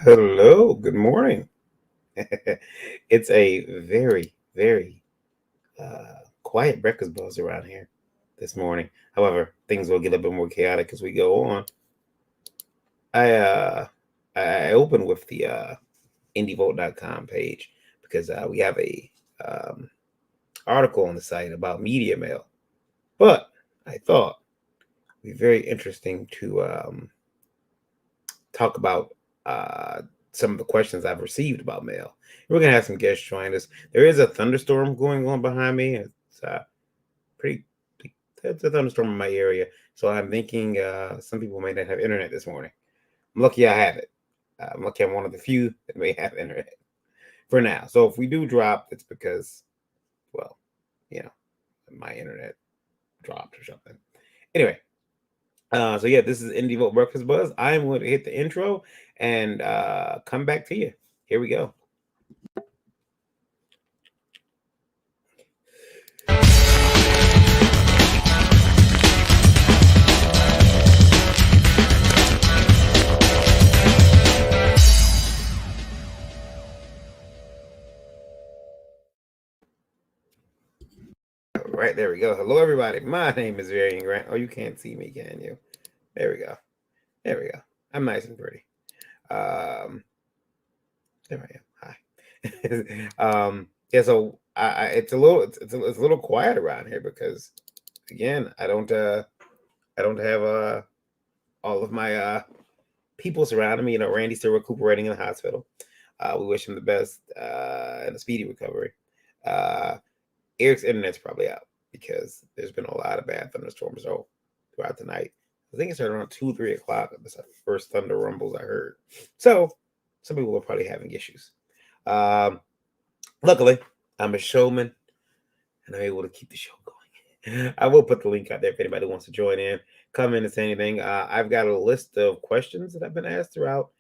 Hello, good morning. It's a very, very quiet breakfast buzz around here this morning. However, things will get a bit more chaotic as we go on. I uh I opened with the indievolt.com page because we have a um, article on the site about media mail. But I thought it'd be very interesting to talk about uh, some of the questions I've received about mail. We're gonna have some guests join us. There is a thunderstorm going on behind me. It's pretty. It's a thunderstorm in my area, so I'm thinking some people may not have internet this morning. I'm lucky I have it. I'm lucky I'm one of the few that may have internet for now. So if we do drop, it's because, well, you know, my internet dropped or something. Anyway, so yeah, this is Indie Vote Breakfast Buzz. I'm going to hit the intro and come back to you. Here we go. Right, there we go. Hello, everybody. My name is Varian Grant. Oh, you can't see me, can you? There we go. There we go. I'm nice and pretty. Um, there I am. Hi. Yeah. So it's a little, it's a little quiet around here because, again, I don't have all of my people surrounding me. You know, Randy's still recuperating in the hospital. We wish him the best and a speedy recovery. Uh, Eric's internet's probably out because there's been a lot of bad thunderstorms throughout the night. I think it started around 2, 3 o'clock. That's the first thunder rumbles I heard. So some people are probably having issues. Um, Luckily, I'm a showman and I'm able to keep the show going. I will put the link out there if anybody wants to join in, come in and say anything. I've got a list of questions that I've been asked throughout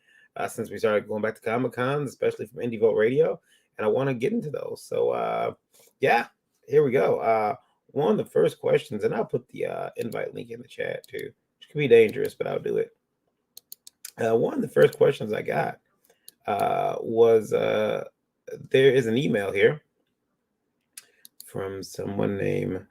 since we started going back to Comic Cons, especially from Indie Vote Radio, and I want to get into those. So, yeah, here we go. One of the first questions, and I'll put the invite link in the chat too, which can be dangerous, but I'll do it. One of the first questions I got was there is an email here from someone named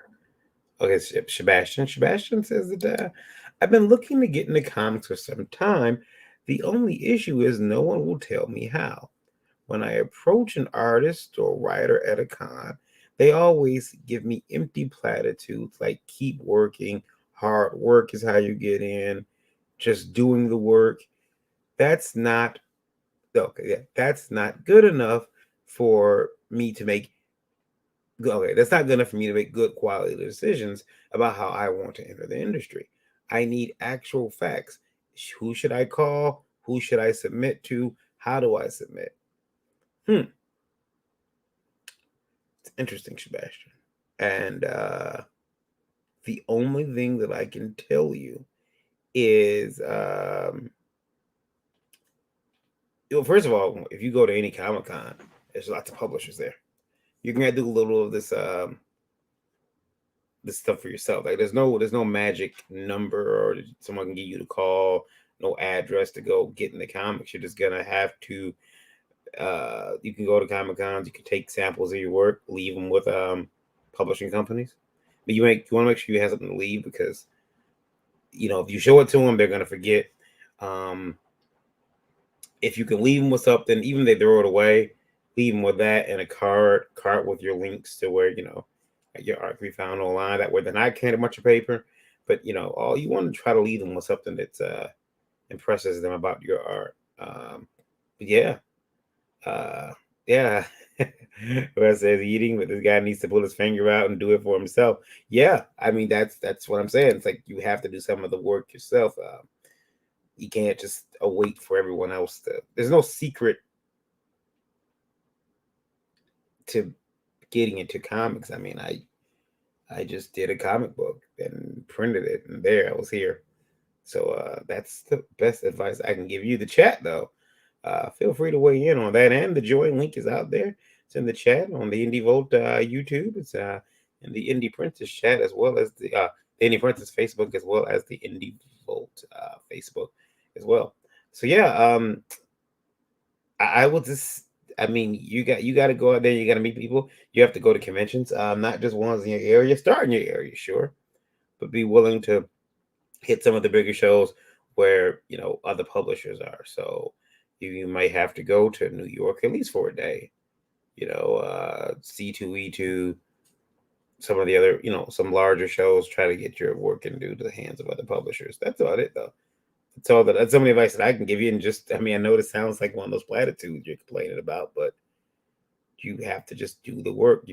Sebastian. Sebastian says that I've been looking to get into comics for some time. The only issue is no one will tell me how. When I approach an artist or writer at a con, they always give me empty platitudes like keep working, hard work is how you get in, just doing the work. That's not okay, yeah, that's not good enough for me to make that's not good enough for me to make good quality decisions about how I want to enter the industry. I need actual facts. Who should I call? Who should I submit to? How do I submit? It's interesting, Sebastian. And the only thing that I can tell you is, first of all, if you go to any Comic Con, there's lots of publishers there. You can do a little of this stuff for yourself. Like there's no magic number or someone can give you to call, no address to go get in the comics. You're just gonna have to you can go to Comic Cons, you can take samples of your work, leave them with publishing companies. But you want to make sure you have something to leave because if you show it to them, they're gonna forget. Um if you can leave them with something, even if they throw it away, leave them with that and a card with your links to where your art can be found online. That way they're not carrying a bunch of paper, but all you want to try to leave them with something that's impresses them about your art. Yeah. Yeah. Where it says eating, but this guy needs to pull his finger out and do it for himself. Yeah, I mean that's what I'm saying. It's like you have to do some of the work yourself. You can't just wait for everyone else to. There's no secret to getting into comics. I mean, I just did a comic book and printed it, and there I was here. So that's the best advice I can give you. The chat, though, feel free to weigh in on that. And the join link is out there. It's in the chat on the Indie Vote YouTube. It's in the Indie Princess chat as well as the Indie Princess Facebook as well as the Indie Vote Facebook as well. So yeah, I will just. I mean, you got to go out there. You got to meet people. You have to go to conventions, not just ones in your area. Start in your area, sure, but be willing to hit some of the bigger shows where other publishers are. So you might have to go to New York at least for a day. C2E2, some of the other, some larger shows. Try to get your work into the hands of other publishers. That's about it, though. That's some of the advice that I can give you. And just, I mean, I know this sounds like one of those platitudes you're complaining about, but you have to just do the work.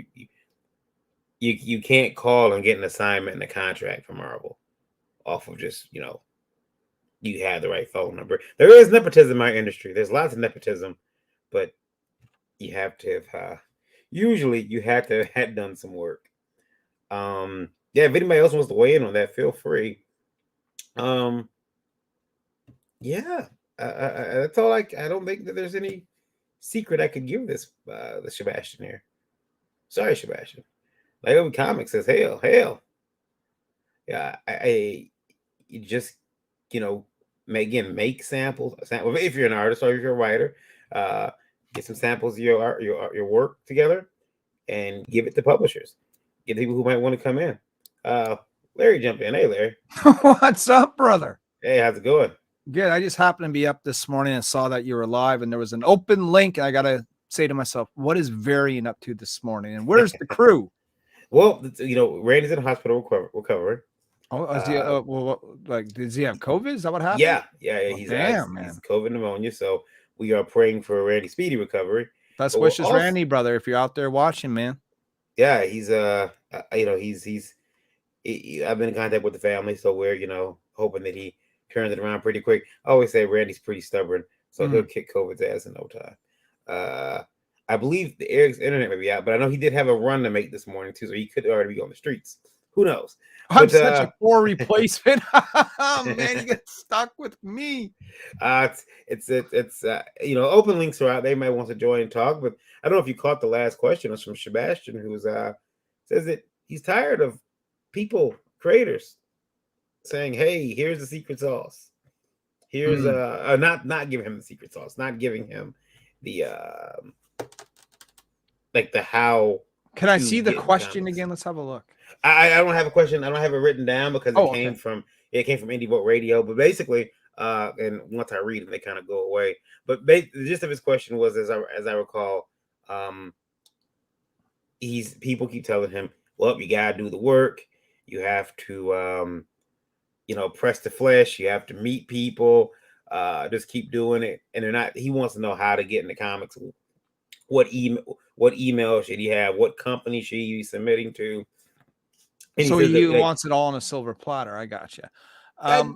You can't call and get an assignment and a contract from Marvel off of just you have the right phone number. There is nepotism in our industry. There's lots of nepotism, but you have to have usually you have to have had done some work. Yeah, if anybody else wants to weigh in on that, feel free. Um, yeah, that's all. I don't think that there's any secret I could give this the Sebastian here. Sorry, Sebastian. Lego Comics says, "Hell, hell." Yeah, you just make samples. If you're an artist or if you're a writer, uh, get some samples of your art, your work together, and give it to publishers. Get people who might want to come in. Larry, jump in. Hey, Larry. What's up, brother? Hey, how's it going? Good. I just happened to be up this morning and saw that you were live, and there was an open link. And I gotta say to myself, what is Varian up to this morning, and where's the crew? Well, Randy's in the hospital recovering. Oh, is he, like, does he have COVID? Is that what happened? Yeah. Oh, He's damn, man. he's COVID pneumonia, so we are praying for Randy's speedy recovery. Best wishes, Randy, brother. If you're out there watching, man. Yeah, he's I've been in contact with the family, so we're hoping that he turns it around pretty quick. I always say Randy's pretty stubborn, so he'll kick COVID's ass in no time. I believe Eric's internet may be out, but I know he did have a run to make this morning too, so he could already be on the streets. Who knows? I'm such a poor replacement. Man, you get stuck with me. It's open links are out. They might want to join and talk, but I don't know if you caught the last question. It was from Sebastian, who says that he's tired of people, creators, saying, "Hey, here's the secret sauce." Here's not giving him the secret sauce, not giving him the like the how. Can I see the question again? Let's have a look. I don't have a question. I don't have it written down because it came from Indie Boat Radio. But basically, and once I read them, they kind of go away. But the gist of his question was, as I recall, people keep telling him, "Well, you gotta do the work. You have to, press the flesh. You have to meet people. Just keep doing it." And they're not. He wants to know how to get into comics. What email should he have? What company should he be submitting to? So he wants it all on a silver platter. I gotcha.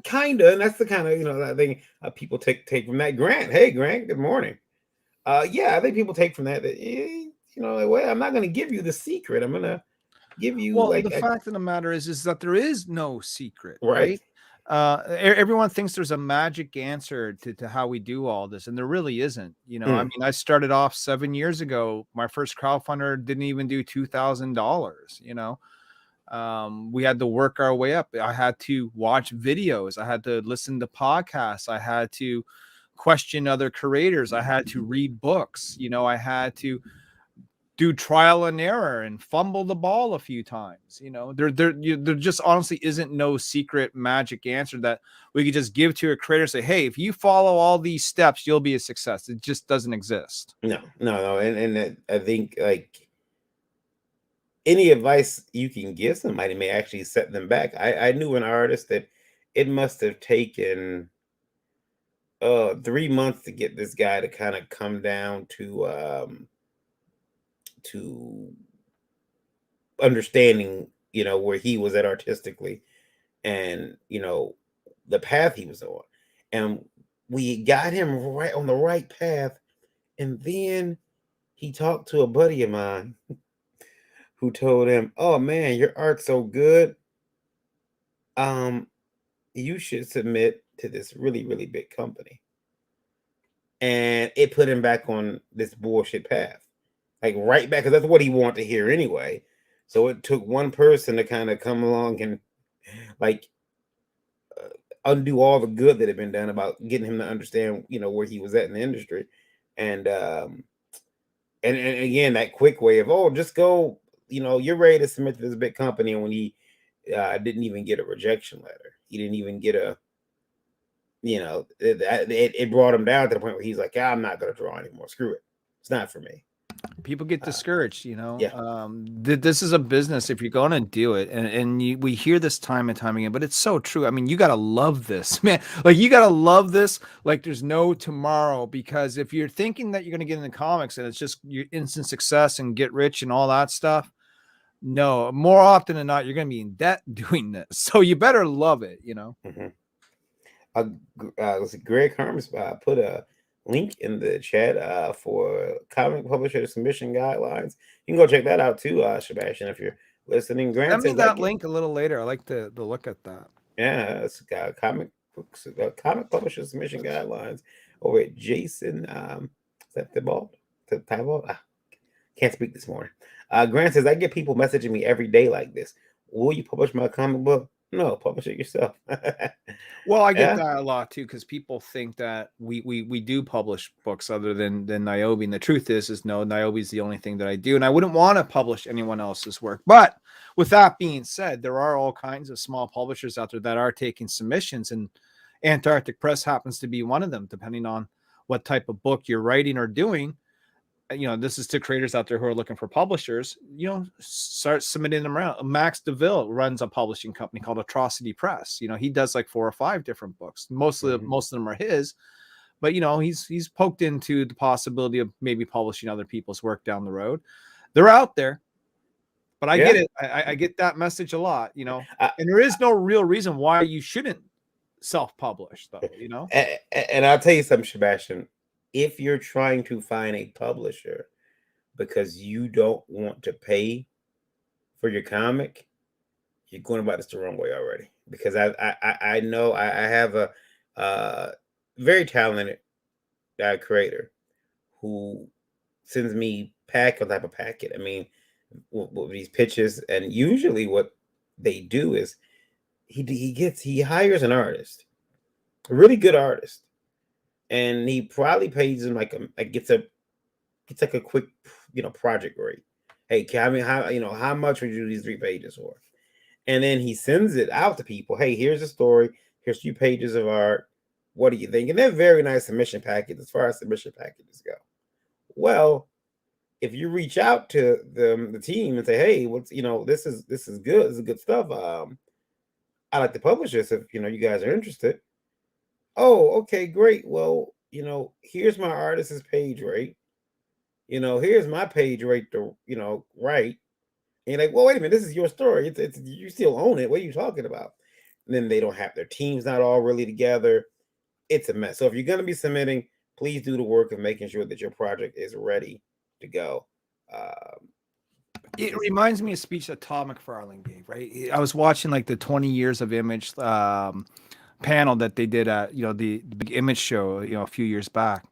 Kind of, and that's the kind of that thing people take from that. Grant, hey Grant, good morning. Yeah, I think people take from that well, I'm not going to give you the secret. I'm going to give you. Well, the fact of the matter is that there is no secret, right? Everyone thinks there's a magic answer to how we do all this, and there really isn't. I mean, I started off 7 years ago. My first crowdfunder didn't even do $2,000. We had to work our way up. I had to watch videos. I had to listen to podcasts. I had to question other creators. I had to read books. I had to do trial and error and fumble the ball a few times. There just honestly isn't no secret magic answer that we could just give to a creator and say, hey, if you follow all these steps, you'll be a success. It just doesn't exist. No. And I think any advice you can give somebody may actually set them back. I knew an artist that it must have taken 3 months to get this guy to kind of come down to understanding, where he was at artistically and, the path he was on. And we got him right on the right path. And then he talked to a buddy of mine who told him, "Oh man, your art's so good. You should submit to this really, really big company." And it put him back on this bullshit path. Like right back, because that's what he wanted to hear anyway. So it took one person to kind of come along and undo all the good that had been done about getting him to understand, where he was at in the industry. And and again, that quick way of, oh, just go, you're ready to submit to this big company. And when he didn't even get a rejection letter, he didn't even get a, it brought him down to the point where he's like, I'm not going to draw anymore. Screw it. It's not for me. People get discouraged, Yeah. This is a business if you're going to do it. And we hear this time and time again, but it's so true. I mean, you got to love this, man. Like, you got to love this. Like, there's no tomorrow, because if you're thinking that you're going to get into comics and it's just your instant success and get rich and all that stuff, no, more often than not, you're going to be in debt doing this. So you better love it, Mm-hmm. Greg Harms put a link in the chat for comic publisher submission guidelines. You can go check that out too, Sebastian, if you're listening. Grant send me that link a little later. I like to look at that. Yeah, it's got comic publisher submission guidelines over at Jason. Is that Thibault? Can't speak this morning. Grant says, I get people messaging me every day like this. Will you publish my comic book? No, publish it yourself. Well, I get that a lot too, because people think that we do publish books other than Niobe. And the truth is no, Niobe is the only thing that I do. And I wouldn't want to publish anyone else's work. But with that being said, there are all kinds of small publishers out there that are taking submissions, and Antarctic Press happens to be one of them, depending on what type of book you're writing or doing. This is to creators out there who are looking for publishers, start submitting them around. Max DeVille runs a publishing company called Atrocity Press. He does like 4 or 5 different books. Most of them are his, but he's poked into the possibility of maybe publishing other people's work down the road. They're out there, but I get it. I get that message a lot, and there is no real reason why you shouldn't self-publish though, And I'll tell you something, Sebastian. If you're trying to find a publisher because you don't want to pay for your comic, you're going about this the wrong way already. Because I know I have a very talented creator who sends me pack on type of packet. I mean, with these pitches, and usually what they do is he hires an artist, a really good artist. And he probably pays him gets like a quick, project rate. Hey, how much would you do these 3 pages for? And then he sends it out to people. Hey, here's a story. Here's 2 pages of art. What do you think? And they're very nice submission packages as far as submission packages go. Well, if you reach out to the team and say, hey, what's this is good. This is good stuff. I like to publish this if you guys are interested. Oh, okay, great. Well, here's my artist's page rate. Here's my page rate to, write. And you're like, well, wait a minute, this is your story. It's you still own it. What are you talking about? And then they don't have their teams not all really together. It's a mess. So if you're going to be submitting, please do the work of making sure that your project is ready to go. It reminds me of a speech that Todd McFarlane gave, right? I was watching like the 20 years of Image panel that they did at the big Image show a few years back,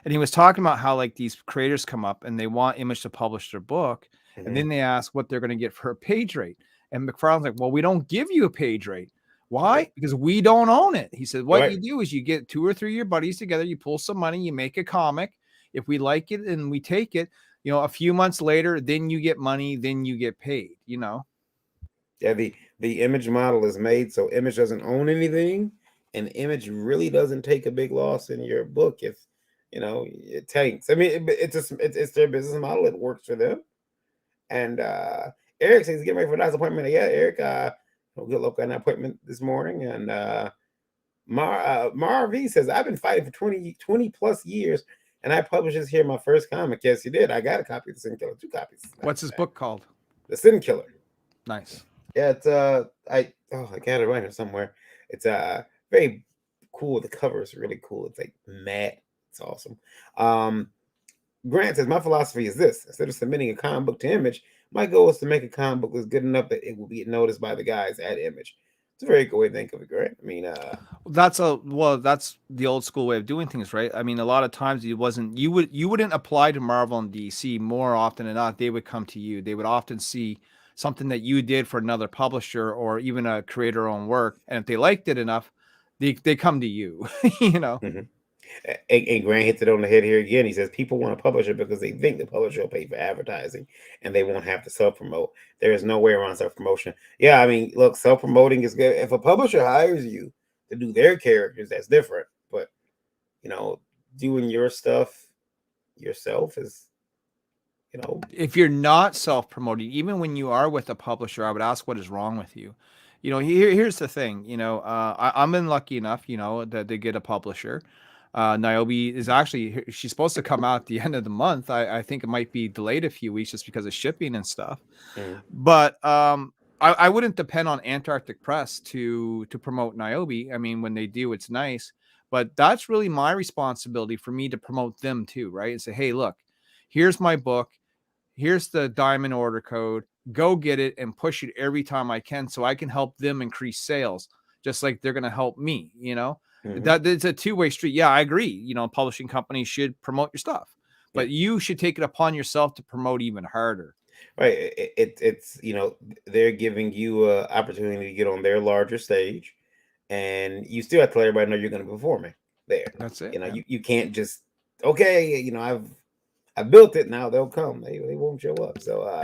and he was talking about how like these creators come up and they want Image to publish their book, and then they ask what they're going to get for a page rate, and McFarlane's like, well, we don't give you a page rate. Why? Because we don't own it. He said, what you do is you get 2 or 3 of your buddies together, you pull some money, you make a comic. If we like it and we take it, a few months later, then you get money, then you get paid. Yeah, the Image model is made so Image doesn't own anything. And Image really doesn't take a big loss in your book if it tanks. I mean, it's their business model. It works for them. And Eric says he's getting ready for a nice appointment. Yeah, Eric, good luck on that appointment this morning. And Mar V says, I've been fighting for 20 plus years, and I published this here my first comic. Yes, you did. I got a copy of The Sin Killer, 2 copies. What's his book called? The Sin Killer. Nice. Yeah, it's I got it right here somewhere. It's very cool. The cover is really cool. It's like matte. It's awesome. Grant says, my philosophy is this: instead of submitting a comic book to Image, my goal is to make a comic book that's good enough that it will be noticed by the guys at Image. It's a very good way to think of it, Grant. I mean, that's the old school way of doing things, right? I mean, a lot of times you wouldn't apply to Marvel and DC. More often than not, they would come to you. They would often see something that you did for another publisher or even a creator-owned work, and if they liked it enough, they come to you. Mm-hmm. And Grant hits it on the head here again. He says people want a publisher because they think the publisher will pay for advertising and they won't have to self promote. There is no way around self promotion. Yeah, I mean, look, self promoting is good. If a publisher hires you to do their characters, that's different. But doing your stuff yourself is, if you're not self-promoting, even when you are with a publisher, I would ask what is wrong with you. Here's the thing. I'm been lucky enough, that they get a publisher. Niobe is actually she's supposed to come out at the end of the month. I think it might be delayed a few weeks just because of shipping and stuff. But I wouldn't depend on Antarctic Press to promote Niobe. I mean, when they do, it's nice, but that's really my responsibility for me to promote them too, right? And say, hey, look, here's my book. Here's the diamond order code. Go get it and push it every time I can so I can help them increase sales, just like they're going to help me. That it's a two-way street. Yeah, I agree. Publishing companies should promote your stuff, but you should take it upon yourself to promote even harder. Right. It's they're giving you an opportunity to get on their larger stage, and you still have to let everybody know you're going to be performing there. That's it. You can't just I built it. Now they'll come. They won't show up. So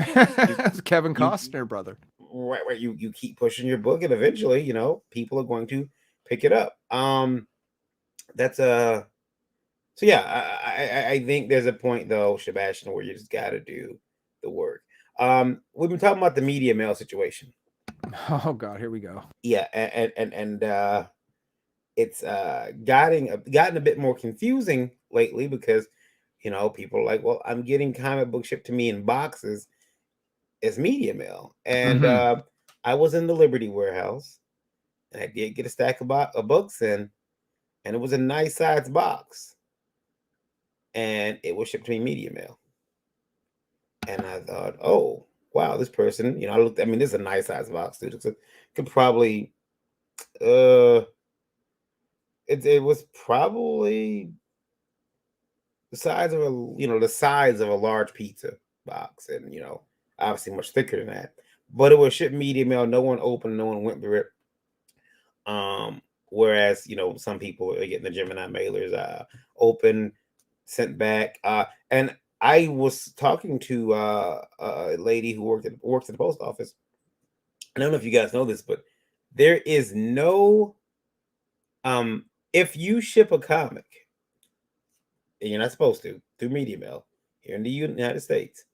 Kevin Costner, brother. Right. You keep pushing your book, and eventually, people are going to pick it up. That's so yeah. I think there's a point though, Sebastian, where you just got to do the work. We've been talking about the media mail situation. Oh God, here we go. Yeah, and it's gotten a bit more confusing lately because people are like, well, I'm getting comic book shipped to me in boxes as media mail, and I was in the Liberty Warehouse, and I did get a stack of books in, and it was a nice size box, and it was shipped to me media mail. And I thought, oh, wow, this person, I mean, this is a nice size box, dude. It could probably, it was probably the size of a large pizza box. And, obviously much thicker than that. But it was shipped media mail. No one opened, no one went through it. Whereas, some people are getting the Gemini mailers open, sent back. And I was talking to a lady who works at the post office. I don't know if you guys know this, but there is no if you ship a comic, and you're not supposed to through media mail here in the United States,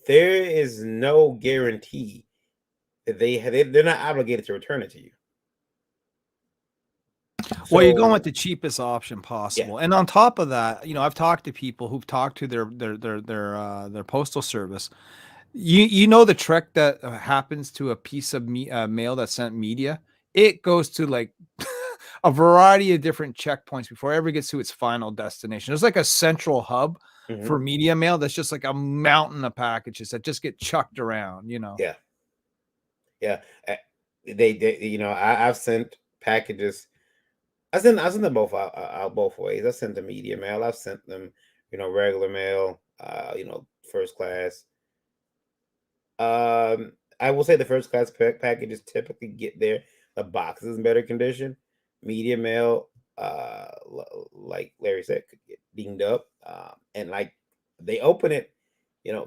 there is no guarantee that they're not obligated to return it to you. Well, you're going with the cheapest option possible, and on top of that, I've talked to people who've talked to their postal service. The trick that happens to a piece of mail that's sent media, it goes to like a variety of different checkpoints before it ever gets to its final destination. There's like a central hub for media mail that's just like a mountain of packages that just get chucked around. Yeah. I've sent packages. I sent them both out both ways. I sent them media mail. I've sent them, regular mail. First class. I will say the first class packages typically get there. The box is in better condition. Media mail, like Larry said, could get dinged up. And like they open it,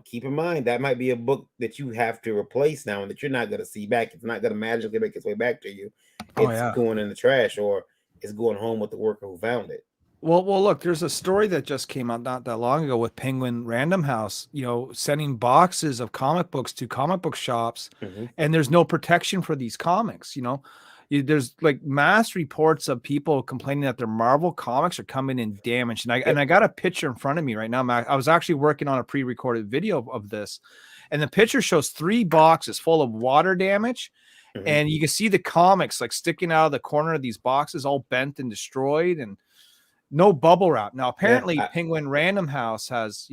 keep in mind that might be a book that you have to replace now and that you're not going to see back. It's not going to magically make its way back to you. It's going in the trash or it's going home with the worker who found it. Well, look, there's a story that just came out not that long ago with Penguin Random House, sending boxes of comic books to comic book shops, and there's no protection for these comics. There's like mass reports of people complaining that their Marvel comics are coming in damaged. And I got a picture in front of me right now, Mac. I was actually working on a pre-recorded video of this, and the picture shows 3 boxes full of water damage. And you can see the comics like sticking out of the corner of these boxes, all bent and destroyed, and no bubble wrap. Now, apparently Penguin Random House has,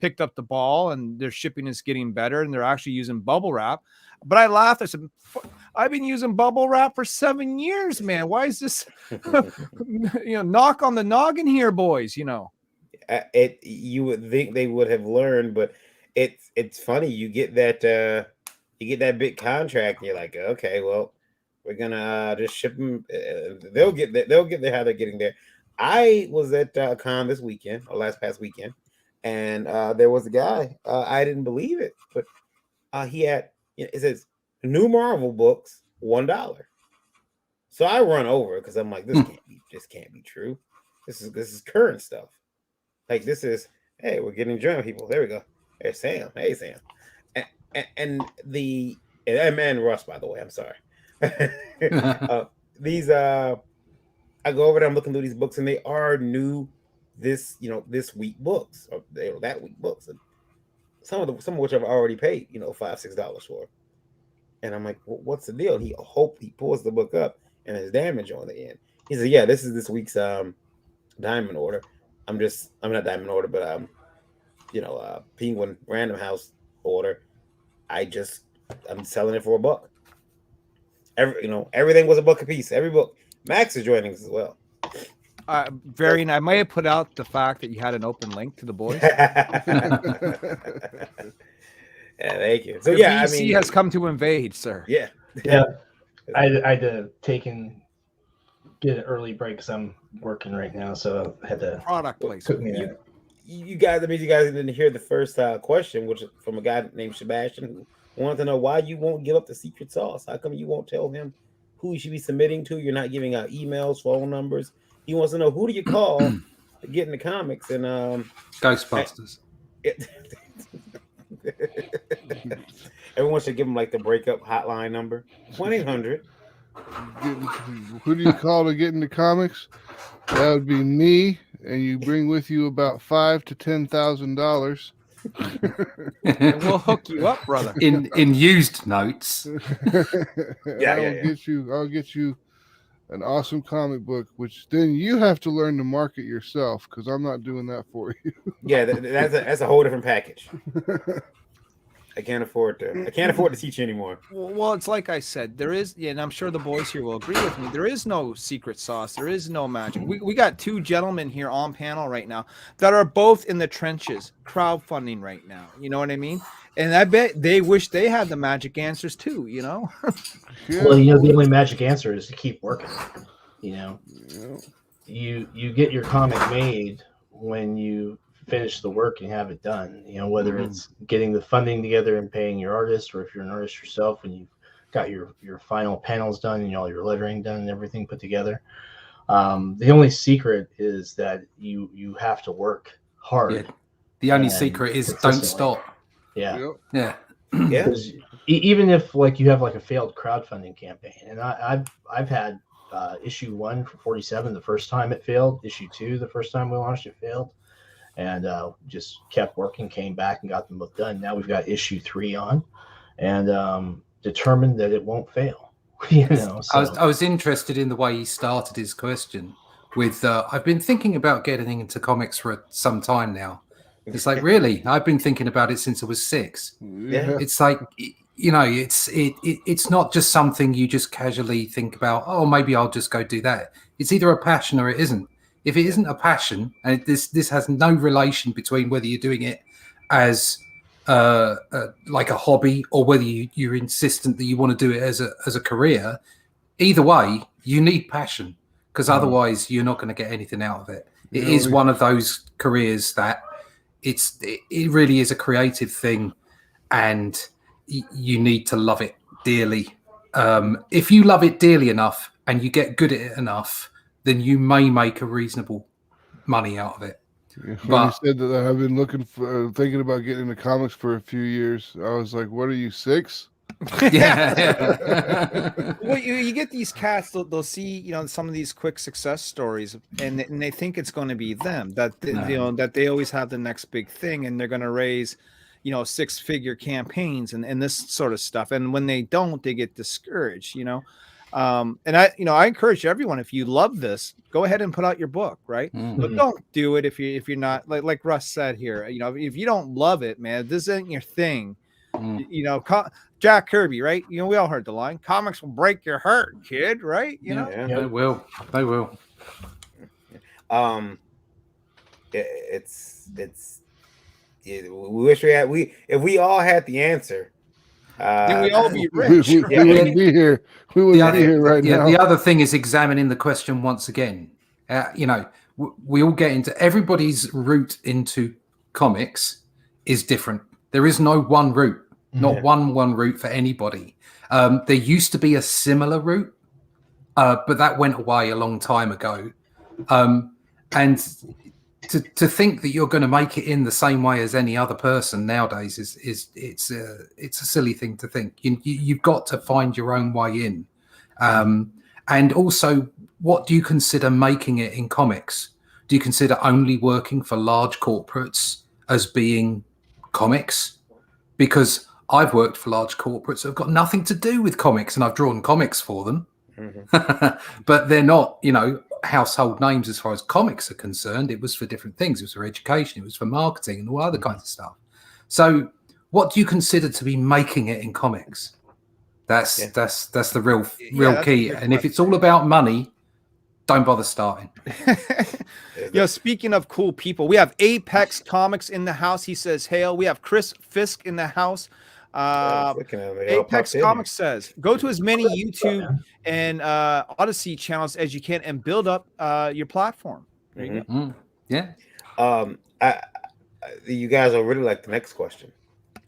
picked up the ball and their shipping is getting better and they're actually using bubble wrap. But I laughed. I said, I've been using bubble wrap for 7 years, man. Why is this, knock on the noggin here, boys, You would think they would have learned, but it's funny. You get that big contract and you're like, okay, well, we're gonna just ship them. They'll get there how they're getting there. I was at con this weekend or past weekend, and there was a guy. I didn't believe it, but he had, it says new Marvel books $1. So I run over because I'm like, this can't be true. This is current stuff. Like this is, hey, we're getting German people. There we go. Hey Sam. Hey Sam. And man Russ, by the way, I'm sorry. These I go over there, I'm looking through these books, and they are new this week books, or that week books, and some of which I've already paid $5-6 for. And I'm like, what's the deal? He pulls the book up, and there's damage on the end. He said, yeah, this is this week's Diamond Order. I'm not Diamond Order, but Penguin Random House order. I'm selling it for $1. Everything was $1 a piece. Every book. Max is joining us as well. Varian, I might have put out the fact that you had an open link to the boys. Yeah, thank you. So the BC has come to invade, sir. Yeah. I had to get an early break because I'm working right now, so I had to product placement. You guys didn't hear the first question, which is from a guy named Sebastian, who wanted to know why you won't give up the secret sauce. How come you won't tell him who you should be submitting to? You're not giving out emails, phone numbers. He wants to know, who do you call to get in the comics? And Ghostbusters. Everyone should give him like the breakup hotline number, 1-800. Who do you call to get into comics? That would be me, and you bring with you about $5,000 to $10,000. We'll hook you up, brother. In used notes. I'll get you an awesome comic book, which then you have to learn to market yourself, because I'm not doing that for you. Yeah, that's a whole different package. I can't afford to teach you anymore. Well, it's like I said, there is, and I'm sure the boys here will agree with me, there is no secret sauce. There is no magic. We got two gentlemen here on panel right now that are both in the trenches crowdfunding right now. You know what I mean? And I bet they wish they had the magic answers too, Well, the only magic answer is to keep working. You get your comic made when you finish the work and have it done, whether it's getting the funding together and paying your artist, or if you're an artist yourself, when you've got your final panels done and all your lettering done and everything put together. The only secret is that you have to work hard. Yeah. The only secret is don't stop. Yeah. Even if you have a failed crowdfunding campaign, and I've had issue 1 for 47 the first time it failed, issue 2 the first time we launched it failed. And just kept working, came back and got them both done. Now we've got issue 3 on, and determined that it won't fail. So. I was interested in the way he started his question with, I've been thinking about getting into comics for some time now. It's like, really? I've been thinking about it since I was 6. Yeah. It's like, it's not just something you just casually think about, oh, maybe I'll just go do that. It's either a passion or it isn't. If it isn't a passion, and this has no relation between whether you're doing it as like a hobby or whether you're insistent that you want to do it as a career, either way, you need passion, because otherwise you're not going to get anything out of it. It is one of those careers that it really is a creative thing, and you need to love it dearly. If you love it dearly enough and you get good at it enough, then you may make a reasonable money out of it. When you said that I've been thinking about getting into comics for a few years, I was like, what are you, 6? Yeah. Well, you get these cats, they'll see, some of these quick success stories, and they think it's going to be them, that that they always have the next big thing, and they're going to raise, 6-figure campaigns and this sort of stuff. And when they don't, they get discouraged, and I encourage everyone, if you love this, go ahead and put out your book, right? But don't do it if you're not, like Russ said here, if you don't love it, man, this isn't your thing. Jack Kirby, right? We all heard the line, comics will break your heart, kid, right? Yeah, they will. We wish if we all had the answer, then we all be rich. We wouldn't be here. We wouldn't be here right now. The other thing is examining the question once again. You know, we all get into everybody's route into comics is different. There is no one route, not one route for anybody. There used to be a similar route, but that went away a long time ago. And to think that you're going to make it in the same way as any other person nowadays it's a silly thing to think. You've got to find your own way in. And also, what do you consider making it in comics? Do you consider only working for large corporates as being comics? Because I've worked for large corporates that have got nothing to do with comics, and I've drawn comics for them. But they're not, you know, household names as far as comics are concerned. It was for different things. It was for education. It was for marketing and all other kinds of stuff. So what do you consider to be making it in comics? That's the real key. And if it's all about money, don't bother starting. Speaking of cool people, we have Apex Comics in the house. He says, hail. We have Chris Fisk in the house. Apex Comics says, go to as many YouTube and Odyssey channels as you can and build up your platform. There you go. Yeah. You guys will really like the next question.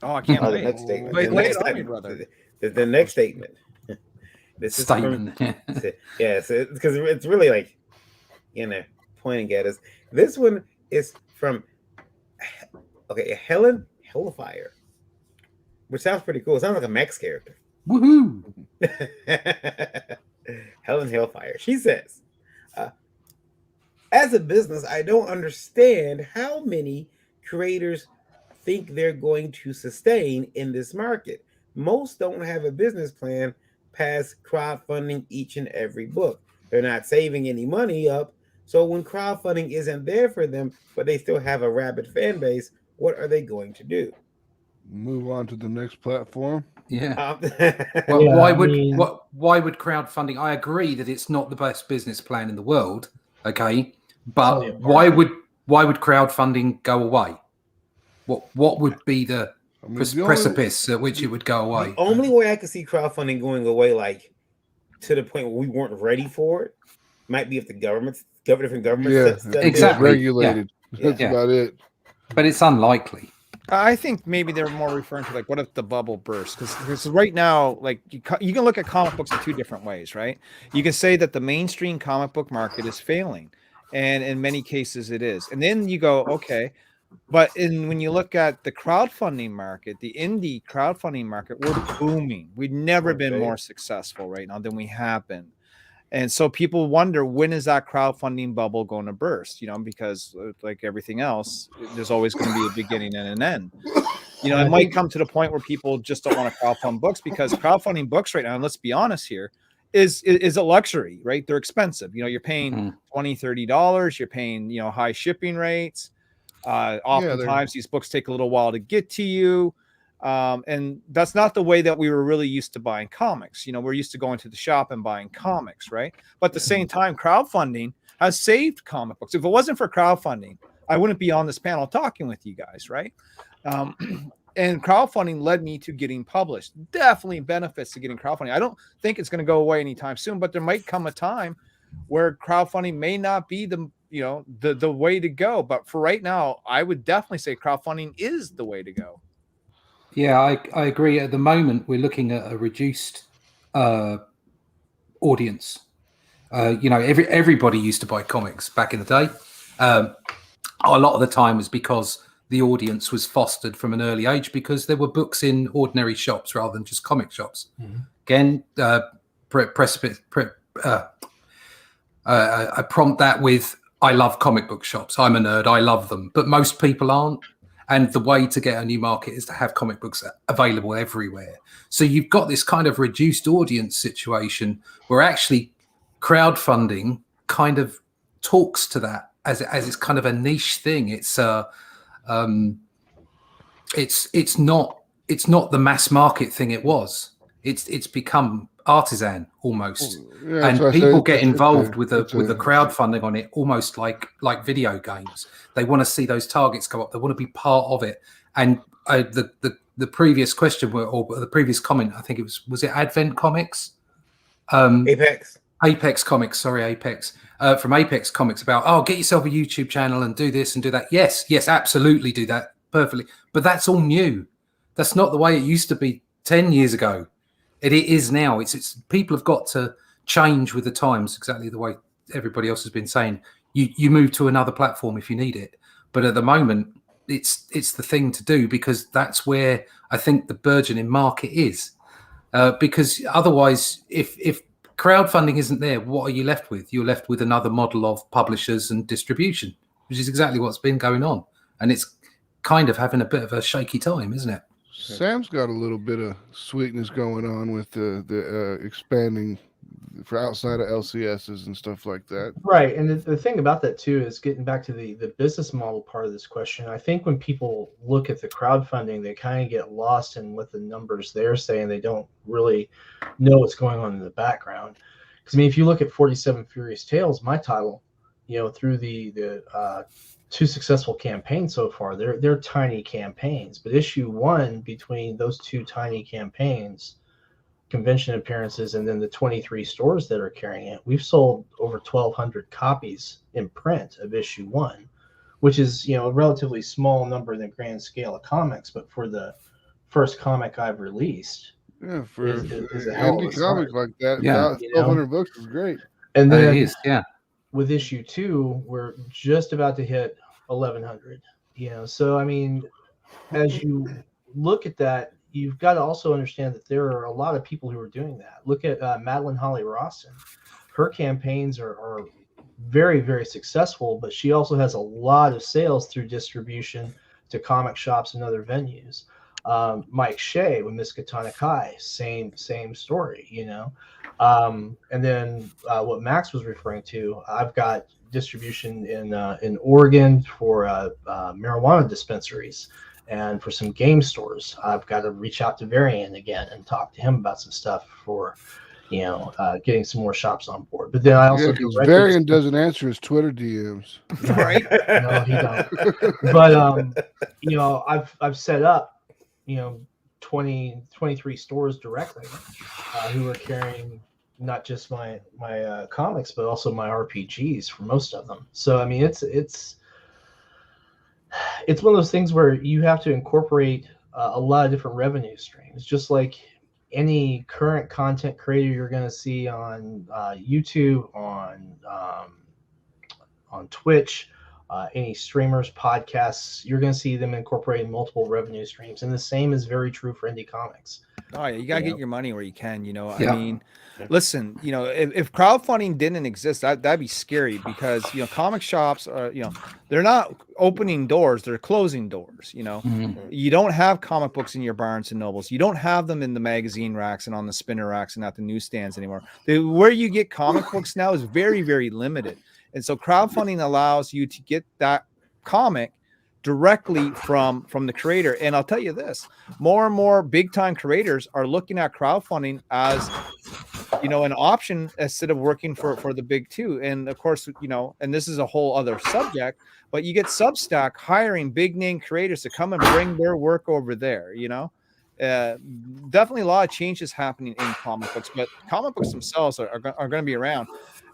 Oh, I can't wait. The next statement. Brother. The next statement. This is statement. Because it's really like, you know, pointing at us. This one is from Helen Hellfire, which sounds pretty cool. It sounds like a Max character. Woohoo! Helen Hellfire. She says, as a business, I don't understand how many creators think they're going to sustain in this market. Most don't have a business plan past crowdfunding each and every book. They're not saving any money up. So when crowdfunding isn't there for them, but they still have a rabid fan base, what are they going to do? Move on to the next platform. Yeah. Why would crowdfunding? I agree that it's not the best business plan in the world. Okay, but why would crowdfunding go away? What would be the precipice at which it would go away? The only way I could see crowdfunding going away, like to the point where we weren't ready for it, might be if the different governments exactly regulated. That's about it. But it's unlikely. I think maybe they're more referring to like, what if the bubble bursts? Because right now, like you can look at comic books in two different ways, right? You can say that the mainstream comic book market is failing, and in many cases it is. And then you go, okay, but when you look at the crowdfunding market, the indie crowdfunding market, we're booming. We've never been more successful right now than we have been. And so people wonder, when is that crowdfunding bubble going to burst? You know, because like everything else, there's always going to be a beginning and an end. You know, it might come to the point where people just don't want to crowdfund books, because crowdfunding books right now, and let's be honest here, is a luxury, right? They're expensive. You know, you're paying $20, $30. You're paying, you know, high shipping rates. Oftentimes these books take a little while to get to you. And that's not the way that we were really used to buying comics. You know, we're used to going to the shop and buying comics, right? But at the same time, crowdfunding has saved comic books. If it wasn't for crowdfunding, I wouldn't be on this panel talking with you guys, right? And crowdfunding led me to getting published. Definitely benefits to getting crowdfunding. I don't think it's going to go away anytime soon, but there might come a time where crowdfunding may not be the way to go. But for right now, I would definitely say crowdfunding is the way to go. Yeah, I agree. At the moment, we're looking at a reduced audience. You know, everybody used to buy comics back in the day. A lot of the time was because the audience was fostered from an early age, because there were books in ordinary shops rather than just comic shops. Again, I prompt that with, I love comic book shops. I'm a nerd. I love them. But most people aren't. And the way to get a new market is to have comic books available everywhere. So you've got this kind of reduced audience situation where actually crowdfunding kind of talks to that as it's kind of a niche thing. It's not the mass market thing it was. It's become artisan almost, and people get involved with the crowdfunding on it almost like video games. They want to see those targets go up. They want to be part of it. And the previous question or the previous comment, I think it was it Advent Comics, Apex Comics. Sorry, Apex. from Apex Comics about, oh, get yourself a YouTube channel and do this and do that. Yes, absolutely do that perfectly. But that's all new. That's not the way it used to be 10 years ago. It is now. It's people have got to change with the times, exactly the way everybody else has been saying. You move to another platform if you need it. But at the moment, it's the thing to do, because that's where I think the burgeoning market is. Because otherwise, if crowdfunding isn't there, what are you left with? You're left with another model of publishers and distribution, which is exactly what's been going on. And it's kind of having a bit of a shaky time, isn't it? Sam's got a little bit of sweetness going on with the expanding for outside of LCSs and stuff like that. Right. And the thing about that too is getting back to the business model part of this question. I think when people look at the crowdfunding, they kind of get lost in what the numbers they're saying. They don't really know what's going on in the background. Because I mean, if you look at 47 Furious Tales, my title, through the 2 successful campaigns so far, they're tiny campaigns. But issue 1, between those 2 tiny campaigns, convention appearances, and then the 23 stores that are carrying it, we've sold over 1,200 copies in print of issue 1, which is a relatively small number in the grand scale of comics, but for the first comic I've released, for is a hell of a indie comic start. like that, Yeah. 1,200 books is great. And then It is, yeah. with issue 2, we're just about to hit 1,100. So I mean, as you look at that, you've got to also understand that there are a lot of people who are doing that. Look at Madeline Holly Rawson. Her campaigns are very, very successful, but she also has a lot of sales through distribution to comic shops and other venues. Mike Shea with Miskatonic High, same story, And then what Max was referring to, I've got distribution in Oregon for marijuana dispensaries. And for some game stores, I've got to reach out to Varian again and talk to him about some stuff for, getting some more shops on board. But then I also Varian doesn't answer his Twitter DMs, right? No, he don't. But I've set up, 23 stores directly who are carrying not just my comics, but also my RPGs for most of them. So I mean, it's one of those things where you have to incorporate a lot of different revenue streams, just like any current content creator you're going to see on YouTube, on Twitch, any streamers, podcasts, you're going to see them incorporating multiple revenue streams. And the same is very true for indie comics. Oh yeah, you gotta get your money where you can. I mean, listen, if crowdfunding didn't exist, that'd be scary, because comic shops are, they're not opening doors, they're closing doors. You don't have comic books in your Barnes and Nobles, you don't have them in the magazine racks and on the spinner racks and at the newsstands anymore. Where you get comic books now is very, very limited, and so crowdfunding allows you to get that comic directly from the creator. And I'll tell you this, more and more big time creators are looking at crowdfunding as an option instead of working for the big two. And of course, and this is a whole other subject, but you get Substack hiring big name creators to come and bring their work over there. Definitely a lot of changes happening in comic books, but comic books themselves are going to be around.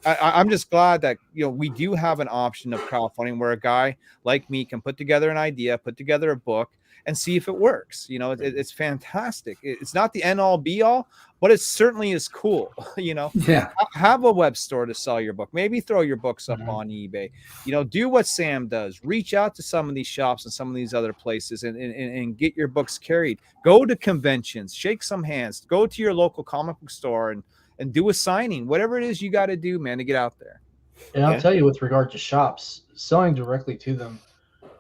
I'm just glad that we do have an option of crowdfunding where a guy like me can put together an idea, put together a book, and see if it works. It's fantastic. It's not the end all be all, but it certainly is cool. Yeah. Have a web store to sell your book. Maybe throw your books up on eBay. Do what Sam does. Reach out to some of these shops and some of these other places and get your books carried. Go to conventions, shake some hands, go to your local comic book store and do a signing, whatever it is you got to do, man, to get out there. And I'll tell you, with regard to shops, selling directly to them,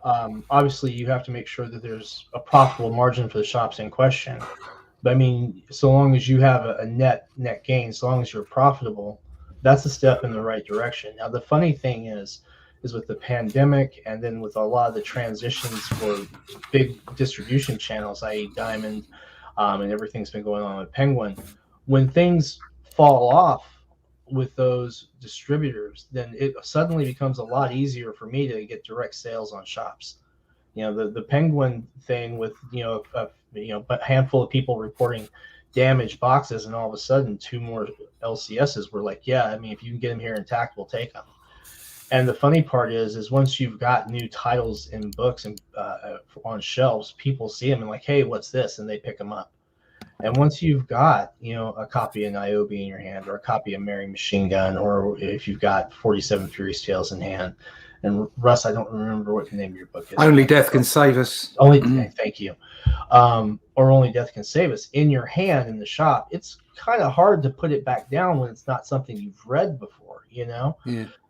obviously you have to make sure that there's a profitable margin for the shops in question. But I mean, so long as you have a net gain, so long as you're profitable, that's a step in the right direction. Now, the funny thing is with the pandemic, and then with a lot of the transitions for big distribution channels, i.e. Diamond, and everything's been going on with Penguin, when things fall off with those distributors, then it suddenly becomes a lot easier for me to get direct sales on shops. The Penguin thing with a handful of people reporting damaged boxes, and all of a sudden 2 more LCSs were like, yeah, I mean, if you can get them here intact, we'll take them. And the funny part is once you've got new titles in books and on shelves, people see them and like, hey, what's this? And they pick them up. And once you've got, a copy of Niobe in your hand, or a copy of Mary Machine Gun, or if you've got 47 Furious Tales in hand, and Russ, I don't remember what the name of your book is. Only Death Can Save Us. Thank you. Or Only Death Can Save Us in your hand in the shop. It's kind of hard to put it back down when it's not something you've read before, Yeah.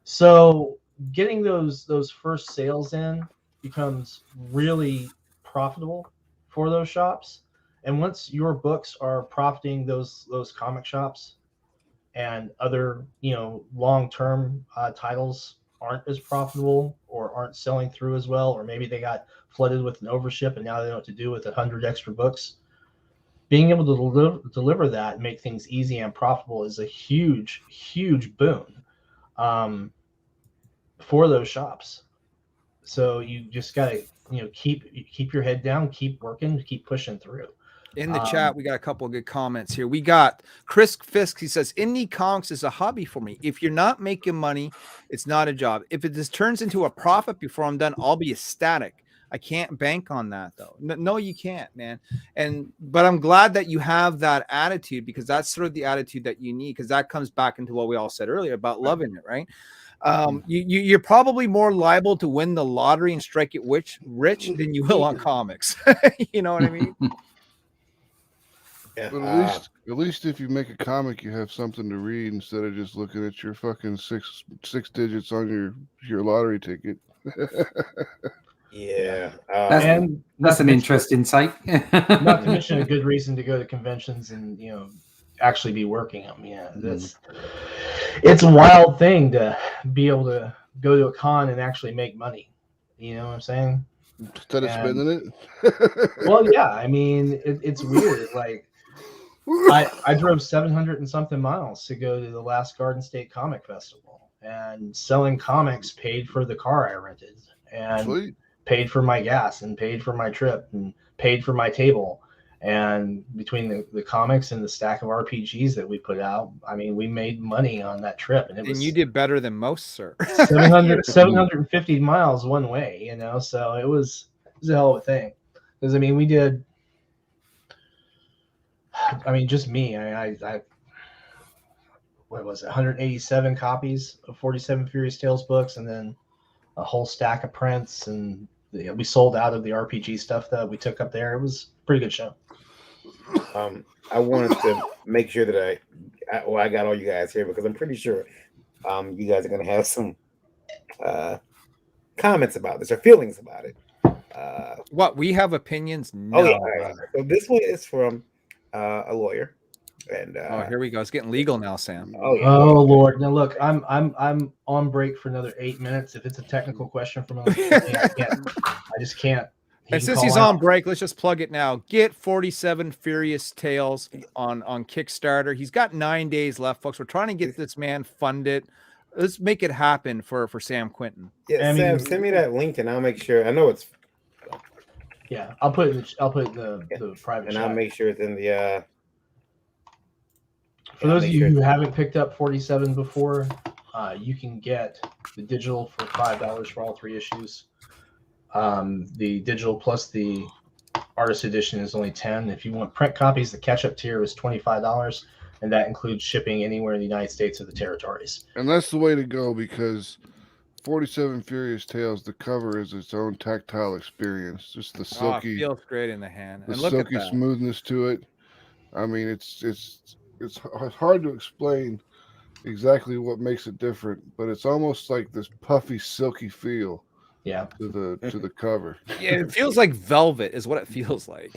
So getting those first sales in becomes really profitable for those shops. And once your books are profiting those comic shops, and other long-term titles aren't as profitable or aren't selling through as well, or maybe they got flooded with an overship and now they know what to do with 100 extra books, being able to deliver that and make things easy and profitable is a huge boon for those shops. So you just gotta keep your head down, keep working, keep pushing through. In the chat, we got a couple of good comments here. We got Chris Fisk. He says, indie comics is a hobby for me. If you're not making money, it's not a job. If it just turns into a profit before I'm done, I'll be ecstatic. I can't bank on that, though. No, you can't, man. But I'm glad that you have that attitude, because that's sort of the attitude that you need, because that comes back into what we all said earlier about loving it, right? You're probably more liable to win the lottery and strike it rich than you will on comics. You know what I mean? But at least if you make a comic, you have something to read instead of just looking at your fucking six digits on your lottery ticket. Yeah, that's an interesting take. Not to mention a good reason to go to conventions and actually be working them. Yeah, it's a wild thing to be able to go to a con and actually make money. You know what I'm saying? Instead of spending it. Well, yeah. I mean, it's weird. Like, I drove 700 and something miles to go to the last Garden State Comic Festival, and selling comics paid for the car I rented, and paid for my gas, and paid for my trip, and paid for my table. And between the comics and the stack of RPGs that we put out, I mean, we made money on that trip. And you did better than most, sir. 750 miles one way, so it was a hell of a thing. Because, I mean, we did, just me, I what was it, 187 copies of 47 Furious Tales books, and then a whole stack of prints, and we sold out of the RPG stuff that we took up there. It was a pretty good show. I wanted to make sure that I got all you guys here, because I'm pretty sure you guys are going to have some comments about this or feelings about it. What, we have opinions? No. Oh, yeah, right. So this one is from a lawyer. And here we go. It's getting legal now, Sam. Oh, yeah. Oh, Lord. Now look, I'm on break for another 8 minutes. If it's a technical question from him, I just can't. And since he's on break, let's just plug it now. Get 47 Furious Tales on Kickstarter. He's got 9 days left, folks. We're trying to get this man funded. Let's make it happen for Sam Quinton. Yeah, Sam, send me that link and I'll make sure. I know it's. Yeah, I'll put it in the private. And chat. I'll make sure it's in the. For those of you who haven't picked up 47 before, you can get the digital for $5 for all 3 issues. The digital plus the artist edition is only $10. If you want print copies, the catch-up tier is $25, and that includes shipping anywhere in the United States or the territories. And that's the way to go, because 47 Furious Tales, the cover is its own tactile experience. Just the silky, it feels great in the hand. The and look silky at that. smoothness to it. I mean, it's hard to explain exactly what makes it different, but it's almost like this puffy, silky feel. Yeah. To the cover. Yeah, it feels like velvet is what it feels like.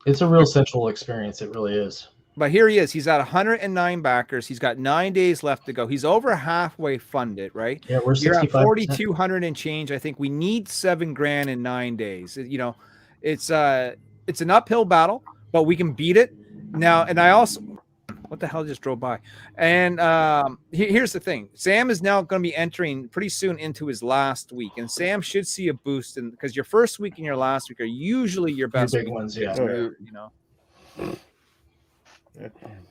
It's a real sensual experience. It really is. But here he is. He's at 109 backers. He's got 9 days left to go. He's over halfway funded, right? Yeah, we're 65%. You're at 4,200 and change. I think we need $7,000 in 9 days. It's an uphill battle, but we can beat it now. And I also, what the hell just drove by? And here's the thing. Sam is now going to be entering pretty soon into his last week. And Sam should see a boost because your first week and your last week are usually your best big ones, yeah.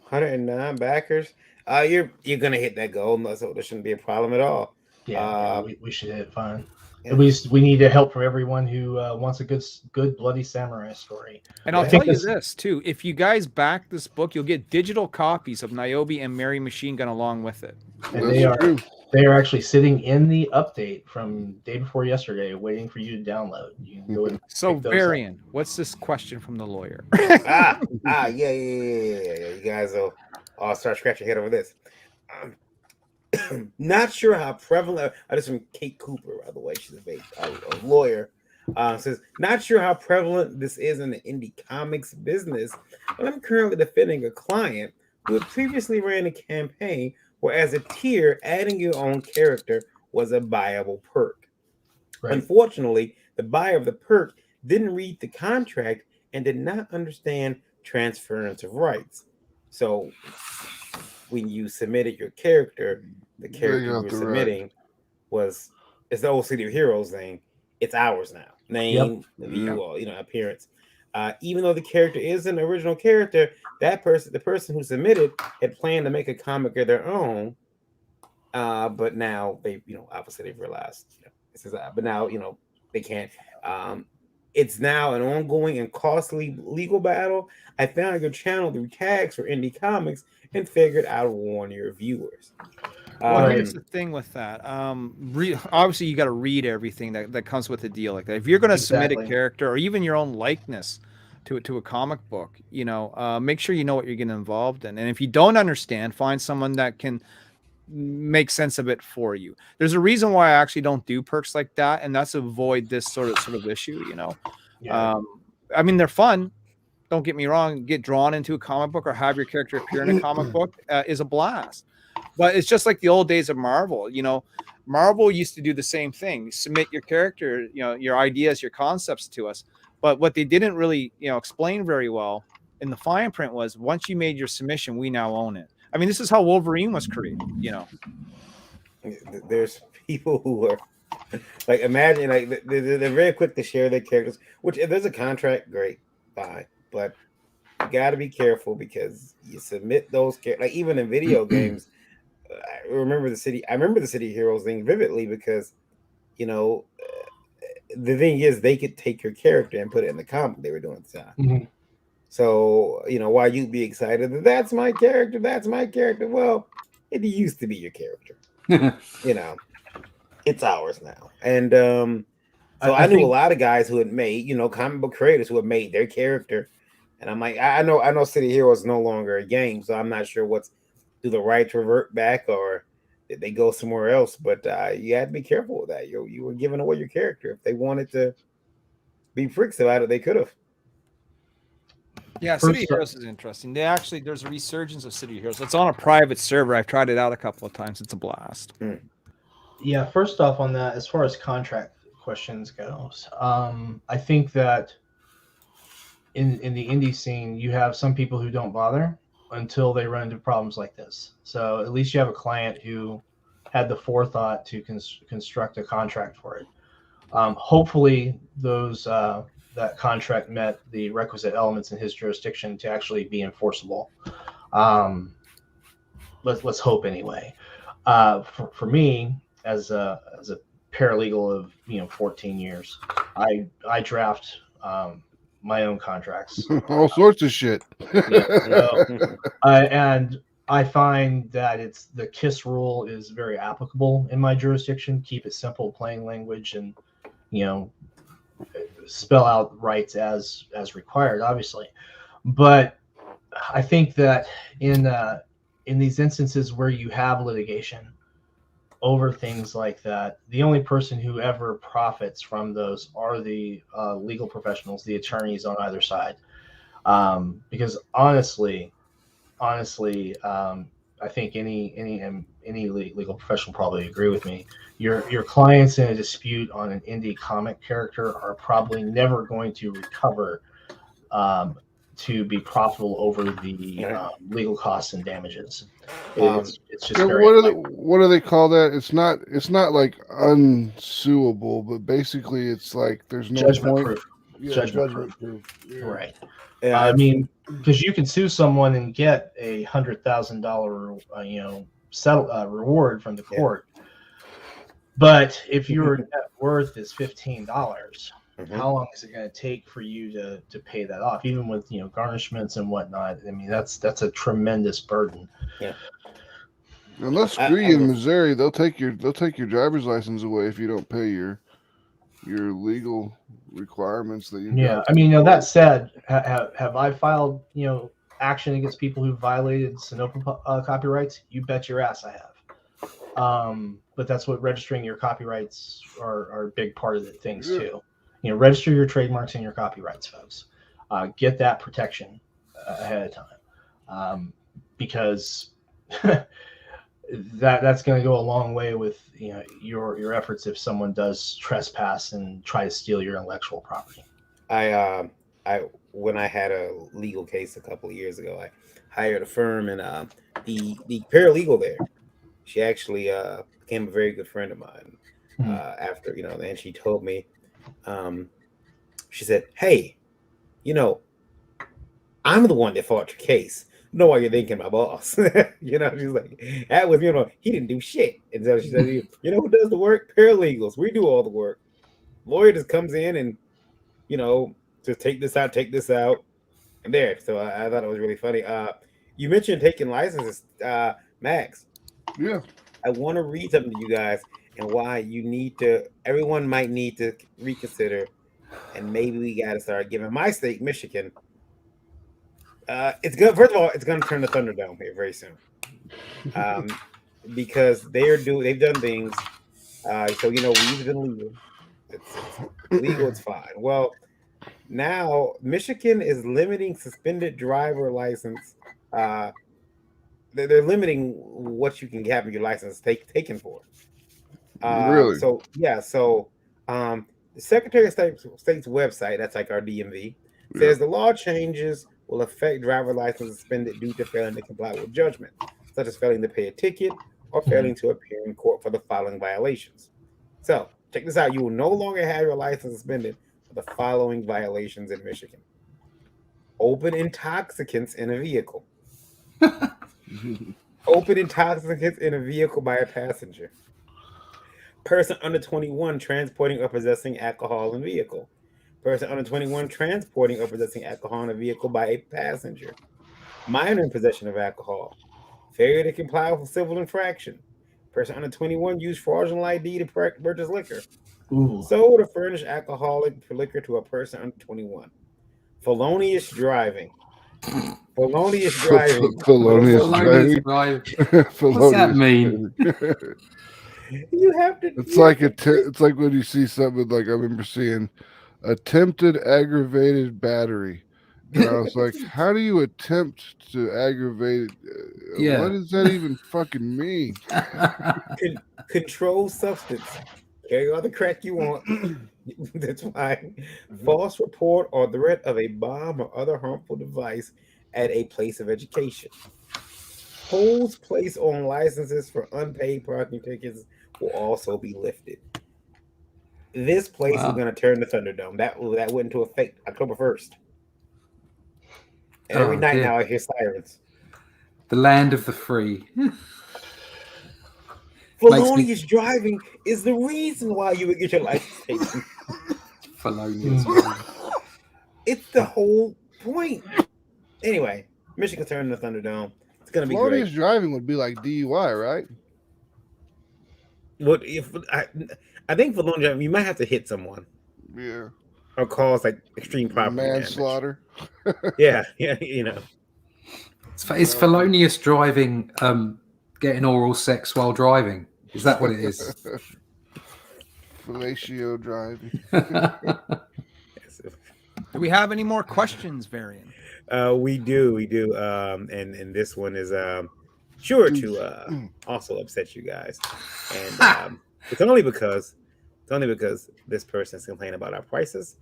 109 backers. you're gonna hit that goal, so there shouldn't be a problem at all. Yeah, we should hit it fine. Yeah. We need the help from everyone who wants a good bloody samurai story. And I'll tell you this too: if you guys back this book, you'll get digital copies of Niobe and Mary Machine Gun along with it. And they are actually sitting in the update from day before yesterday, waiting for you to download. You can go and so Varian, what's this question from the lawyer? Yeah. You guys will all start scratching your head over this. Not sure how prevalent. This is from Kate Cooper, by the way. She's a lawyer. Says, not sure how prevalent this is in the indie comics business, but I'm currently defending a client who had previously ran a campaign where, as a tier, adding your own character was a buyable perk. Right. Unfortunately, the buyer of the perk didn't read the contract and did not understand transference of rights. So when you submitted your character, the character you were submitting it's the old City of Heroes thing. It's ours now. Name, view, appearance. Even though the character is an original character, the person who submitted had planned to make a comic of their own. But now they, obviously they've realized, but now, they can't. It's now an ongoing and costly legal battle. I found your channel through tags for indie comics and figured I'd warn your viewers. Well, here's the thing with that. Obviously, you got to read everything that comes with a deal like that. If you're going to submit a character or even your own likeness to a comic book, make sure you know what you're getting involved in. And if you don't understand, find someone that can make sense of it for you. There's a reason why I actually don't do perks like that, and that's to avoid this sort of issue. I mean, they're fun. Don't get me wrong. Get drawn into a comic book or have your character appear in a comic book is a blast. But it's just like the old days of Marvel. Marvel used to do the same thing. Submit your character, your ideas, your concepts to us. But what they didn't really, explain very well in the fine print was, once you made your submission, we now own it. I mean, this is how Wolverine was created. There's people who are like, imagine, like they're very quick to share their characters. Which, if there's a contract, great, fine. But you got to be careful, because you submit those like even in video games. I remember the City of Heroes thing vividly, because the thing is, they could take your character and put it in the comic they were doing at the time. Mm-hmm. So while you'd be excited that that's my character, well, it used to be your character. It's ours now. And so I knew a lot of guys who had made comic book creators who had made their character, and I'm like, I know City of Heroes is no longer a game, so I'm not sure do the rights revert back or did they go somewhere else? But you had to be careful with that. You were giving away your character. If they wanted to be freaks about it, they could have. Yeah, City of Heroes is interesting. There's a resurgence of City of Heroes. It's on a private server. I've tried it out a couple of times. It's a blast. Yeah, first off on that, as far as contract questions goes, I think that in the indie scene, you have some people who don't bother until they run into problems like this. So at least you have a client who had the forethought to construct a contract for it. Hopefully that contract met the requisite elements in his jurisdiction to actually be enforceable. Let's hope anyway. For me, as a paralegal of 14 years, I draft my own contracts, all sorts of shit. And I find that the KISS rule is very applicable in my jurisdiction. Keep it simple, plain language, and spell out rights as required, obviously. But I think that in these instances where you have litigation over things like that, the only person who ever profits from those are the legal professionals, the attorneys on either side. Because honestly, I think any legal professional probably agree with me. Your clients in a dispute on an indie comic character are probably never going to recover to be profitable over the legal costs and damages. It's just what do they call that? It's not like unsuable, but basically it's like there's no judgment point. proof. judgment proof. Yeah. Right. Yeah, I mean, because you can sue someone and get a $100,000, reward from the court. But if your net worth is $15, how long is it going to take for you to pay that off? Even with garnishments and whatnot. I mean, that's a tremendous burden. Yeah. And they'll screw you in Missouri. They'll take your driver's license away if you don't pay your legal requirements that you. Yeah, I mean, that said, have I filed action against people who violated Sonoma copyrights? You bet your ass I have. But that's what registering your copyrights are a big part of the things too. Register your trademarks and your copyrights, folks. Get that protection ahead of time, because that's going to go a long way with your efforts if someone does trespass and try to steal your intellectual property. When I had a legal case a couple of years ago, I hired a firm, and the paralegal there, she actually became a very good friend of mine. After then she told me, she said, "Hey, I'm the one that fought your case. Know why you're thinking my boss." She's like, that was, he didn't do shit. And so she said, who does the work? Paralegals. We do all the work. Lawyer just comes in and, just take this out. And there. So I thought it was really funny. You mentioned taking licenses, Max. Yeah. I want to read something to you guys and why everyone might need to reconsider. And maybe we got to start giving my state, Michigan. It's good. First of all, it's going to turn the Thunderdome here very soon, because they've done things. So we've been legal. It's legal. It's fine. Well, now Michigan is limiting suspended driver license. They're limiting what you can have your license taken for. Really? So yeah. So the Secretary of State's website, that's like our DMV, says the law changes will affect driver license suspended due to failing to comply with judgment, such as failing to pay a ticket or failing to appear in court for the following violations. So check this out. You will no longer have your license suspended for the following violations in Michigan: open intoxicants in a vehicle. Open intoxicants in a vehicle by a passenger. Person under 21 transporting or possessing alcohol in vehicle. Person under 21 transporting or possessing alcohol in a vehicle by a passenger. Minor in possession of alcohol. Failure to comply with a civil infraction. Person under 21 used fraudulent ID to purchase liquor. Sold or furnished alcoholic liquor to a person under 21. Felonious driving. Felonious driving. Felonious driving. What's that mean? You have to. It's like it's like when you see something like I remember seeing attempted aggravated battery. And I was like, how do you attempt to aggravate? What does that even fucking mean? Controlled substance. Carry all the crack you want. That's fine. False report or threat of a bomb or other harmful device at a place of education. Holds placed on licenses for unpaid parking tickets will also be lifted. This place is going to turn the Thunderdome. That went into effect October 1st. And every night now I hear sirens. The land of the free. Felonious driving is the reason why you would get your license taken. Felonious. It's the whole point. Anyway, Michigan turning the Thunderdome. It's going to be great. Felonious driving would be like DUI, right? What if I think felonious driving, you might have to hit someone. Yeah. Or cause like extreme property manslaughter. Yeah. Is felonious driving getting oral sex while driving? Is that what it is? Fellatio driving. Do we have any more questions, Varian? We do. And this one is sure to also upset you guys. And it's only because this person is complaining about our prices,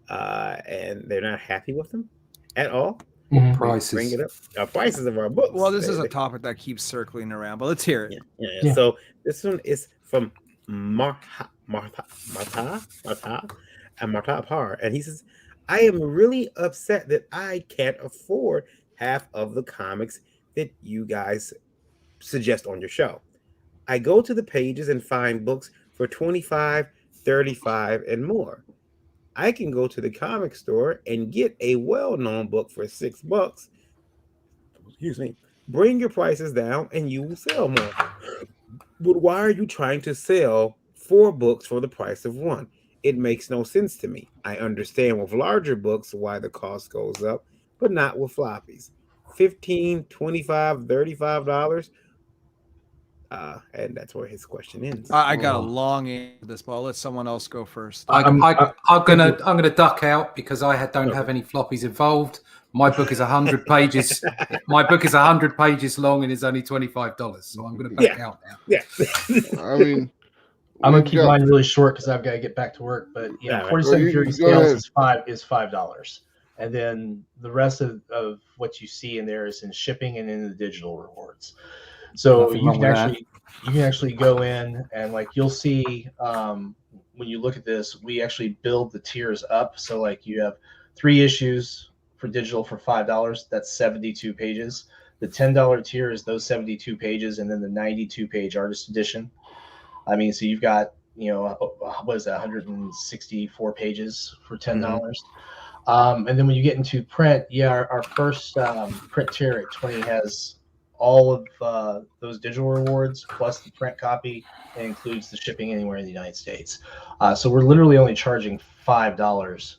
and they're not happy with them at all. Prices. Bring it up. Our prices of our books. Well, this is a topic that keeps circling around, but let's hear it. Yeah. So this one is from Marta Par, and he says, I am really upset that I can't afford half of the comics that you guys suggest on your show. I go to the pages and find books for 25, 35, and more. I can go to the comic store and get a well-known book for $6. Excuse me. Bring your prices down and you will sell more. But why are you trying to sell 4 books for the price of one? It makes no sense to me. I understand with larger books why the cost goes up, but not with floppies. 15, 25, $35. And that's where his question ends. I got a long answer to this, but I'll let someone else go first. I'm gonna duck out because I don't have any floppies involved. My book is 100 pages. My book is 100 pages long and is only $25. So I'm gonna back out now. Yeah. I mean, I'm gonna keep mine really short because I've got to get back to work. But 47 Fury Scales is $5, and then the rest of what you see in there is in shipping and in the digital rewards. So you can actually go in and like you'll see when you look at this, we actually build the tiers up. So like you have 3 issues for digital for $5. That's 72 pages. The $10 tier is those 72 pages, and then the 92-page artist edition. I mean, so you've got, what is that, 164 pages for $10. Mm-hmm. And then when you get into print, our first print tier at 20 has all of those digital rewards plus the print copy, and includes the shipping anywhere in the United States. So we're literally only charging $5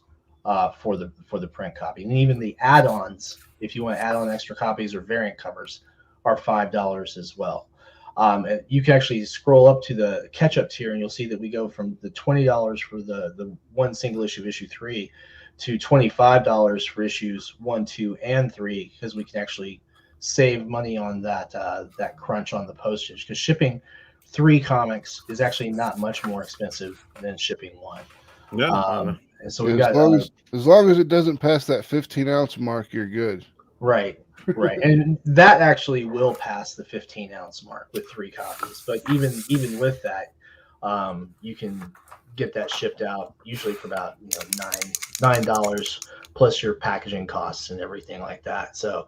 for the print copy, and even the add-ons, if you want to add on extra copies or variant covers, are $5 as well. And you can actually scroll up to the catch-up tier, and you'll see that we go from the $20 for the one single issue, issue 3, to $25 for issues 1, 2, and 3, because we can actually save money on that crunch on the postage, because shipping 3 comics is actually not much more expensive than shipping 1. No. And so we've as long as it doesn't pass that 15-ounce mark, you're good. Right. And that actually will pass the 15-ounce mark with 3 copies. But even with that, you can get that shipped out usually for about $9 plus your packaging costs and everything like that. So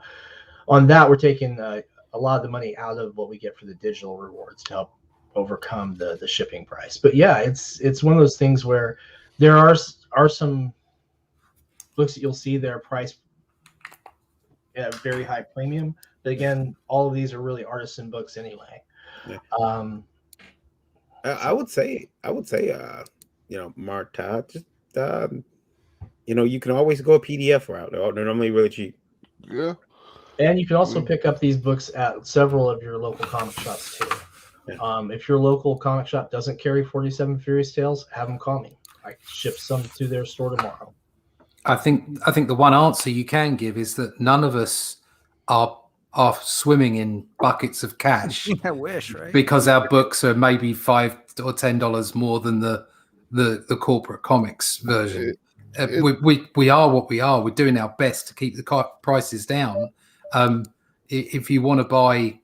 on that, we're taking a lot of the money out of what we get for the digital rewards to help overcome the shipping price. But yeah, it's one of those things where there are some books that you'll see their price at a very high premium, but again, all of these are really artisan books anyway. I would say Mark Todd, just you can always go a PDF route. They're normally really cheap. Yeah. And you can also pick up these books at several of your local comic shops too. Yeah. If your local comic shop doesn't carry 47 Furious Tales, have them call me. I can ship some to their store tomorrow. I think the one answer you can give is that none of us are swimming in buckets of cash. I wish, right? Because our books are maybe $5 or $10 more than the corporate comics version. We are what we are. We're doing our best to keep the prices down. If you want to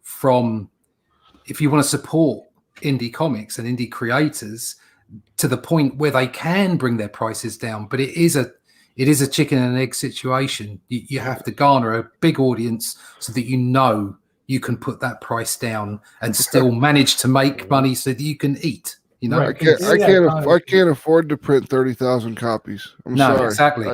support indie comics and indie creators to the point where they can bring their prices down, but it is a chicken and egg situation. You have to garner a big audience so that you can put that price down and still manage to make money so that you can eat. Right. I can't afford to print 30,000 copies. I'm sorry.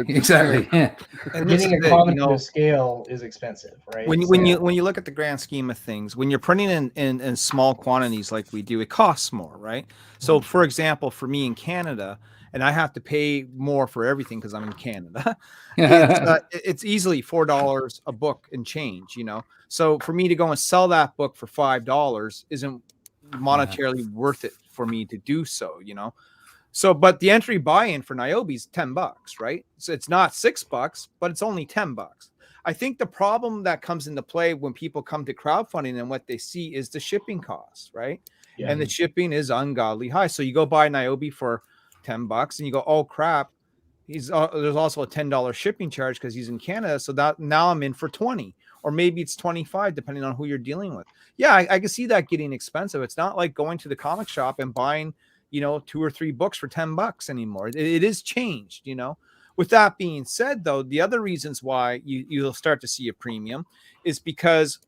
Exactly. Yeah. And getting a comic to scale is expensive, right? When you look at the grand scheme of things, when you're printing in small quantities like we do, it costs more, right? So, for example, for me in Canada, and I have to pay more for everything because I'm in Canada, it's easily $4 a book and change, So for me to go and sell that book for $5 isn't monetarily worth it for me to do so, So, but the entry buy-in for Niobe is $10, right? So it's not $6, but it's only $10. I think the problem that comes into play when people come to crowdfunding and what they see is the shipping costs, right? Yeah. And the shipping is ungodly high. So you go buy Niobe for $10 and you go, oh crap, there's also a $10 shipping charge because he's in Canada. So that now I'm in for 20, or maybe it's 25, depending on who you're dealing with. Yeah, I can see that getting expensive. It's not like going to the comic shop and buying, 2 or 3 books for $10 anymore. It is changed, With that being said, though, the other reasons why you'll start to see a premium is because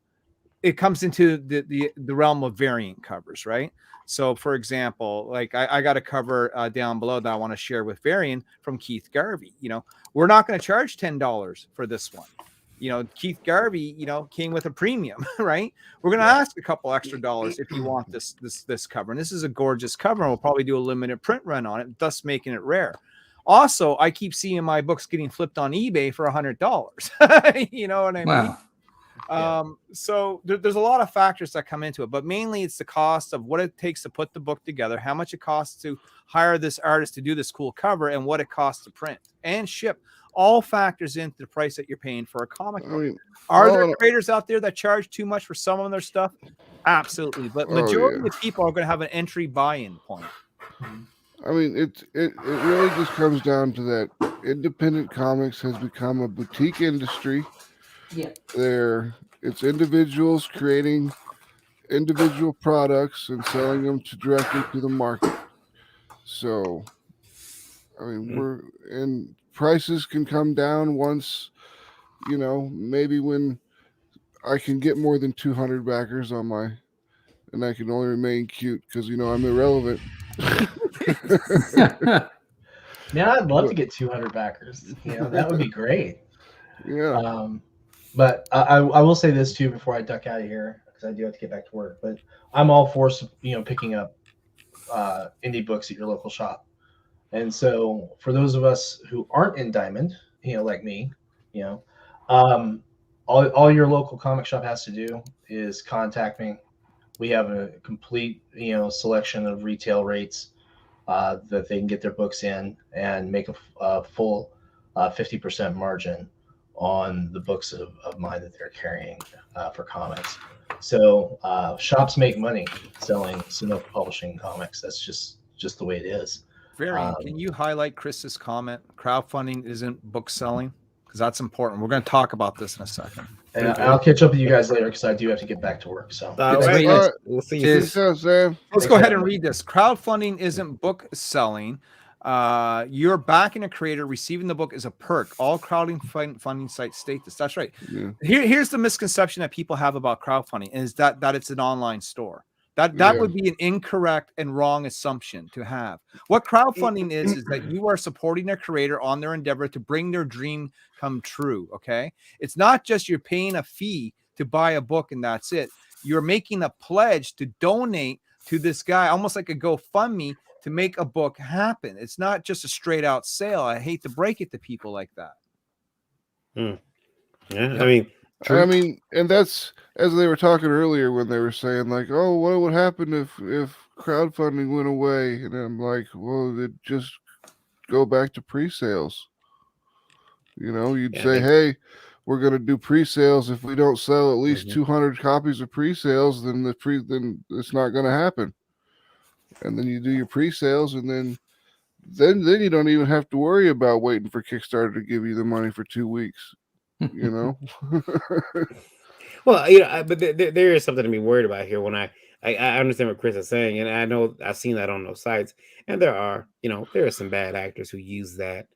it comes into the realm of variant covers, right? So, for example, like I got a cover down below that I want to share with Varian from Keith Garvey. You know, we're not going to charge $10 for this one. You know, Keith Garvey, you know, came with a premium, right? We're going to ask a couple extra dollars if you want this cover. And this is a gorgeous cover. And we'll probably do a limited print run on it, thus making it rare. Also, I keep seeing my books getting flipped on eBay for $100. You know what I mean? So there's a lot of factors that come into it, but mainly it's the cost of what it takes to put the book together, how much it costs to hire this artist to do this cool cover, and what it costs to print and ship. All factors into the price that you're paying for a comic book. Are there creators out there that charge too much for some of their stuff? Absolutely, but majority of people are going to have an entry buy-in point. I mean, it really just comes down to that independent comics has become a boutique industry. Yeah. It's individuals creating individual products and selling them directly to the market. So, I mean, prices can come down once, you know, maybe when I can get more than 200 backers on and I can only remain cute because, you know, I'm irrelevant. Man, I'd love to get 200 backers. You know, that would be great. Yeah. But I will say this too before I duck out of here, because I do have to get back to work. But I'm all for, you know, picking up indie books at your local shop. And so for those of us who aren't in Diamond, you know, like me, you know, all your local comic shop has to do is contact me. We have a complete, you know, selection of retail rates that they can get their books in and make a full 50% margin on the books of mine that they're carrying for comics. So shops make money selling Sunoco Publishing comics. That's just the way it is. Varian, can you highlight Chris's comment? Crowdfunding isn't book selling, because that's important. We're going to talk about this in a second. And I'll catch up with you guys later because I do have to get back to work. So we'll see you. Let's go ahead and read this. Crowdfunding isn't book selling. You're backing a creator. Receiving the book is a perk. All crowdfunding sites state this. That's right. Yeah. Here's the misconception that people have about crowdfunding is that it's an online store. That would be an incorrect and wrong assumption to have. What crowdfunding is that you are supporting a creator on their endeavor to bring their dream come true. Okay, it's not just you're paying a fee to buy a book and that's it. You're making a pledge to donate to this guy, almost like a GoFundMe, to make a book happen. It's not just a straight out sale. I hate to break it to people like that. Yeah, I mean, and that's as they were talking earlier when they were saying like, "Oh, what would happen if crowdfunding went away?" And I'm like, "Well, it'd just go back to pre-sales." You know, you'd say, "Hey, we're going to do pre-sales. If we don't sell at least 200 copies of pre-sales, then then it's not going to happen." And then you do your pre-sales, and then you don't even have to worry about waiting for Kickstarter to give you the money for 2 weeks. You know. Well, you know, but there is something to be worried about here. When I understand what Chris is saying, and I know I've seen that on those sites, and there are some bad actors who use that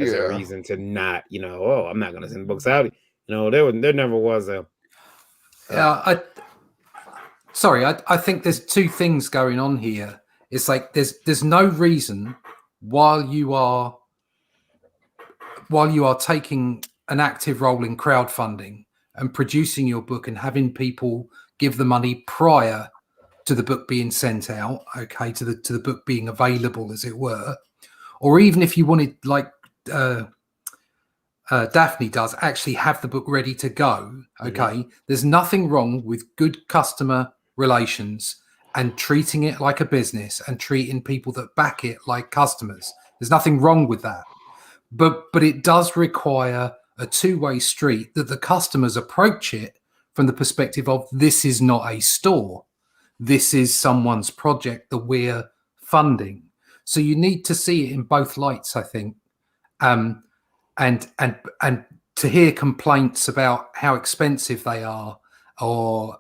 as a reason to not, I'm not going to send books out. You know, there never was a. I think there's two things going on here. It's like there's no reason while you are taking an active role in crowdfunding and producing your book and having people give the money prior to the book being sent out, okay, to the book being available, as it were, or even if you wanted, like Daphne does, actually have the book ready to go, okay. There's nothing wrong with good customer relations and treating it like a business and treating people that back it like customers. There's nothing wrong with that, but it does require a two-way street, that the customers approach it from the perspective of, this is not a store, this is someone's project that we're funding. So you need to see it in both lights, I think. And to hear complaints about how expensive they are, or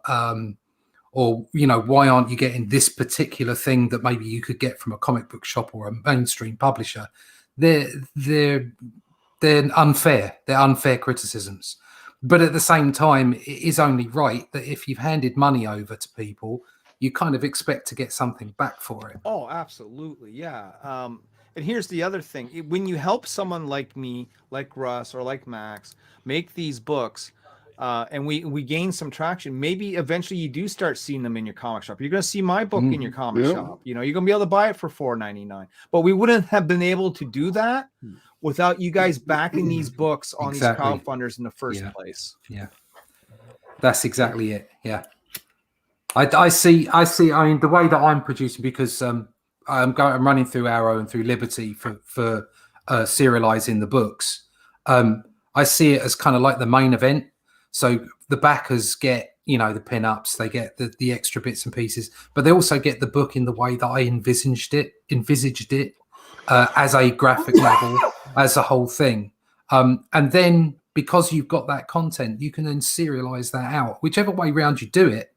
why aren't you getting this particular thing that maybe you could get from a comic book shop or a mainstream publisher? they're unfair. They're unfair criticisms. But at the same time, it is only right that if you've handed money over to people, you kind of expect to get something back for it. Oh, absolutely. Yeah. And here's the other thing. When you help someone like me, like Russ, or like Max make these books, and we gain some traction, maybe eventually you do start seeing them in your comic shop. You're going to see my book in your comic shop. You know, you're going to be able to buy it for $4.99. But we wouldn't have been able to do that without you guys backing these books on these crowdfunders in the first place. Yeah, that's exactly it. Yeah, I see. I mean, the way that I'm producing, because I'm running through Arrow and through Liberty for serializing the books. I see it as kind of like the main event. So the backers get, you know, the pin-ups, they get the extra bits and pieces, but they also get the book in the way that I envisaged it as a graphic novel, as a whole thing. And then because you've got that content, you can then serialize that out. Whichever way round you do it,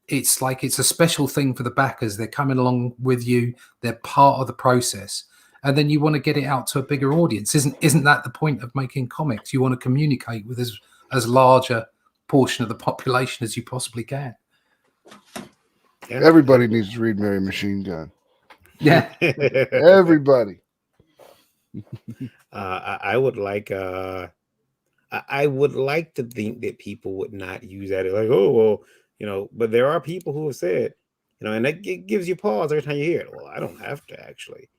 it's like it's a special thing for the backers. They're coming along with you. They're part of the process. And then you want to get it out to a bigger audience. Isn't that the point of making comics? You want to communicate with as large a portion of the population as you possibly can. Everybody needs to read Mary Machine Gun. Yeah. Everybody. I would like I would like to think that people would not use that like, oh well, you know, but there are people who have said, you know, and that gives you pause every time you hear it. Well, I don't have to actually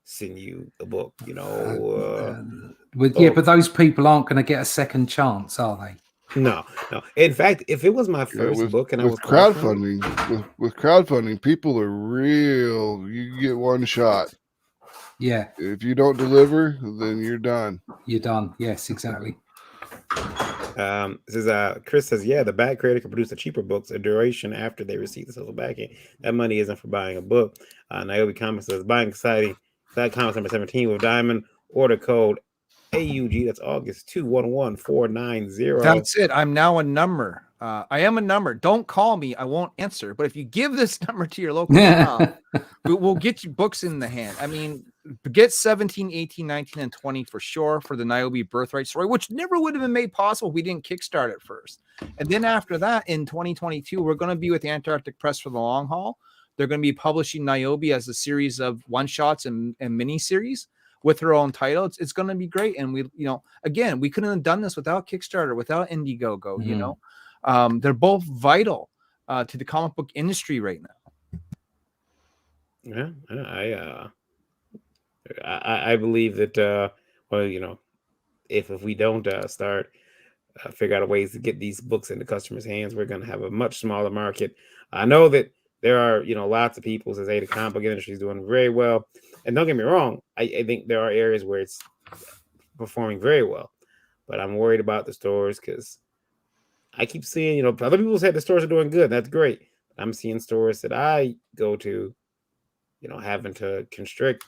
send you a book, you know. But those people aren't going to get a second chance, are they? No. In fact, if it was my first book and I was crowdfunding, people are real. You get one shot. Yeah. If you don't deliver, then you're done. You're done. Yes, exactly. Chris says, yeah, the back creator can produce the cheaper books a duration after they receive the social backing. That money isn't for buying a book. Niobe Comics says, buying exciting comics number 17 with Diamond, order code AUG. That's August 211490. That's it. I'm now a number. I am a number. Don't call me. I won't answer. But if you give this number to your local shop, we'll get you books in the hand. I mean, get 17, 18, 19, and 20 for sure for the Niobe Birthright story, which never would have been made possible if we didn't kickstart it first. And then after that, in 2022, we're going to be with the Antarctic Press for the long haul. They're going to be publishing Niobe as a series of one-shots and mini-series with her own title. It's going to be great. And we, you know, again, we couldn't have done this without Kickstarter, without Indiegogo, you know. They're both vital to the comic book industry right now. Yeah, I believe that well, you know, if we don't start figure out ways to get these books into customers' hands, we're going to have a much smaller market. I know that there are, you know, lots of people who say the comic book industry is doing very well, and don't get me wrong, I think there are areas where it's performing very well, but I'm worried about the stores because I keep seeing, you know, other people say the stores are doing good. That's great. I'm seeing stores that I go to, you know, having to constrict.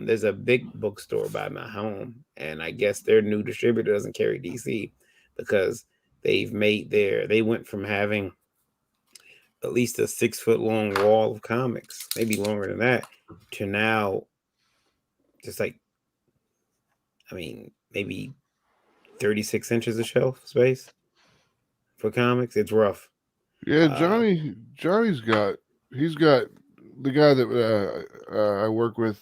There's a big bookstore by my home, and I guess their new distributor doesn't carry DC because they went from having at least a 6-foot-long wall of comics, maybe longer than that, to now just like, I mean, maybe 36 inches of shelf space for comics. It's rough. Yeah, Johnny's got the guy that I work with.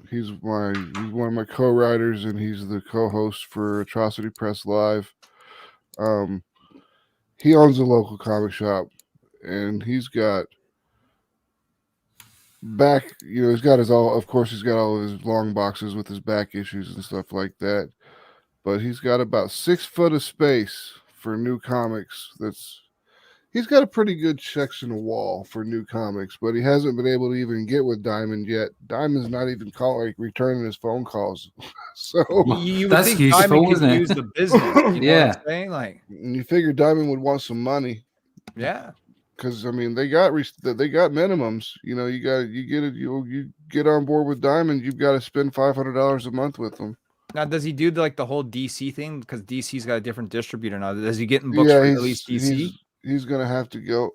He's one of my co-writers, and he's the co-host for Atrocity Press Live. He owns a local comic shop, and he's got back, you know, he's got all of his long boxes with his back issues and stuff like that. But he's got about 6 foot of space for new comics. He's got a pretty good section of wall for new comics, but he hasn't been able to even get with Diamond yet. Diamond's not even returning his phone calls. So you would think useful, Diamond could use the business. You know what I'm saying? Like, you figure Diamond would want some money. Yeah. Because I mean, they got minimums. You know, you get on board with Diamond, you've got to spend $500 a month with them. Now, does he do like the whole DC thing? Because DC's got a different distributor now. Does he get in books for at least DC? He's gonna have to go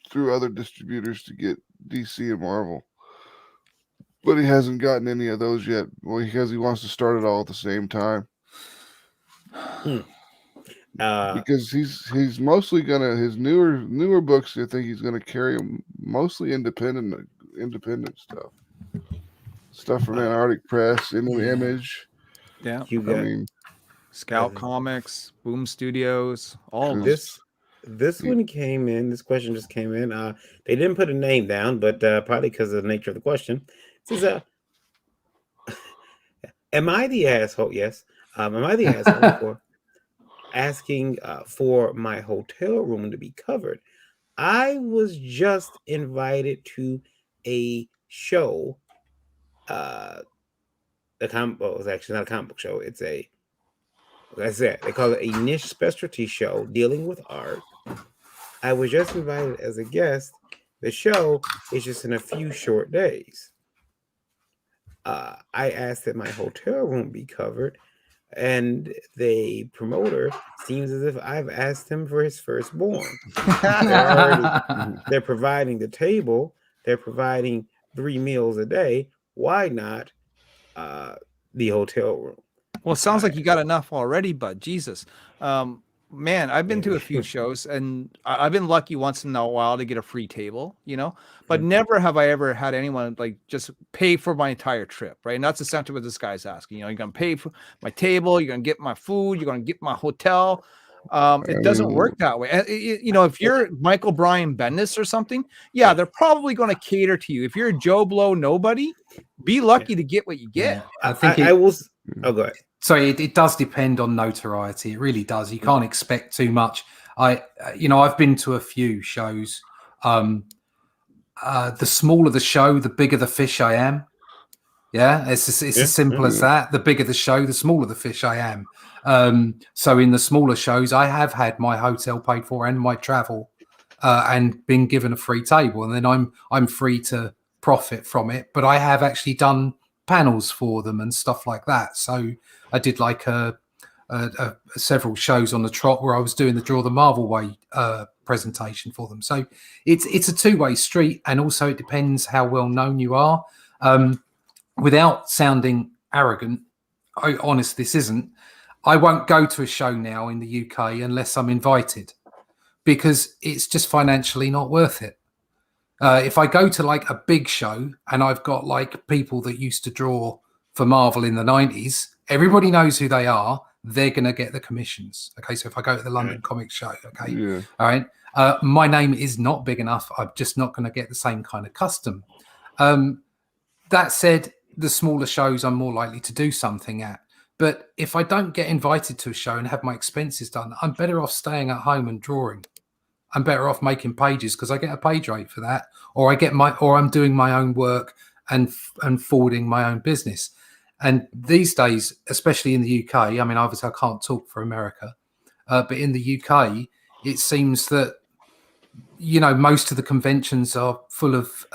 through other distributors to get DC and Marvel. But he hasn't gotten any of those yet. Well, because he wants to start it all at the same time. Because he's mostly gonna his newer books. I think he's gonna carry them mostly independent stuff from Antarctic Press, Image. Yeah, Scout Comics, Boom Studios, all of this. This one came in. This question just came in. They didn't put a name down, but probably because of the nature of the question. It says, "Am I the asshole?" Yes. Am I the asshole for asking for my hotel room to be covered? I was just invited to a show. It was actually not a comic book show. It's like I said, they call it a niche specialty show dealing with art. I was just invited as a guest. The show is just in a few short days. I asked that my hotel room be covered, and the promoter seems as if I've asked him for his firstborn. They're providing the table. They're providing 3 meals a day. Why not the hotel room? Well, it sounds like you got enough already, but Jesus. Man, I've been to a few shows, and I've been lucky once in a while to get a free table, but never have I ever had anyone like just pay for my entire trip, right? And that's essentially what this guy's asking. You're going to pay for my table, you're going to get my food, you're going to get my hotel. It doesn't work that way. If you're Michael Bryan Bendis or something, they're probably going to cater to you. If you're Joe Blow nobody, be lucky to get what you get. Yeah, I think I was. Oh, go ahead. So it does depend on notoriety. It really does. You can't expect too much. I've been to a few shows. The smaller the show, the bigger the fish I am. Yeah, it's as simple as that. The bigger the show, the smaller the fish I am. So in the smaller shows, I have had my hotel paid for and my travel, and been given a free table, and then I'm free to profit from it. But I have actually done panels for them and stuff like that. So I did like several shows on the trot where I was doing the Draw the Marvel Way presentation for them. So it's a two-way street, and also it depends how well known you are. Without sounding arrogant, honest, this isn't. I won't go to a show now in the UK unless I'm invited, because it's just financially not worth it. If I go to like a big show and I've got like people that used to draw for Marvel in the 90s, everybody knows who they are. They're going to get the commissions. Okay. So if I go to the London Comic Show, okay. Yeah. All right. My name is not big enough. I'm just not going to get the same kind of custom. That said, the smaller shows I'm more likely to do something at. But if I don't get invited to a show and have my expenses done, I'm better off staying at home and drawing. I'm better off making pages because I get a page rate for that, or I'm doing my own work and forwarding my own business. And these days, especially in the UK, I mean, obviously I can't talk for America, but in the UK, it seems that, most of the conventions are full of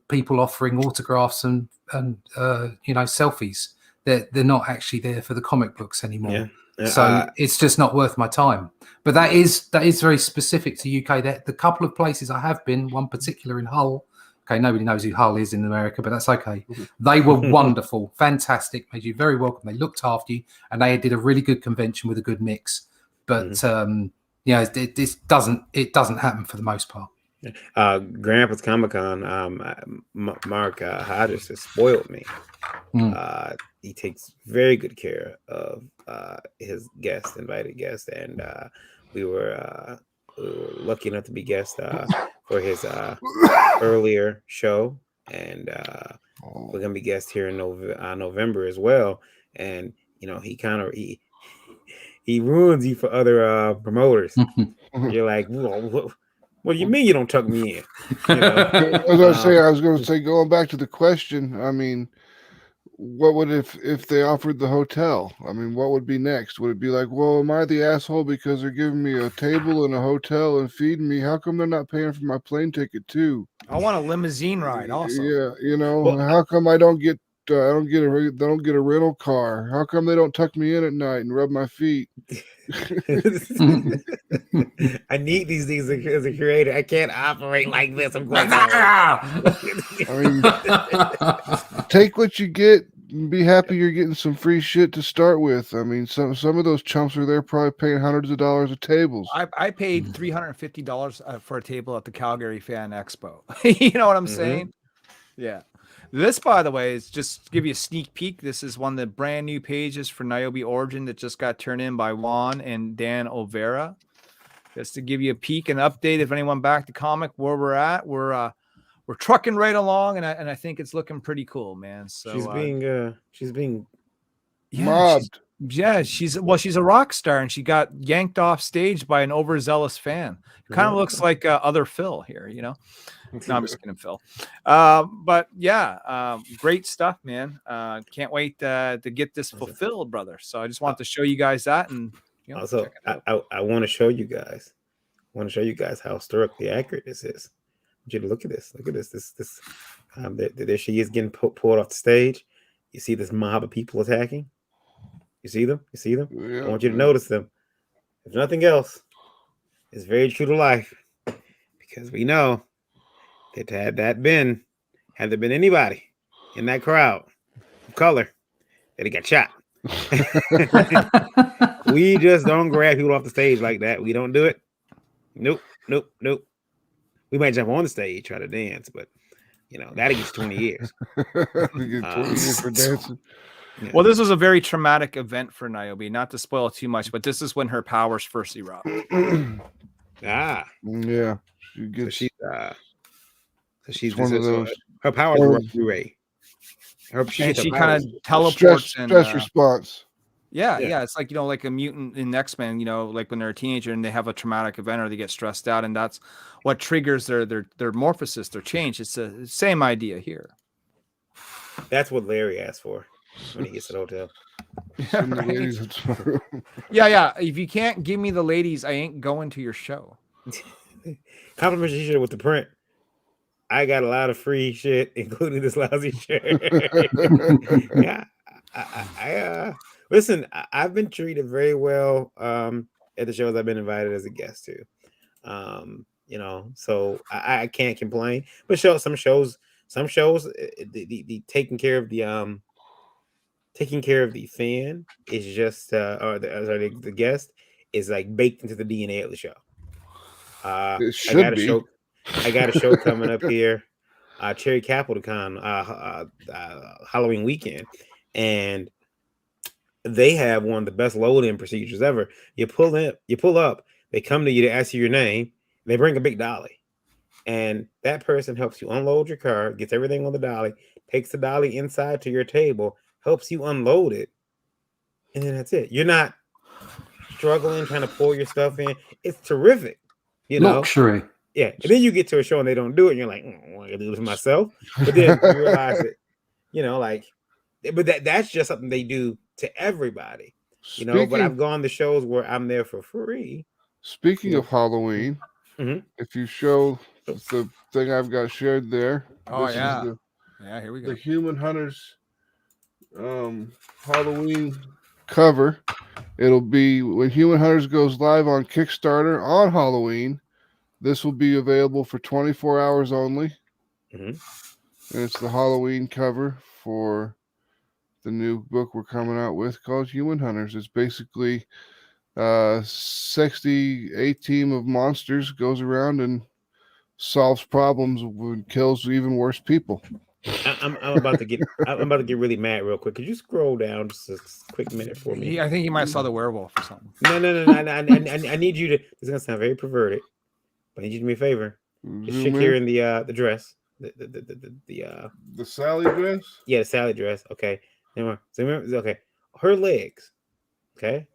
people offering autographs and selfies. They're not actually there for the comic books anymore. Yeah. So it's just not worth my time. But that is very specific to UK. That the couple of places I have been, one particular in Hull. Okay, nobody knows who Hull is in America, but that's okay. They were wonderful, fantastic, made you very welcome. They looked after you, and they did a really good convention with a good mix. But it doesn't happen for the most part. Grandpa's Comic Con, Mark Hodges has spoiled me. He takes very good care of his invited guests, and we were lucky enough to be guests for his earlier show, and we're gonna be guests here in November as well. And he ruins you for other promoters. You're like, what do you mean you don't tuck me in? As I was going to say, going back to the question, I mean, what would if they offered the hotel? I mean, what would be next? Would it be like, well, am I the asshole because they're giving me a table and a hotel and feeding me? How come they're not paying for my plane ticket too? I want a limousine ride also. Yeah, how come I don't get a rental car? How come they don't tuck me in at night and rub my feet? I need these things as a creator. I can't operate like this. I'm going. take what you get and be happy you're getting some free shit to start with. I mean, some of those chumps are there probably paying hundreds of dollars of tables. I paid $350 for a table at the Calgary Fan Expo. You know what I'm saying? Yeah. This, by the way, is just to give you a sneak peek. This is one of the brand new pages for Niobe Origin that just got turned in by Juan and Dan Overa. Just to give you a peek and update, if anyone back to comic where we're at, we're trucking right along, and I think it's looking pretty cool, man. So she's being mobbed. She's a rock star, and she got yanked off stage by an overzealous fan. Kind of looks like other Phil here, you know. No, I'm just kidding, Phil. But yeah, great stuff, man. Can't wait to get this fulfilled, brother. So I just want to show you guys that, and you know, also I want to show you guys. I want to show you guys how historically accurate this is. I want you to look at this. Look at this. There she is getting pulled off the stage. You see this mob of people attacking. You see them? You see them? Yeah, I want you to notice them. If nothing else, it's very true to life, because we know that had there been anybody in that crowd of color, that he got shot. We just don't grab people off the stage like that. We don't do it. Nope. We might jump on the stage, try to dance, but you know, that'll get 20 years. You get 20 years for dancing. Yeah. Well, this was a very traumatic event for Niobe. Not to spoil it too much, but this is when her powers first erupt. Yeah. She gets. So she's one of those. Her powers were through Ray. She kind of teleports stress response. Yeah. It's like, you know, like a mutant in X-Men, you know, like when they're a teenager and they have a traumatic event or they get stressed out, and that's what triggers their morphosis, their change. It's the same idea here. That's what Larry asked for when he gets to the hotel. Yeah, right. Yeah. If you can't give me the ladies, I ain't going to your show. Compliment your shirt with the print. I got a lot of free shit, including this lousy shirt. Yeah. Listen, I've been treated very well at the shows I've been invited as a guest to. You know, so I can't complain. But some shows, the taking care of the fan is just the guest is like baked into the DNA of the show. It should be. I got a show coming up here, Cherry Capital Con, Halloween weekend, and they have one of the best load-in procedures ever. You pull up, they come to you to ask you your name, they bring a big dolly, and that person helps you unload your car, gets everything on the dolly, takes the dolly inside to your table, helps you unload it, and then that's it. You're not struggling trying to pull your stuff in. It's terrific, you know. Luxury. Yeah, and then you get to a show and they don't do it, and you're like, I gotta do this myself. But then you realize that, you know, like, but that's just something they do to everybody, you know. But I've gone to shows where I'm there for free. Speaking of Halloween, if you show the thing I've got shared there, here we go. The Human Hunters Halloween cover. It'll be when Human Hunters goes live on Kickstarter on Halloween. This will be available for 24 hours only. And it's the Halloween cover for the new book we're coming out with called Human Hunters. It's basically 60 team of monsters goes around and solves problems and kills even worse people. I'm about to get really mad real quick. Could you scroll down just a quick minute for me? I think you might have saw the werewolf or something. No. I need you to. This is gonna sound very perverted. I need you to do me a favor. Just check here in the dress. The Sally dress? Yeah, the Sally dress. Okay. Okay. Her legs. Okay.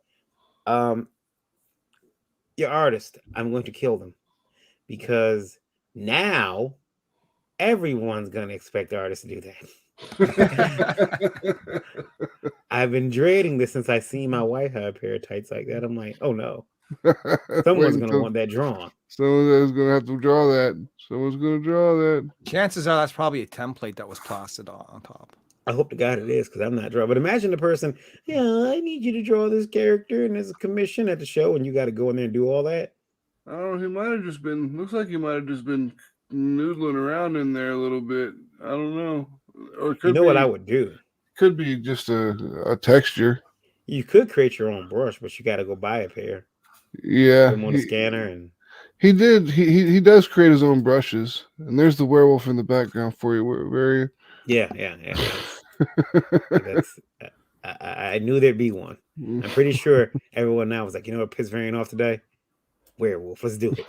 Your artist, I'm going to kill them. Because now everyone's gonna expect artists to do that. I've been dreading this since I seen my wife have a pair of tights like that. I'm like, oh no. Someone's gonna want that drawn. Someone's gonna have to draw that. Someone's gonna draw that. Chances are that's probably a template that was plastered on top. I hope to God it is, because I'm not drawing. But imagine the person, I need you to draw this character, and there's a commission at the show, and you got to go in there and do all that. Oh, he might have just been. Looks like he might have just been noodling around in there a little bit. I don't know. Or it You know what I would do? Could be just a texture. You could create your own brush, but you got to go buy a pair. Yeah, Put them on the scanner, and he did. He does create his own brushes, and there's the werewolf in the background for you. Varian. yeah. That's I knew there'd be one. I'm pretty sure everyone now was like, you know what pissed Varian off today? Werewolf. Let's do it.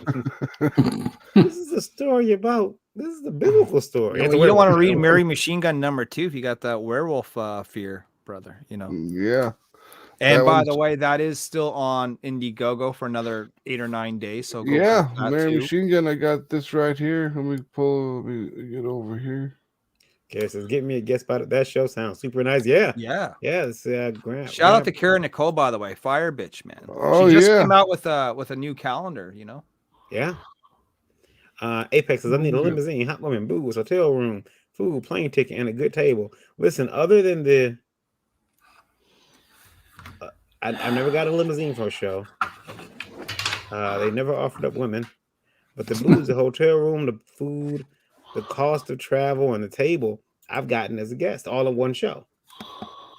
This is a story about. This is a biblical story. You don't want to read Mary Machine Gun #2 if you got that werewolf fear, brother. You know. Yeah. And by the way, that is still on Indiegogo for another 8 or 9 days. So go Mary Machine Gun. I got this right here. Let me get over here. Okay, so give me a guess about it. That show sounds super nice. Yeah. It's shout out to Kara Nicole, by the way, fire bitch, man. Oh, she just came out with a new calendar, you know. Yeah. Apex says I need a limousine, hot woman, booze, hotel room, food, plane ticket, and a good table. Listen, other than the I never got a limousine for a show. They never offered up women, but the booze, the hotel room, the food, the cost of travel, and the table, I've gotten as a guest all in one show.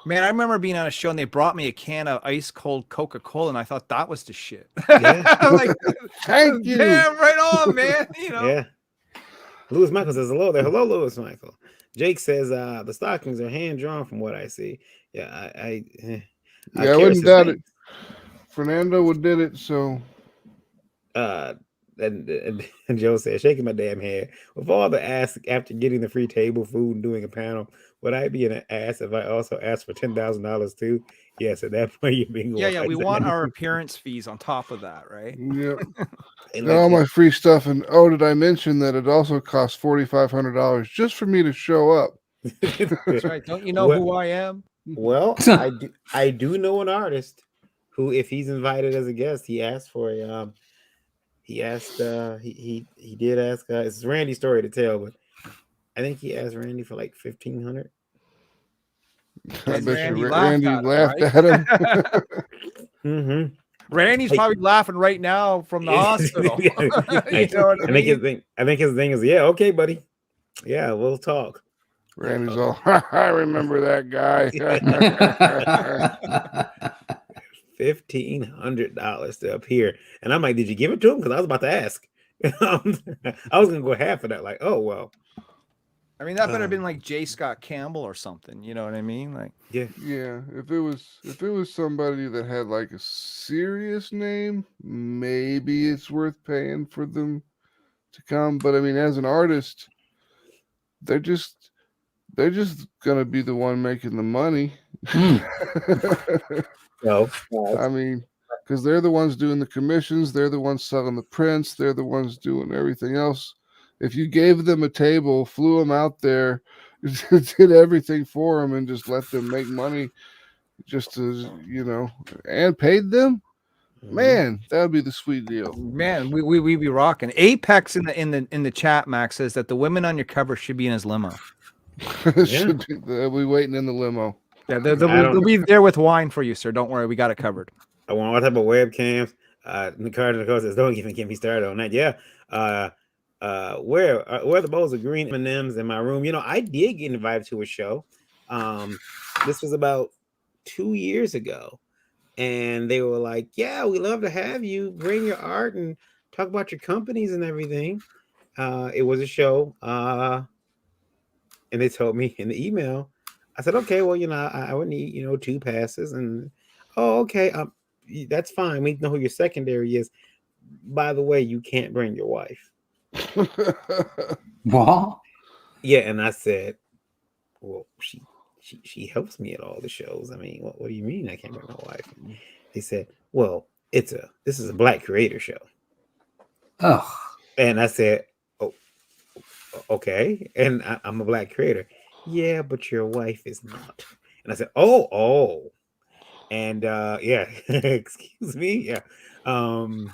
Man, I remember being on a show and they brought me a can of ice cold Coca-Cola, and I thought that was the shit. Yeah. I'm like, thank you. Damn, right on, man. You know. Yeah. Lewis Michael says hello there. Hello, Lewis Michael. Jake says the stockings are hand drawn from what I see. Yeah, I wouldn't doubt it. Fernando would did it, so and Joe said, shaking my damn head. With all the ask after getting the free table, food, and doing a panel, would I be an ass if I also asked for $10,000 too? Yes, at that point you're being we want our appearance fees on top of that, right? Yeah. And all my free stuff, and did I mention that it also costs $4,500 just for me to show up? That's right. Don't you know who I am? Well, I do know an artist who, if he's invited as a guest, he asked for a he did ask it's Randy's story to tell, but I think he asked Randy for like $1,500. I bet Randy laughed at him. Mm-hmm. Randy's probably laughing right now from the hospital. I think his thing is, yeah, okay, buddy. Yeah, we'll talk. Randy's all, I remember that guy. $1,500 to appear. And I'm like, did you give it to him? Because I was about to ask. I was going to go half of that. Like, oh, well. I mean, that better have been like J. Scott Campbell or something. You know what I mean? Like, yeah. If it was somebody that had like a serious name, maybe it's worth paying for them to come. But I mean, as an artist, they're just gonna be the one making the money. No, I mean, because they're the ones doing the commissions, they're the ones selling the prints, they're the ones doing everything else. If you gave them a table, flew them out there, did everything for them, and just let them make money, just to and paid them, man, that would be the sweet deal. Man, we be rocking. Apex in the chat, Max, says that the women on your cover should be in his limo. They'll be waiting in the limo. Yeah, they'll be there with wine for you, sir. Don't worry, we got it covered. I want all type of webcams. Nicole says, don't even get me started on that. Yeah. Where the bowls of green M&Ms in my room? I did get invited to a show. This was about 2 years ago, and they were like, "Yeah, we love to have you. Bring your art and talk about your companies and everything." It was a show, and they told me in the email. I said, "Okay, well, I would need 2 passes." And okay, that's fine. We know who your secondary is. By the way, you can't bring your wife. What? Yeah, and I said, well, she helps me at all the shows. I mean, what do you mean I can't bring my wife? And they said, well, this is a Black creator show. Oh. And I said, oh, okay. And I'm a Black creator. Yeah, but your wife is not. And I said, oh. And yeah, excuse me. Yeah. Told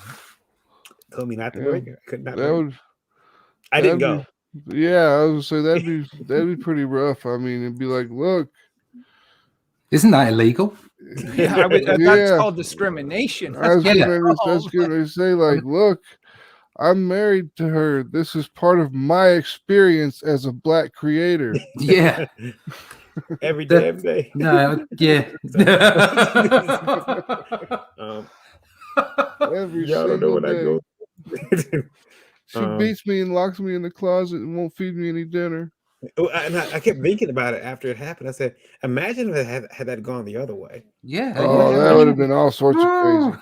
me not to bring her. Could not bring her. I didn't go. Yeah, I was gonna say that'd be pretty rough. I mean, it'd be like, look, isn't that illegal? Yeah, that's called discrimination. I was gonna say, like, look, I'm married to her. This is part of my experience as a black creator. Yeah. Every damn day. No, yeah. Every Y'all don't know single what I day. go through. She beats me and locks me in the closet and won't feed me any dinner. I kept thinking about it after it happened. I said, imagine if it had that gone the other way. Yeah. Oh, yeah, that would have been all sorts of crazy. yeah.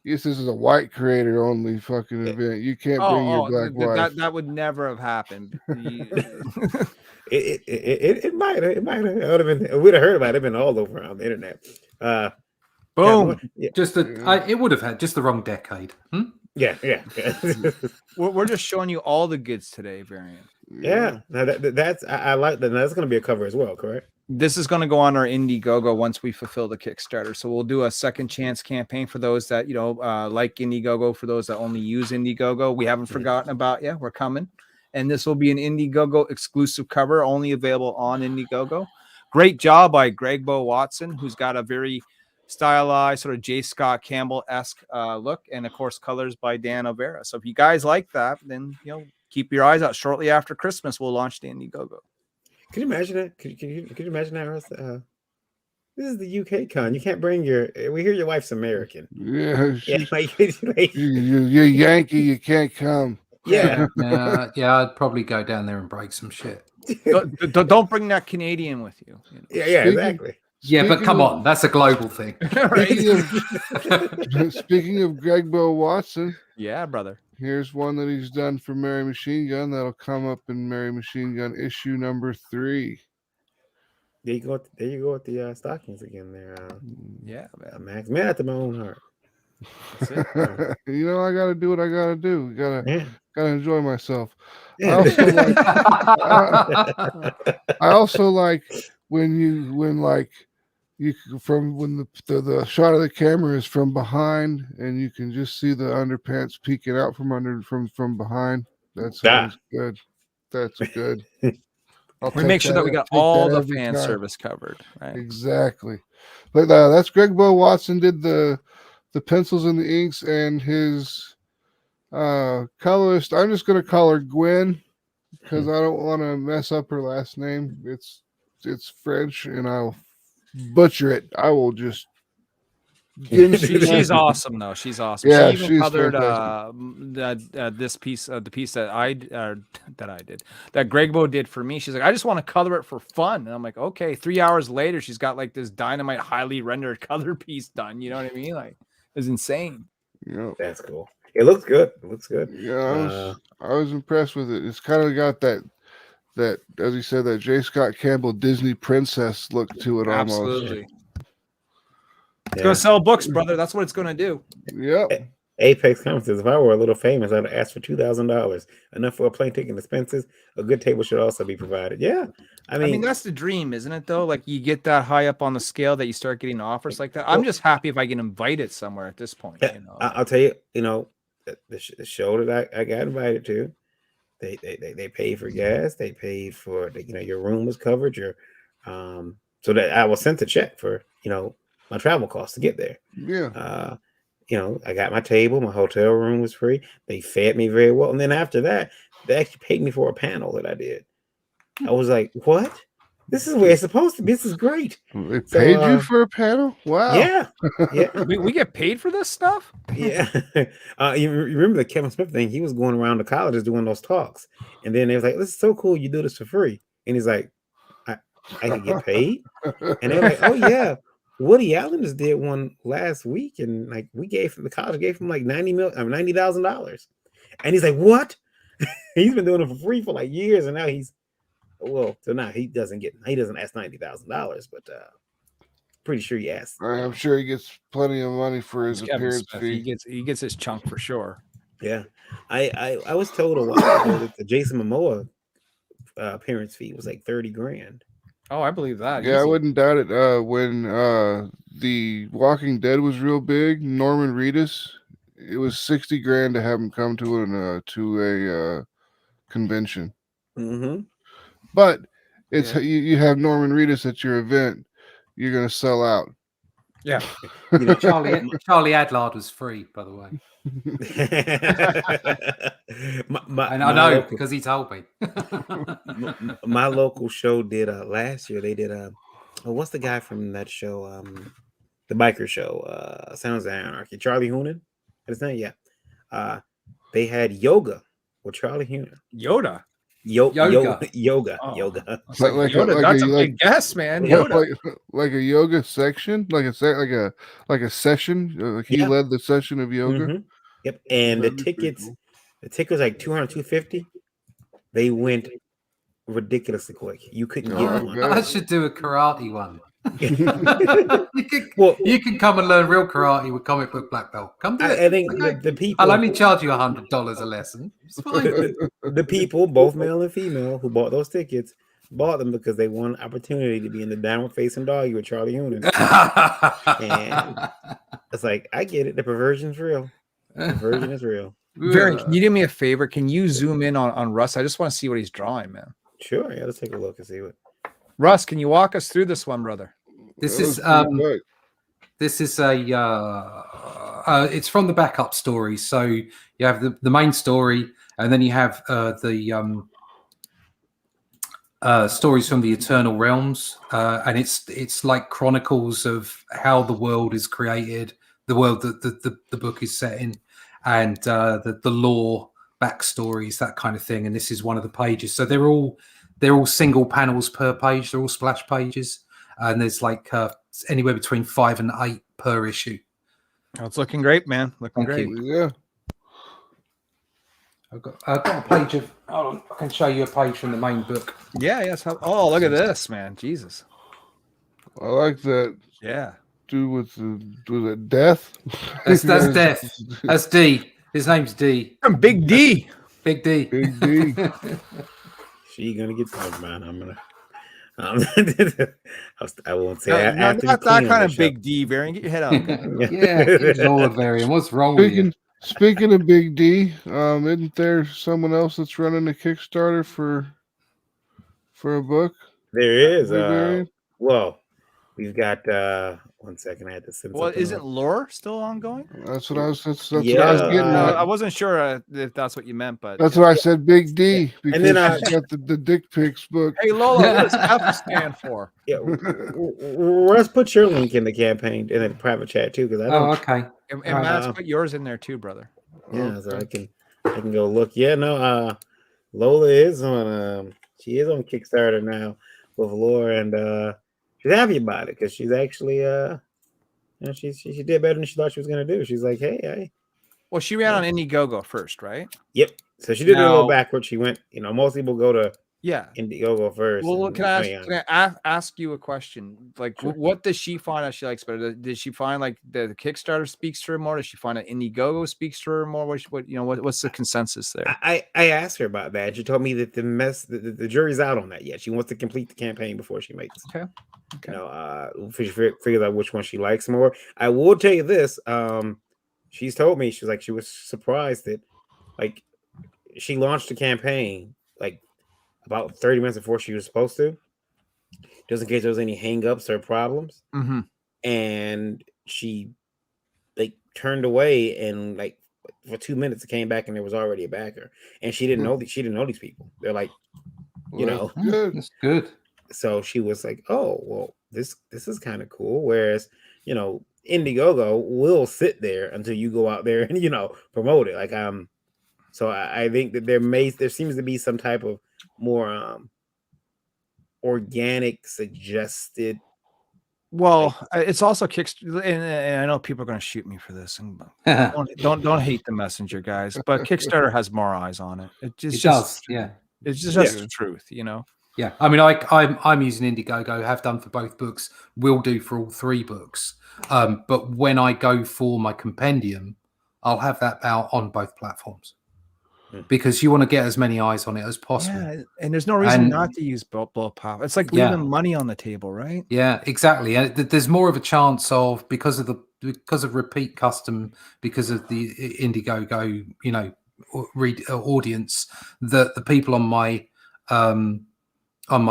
Yes, this is a white creator only fucking event. You can't bring your black wife. That would never have happened. It might have. It would have been. We'd have heard about it. It'd been all over on the internet. Boom. Yeah. Just it would have had just the wrong decade. Yeah. We're just showing you all the goods today, Varian. Yeah. Now that's I like that. That's going to be a cover as well, correct? This is going to go on our Indiegogo once we fulfill the Kickstarter. So we'll do a second chance campaign for those that like Indiegogo. For those that only use Indiegogo, we haven't forgotten about you. We're coming, and this will be an Indiegogo exclusive cover, only available on Indiegogo. Great job by Greg Bo Watson, who's got a very stylized sort of J. Scott Campbell-esque look, and of course colors by Dan O'Vera. So if you guys like that, then keep your eyes out. Shortly after Christmas, we'll launch the Indiegogo. Can you imagine that? Could you imagine that? This is the UK con. You can't bring we hear your wife's American. Yeah, like you're Yankee. You can't come. Yeah. Yeah. I'd probably go down there and break some shit. Don't bring that Canadian with you. Yeah, exactly. Yeah, but come on, that's a global thing. Speaking of Greg Bo Watson, yeah, brother. Here's one that he's done for Mary Machine Gun that'll come up in Mary Machine Gun issue number 3. There you go with the stockings again there. Yeah, man. Max, man after my own heart. I gotta do what I gotta do. Gotta enjoy myself. Yeah. I also like when the shot of the camera is from behind and you can just see the underpants peeking out from behind. That's always good. That's good. We make sure that we got all the fan service covered, right? Exactly. But that's Greg Bo Watson did the pencils and the inks, and his colorist. I'm just gonna call her Gwen because I don't want to mess up her last name. It's French, and I'll butcher it. I will just. She's awesome though. She's awesome. Yeah, she even colored this piece, the piece that Greg Bo did for me. She's like, I just want to color it for fun, and I'm like, okay. 3 hours later, she's got like this dynamite, highly rendered color piece done. You know what I mean? Like, it's insane. Yeah, that's cool. It looks good. Yeah, I was impressed with it. It's kind of got that, as you said, that J. Scott Campbell Disney princess look to it. Absolutely. Almost. It's going to sell books, brother. That's what it's going to do. Yep. Apex Comics says, if I were a little famous, I'd ask for $2,000. Enough for a plane ticket and expenses. A good table should also be provided. Yeah. I mean, that's the dream, isn't it, though? Like, you get that high up on the scale that you start getting offers like that. I'm just happy if I get invited somewhere at this point. I'll tell you, the show that I got invited to, they paid for gas. They paid for, your room was covered. So that I was sent a check for, my travel costs to get there. Yeah. I got my table, my hotel room was free. They fed me very well. And then after that, they actually paid me for a panel that I did. I was like, what? This is where it's supposed to be. This is great. They paid you for a panel? Wow. Yeah. we get paid for this stuff? Yeah. You remember the Kevin Smith thing? He was going around the colleges doing those talks. And then they was like, this is so cool. You do this for free. And he's like, I can get paid? And they're like, oh, yeah. Woody Allen just did one last week, and like the college gave him like $90,000, and he's like, "What?" He's been doing it for free for like years, and now now he doesn't ask $90,000, but pretty sure he asks. I'm sure he gets plenty of money for his appearance fee. He gets his chunk for sure. Yeah, I was told a while ago that the Jason Momoa appearance fee was like $30,000. Oh, I believe that. Yeah, easy. I wouldn't doubt it. When The Walking Dead was real big, Norman Reedus, it was $60,000 to have him come to a convention. Mm-hmm. But it's you have Norman Reedus at your event, you're gonna sell out. Yeah. You know, Charlie Adlard was free, by the way. And I know local, because he told me. my local show did last year. They did what's the guy from that show? The biker show, Sounds of Anarchy. Charlie Hunnam. His name, yeah. They had yoga with Charlie Hunnam. Yoda. Yoga. Oh, Yoga. It's like, Like Yoda, that's a big guess, man. Yoda. Like a yoga section, like a session. Like he led the session of yoga. Mm-hmm. Yep. And the That'd be pretty tickets, cool. the ticket was like 200, 250. They went ridiculously quick. You couldn't get one. I should do a karate one. Well, you can come and learn real karate with Comic Book Black Belt. Come do it. I think Okay. the people. I'll only charge you $100 a lesson. It's fine. The people, both male and female, who bought those tickets, bought them because they want an opportunity to be in the downward facing doggy with Charlie Hunnam. And it's like, I get it. The perversion's real. The perversion is real. Varian, can you do me a favor? Can you zoom in on Russ? I just want to see what he's drawing, man. Sure. Yeah, let's take a look and see what. Russ, can you walk us through this one, brother? This is a it's from the backup story. So you have the main story, and then you have the stories from the Eternal Realms, and it's like chronicles of how the world is created, the world that the book is set in, and the lore backstories, that kind of thing. And this is one of the pages. So they're all single panels per page. They're all splash pages, and there's like anywhere between 5 and 8 per issue. Oh, it's looking great, man. Looking Thank great. you. Yeah. I've got a page of. Hold on, I can show you a page from the main book. Yeah, yes. Oh, look at this, man. Jesus. I like that. Yeah. Dude with the death. That's Death. That's D. His name's D. Big D. Big D. Big D. She gonna get talked about. I'm gonna. I won't say. Not that kind of big D, Varian. Get your head out. Yeah, it's all Varian. What's wrong with you? Speaking of Big D, isn't there someone else that's running a Kickstarter for a book? There is. Varian? Well, we've got. 1 second, I had to send. Well, isn't lore still ongoing? That's what I was. That's Yeah, what I was getting at. I wasn't sure if that's what you meant, but That's what I said, Big D, because And then she's got the dick pics book. Hey Lola, what does F stand for? Yeah, Russ, put your link in the campaign in the private chat too, because I don't. Oh, okay. And Matt's put yours in there too, brother. Yeah, so I can go look. Yeah, no, Lola is on. She is on Kickstarter now with lore, and she's happy about it because she's actually she did better than she thought she was gonna do. She's like, hey. Well, she ran on Indiegogo first, right? Yep. So she did a little backwards. She went. Most people go to Indiegogo first. Well, can I ask you a question? Like, sure. What does she find that she likes better? Did she find like the Kickstarter speaks to her more? Does she find that Indiegogo speaks to her more? What's the consensus there? I asked her about that. She told me that the jury's out on that yet. She wants to complete the campaign before she makes. Okay. She figures out which one she likes more. I will tell you this. She's told me she was surprised that like she launched the campaign like about 30 minutes before she was supposed to, just in case there was any hang-ups or problems. Mm-hmm. And she like turned away and like for 2 minutes it came back and there was already a backer. And she didn't know these people. They're like, that's good. So she was like, oh, well, this is kind of cool. Whereas, Indiegogo will sit there until you go out there and, promote it. Like, so I think that there seems to be some type of more organic suggested. Well, it's also Kickstarter, and I know people are going to shoot me for this, and don't hate the messenger, guys. But Kickstarter has more eyes on it. It does. Yeah, it's just the truth, Yeah, I mean, I'm using Indiegogo. Have done for both books. Will do for all 3 books. But when I go for my compendium, I'll have that out on both platforms. Because you want to get as many eyes on it as possible. Yeah, and there's no reason not to use both power. It's like leaving money on the table, right? Yeah, exactly. And there's more of a chance of because of repeat custom, because of the Indiegogo, audience, that the people on my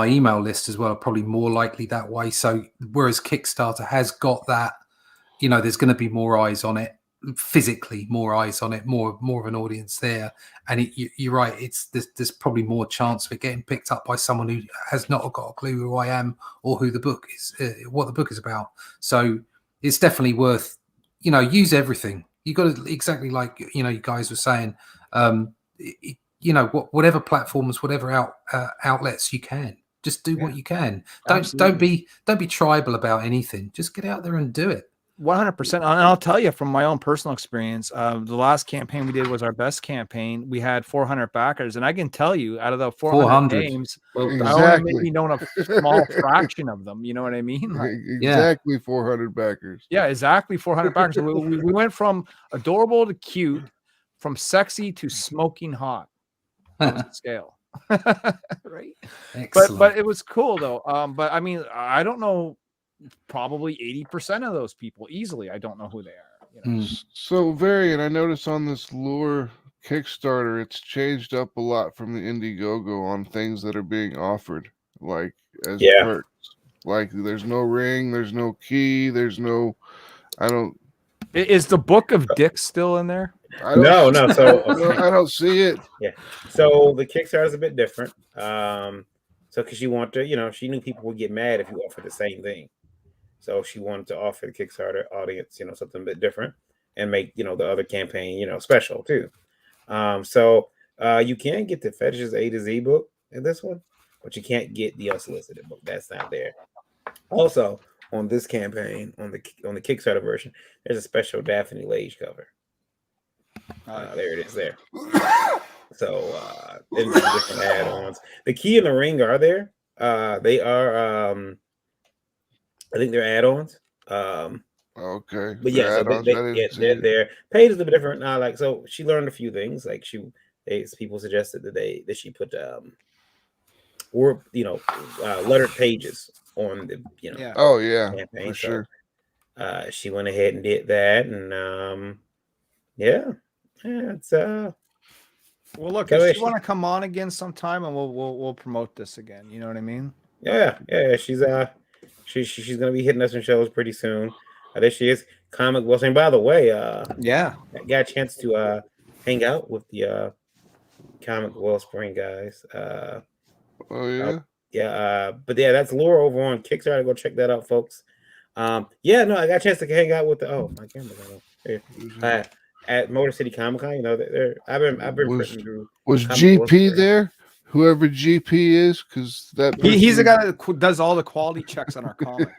email list as well are probably more likely that way. So whereas Kickstarter has got that you know, there's going to be more eyes on it, physically more eyes on it, more of an audience there. And you're right, there's probably more chance of it getting picked up by someone who has not got a clue who I am or who the book is, what the book is about. So it's definitely worth, you know, use everything. You got to, exactly like, you know, you guys were saying, you know, whatever platforms, whatever outlets you can, just do what you can. Don't be tribal about anything. Just get out there and do it. 100%. And I'll tell you from my own personal experience, the last campaign we did was our best campaign. We had 400 backers, and I can tell you, out of the 400 names, exactly. I only maybe known a small fraction of them. You know what I mean? Like, exactly 400 backers. Yeah, exactly 400 backers. we went from adorable to cute, from sexy to smoking hot. That was the scale. Right? Excellent. But it was cool though. But I mean, I don't know, probably 80% of those people easily. I don't know who they are. You know? So Varian, I noticed on this lure Kickstarter, it's changed up a lot from the Indiegogo on things that are being offered, like as perks. Like there's no ring, there's no key, there's no. I don't. Is the Book of Dicks still in there? No. So I don't see it. Yeah. So the Kickstarter is a bit different. So because she wanted to, you know, she knew people would get mad if you offered the same thing. So she wanted to offer the Kickstarter audience, you know, something a bit different and make, you know, the other campaign, you know, special too. So you can get the Fetishes A to Z book in this one, but you can't get the unsolicited book. That's not there. Also, on this campaign, on the Kickstarter version, there's a special Daphne Lage cover. There it is there. So and different add-ons. The key and the ring are there. They are I think they're add-ons. Okay. But yeah, so they're there. Paid is a little bit different. Like, so she learned a few things. Like people suggested that she put lettered pages on the, you know. Yeah. Oh yeah, campaign. for sure. She went ahead and did that, and it's well, look, if you want to come on again sometime, and we'll promote this again. You know what I mean? Yeah. She's gonna be hitting us in shows pretty soon. There she is, Comic Wellspring. By the way, I got a chance to hang out with the Comic Wellspring guys. Oh yeah. But yeah, that's Laura over on Kickstarter. Go check that out, folks. I got a chance to hang out with the my camera's on at Motor City Comic Con. You know, I've been printing through. Was GP there? Whoever GP is, because he's the guy that does all the quality checks on our comic.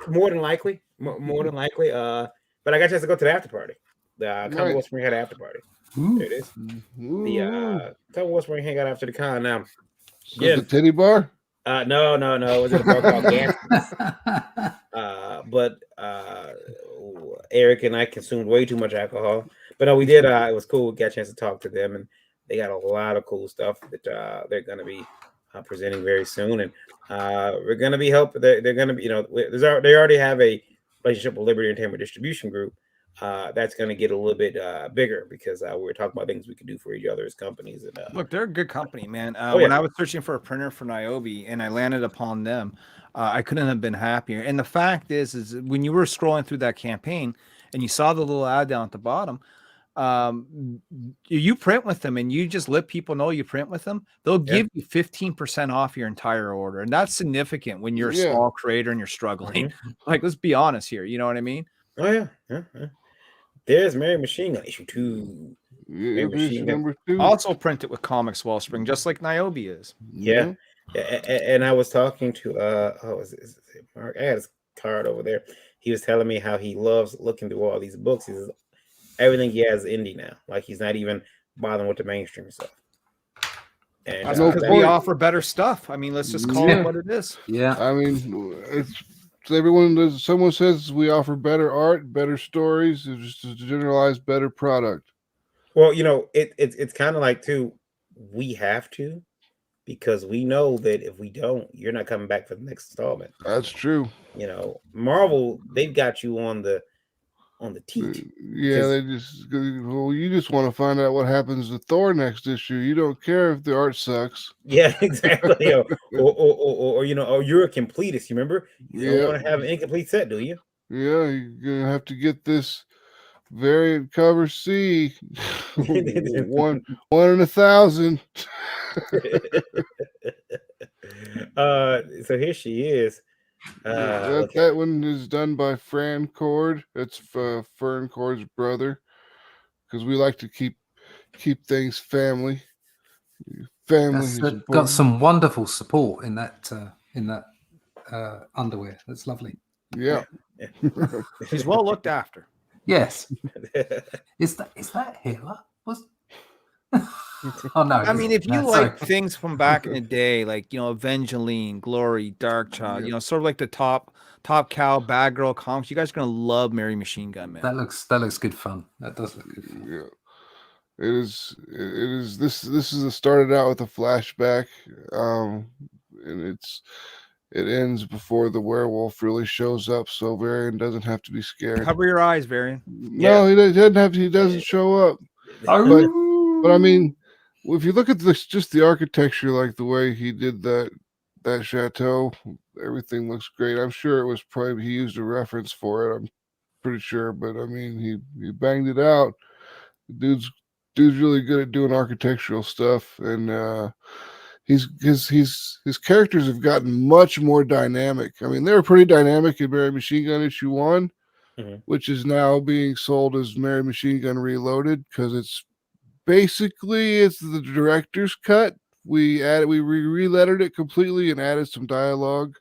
More than likely. But I got a chance to go to the after party. The Comic Wellspring had an after party. There it is. The Comic Wellspring hang out after the con now. The titty bar? No. It was at a bar called Gansky's. But Eric and I consumed way too much alcohol. But no, we did. It was cool. We got a chance to talk to them, and they got a lot of cool stuff that they're going to be presenting very soon. And we're going to be helping. They're going to be, you know, they already have a relationship with Liberty Entertainment Distribution Group. That's going to get a little bit bigger because we were talking about things we could do for each other's companies. And look, they're a good company, man. When I was searching for a printer for Niobe and I landed upon them, I couldn't have been happier. And the fact is when you were scrolling through that campaign and you saw the little ad down at the bottom, you print with them and you just let people know you print with them, they'll give you 15% off your entire order. And that's significant when you're a small creator and you're struggling. Like, let's be honest here. You know what I mean? Oh yeah. There's Mary Machine Gun issue 2. Number 2. Also printed with Comics Wellspring, just like Niobe is. Yeah. And I was talking to is it Mark? I had his card over there. He was telling me how he loves looking through all these books. He says everything he has is indie now. Like, he's not even bothering with the mainstream stuff. And because we offer better stuff. I mean, let's just call it what it is. Yeah. I mean, everyone does. Someone says we offer better art, better stories, just a generalized better product. Well, you know, it's kind of like too. We have to, because we know that if we don't, you're not coming back for the next installment. That's true. You know, Marvel, they've got you on the on the teat. Yeah, they just well, you just want to find out what happens to Thor next issue. You don't care if the art sucks. Yeah, exactly. Or you know, or you're a completist. You remember? You don't want to have an incomplete set, do you? Yeah, you're gonna have to get this variant cover C. one in 1,000. So here she is. That one is done by Fran Cord. That's Fern Cord's brother, because we like to keep things family. Family is important. Got some wonderful support in that underwear. That's lovely. Yeah. She's well looked after. Yes. Is that Hitler? Oh no! I mean, if you like things from back in the day, like Evangeline, Glory, Darkchild, sort of like the top cow, bad girl comics, you guys are gonna love Mary Machine Gun Man. That looks good fun. That does look good fun. Yeah. It is. This started out with a flashback, and it ends before the werewolf really shows up, so Varian doesn't have to be scared. Cover your eyes, Varian. No, he doesn't have to. He doesn't show up. But I mean, if you look at just the architecture, like the way he did that chateau, everything looks great. I'm sure it was probably he used a reference for it. I'm pretty sure, but I mean, he banged it out. Dude's really good at doing architectural stuff, and his characters have gotten much more dynamic. I mean, they were pretty dynamic in Mary Machine Gun issue 1, which is now being sold as Mary Machine Gun Reloaded, because it's the director's cut. We re-lettered it completely and added some dialogue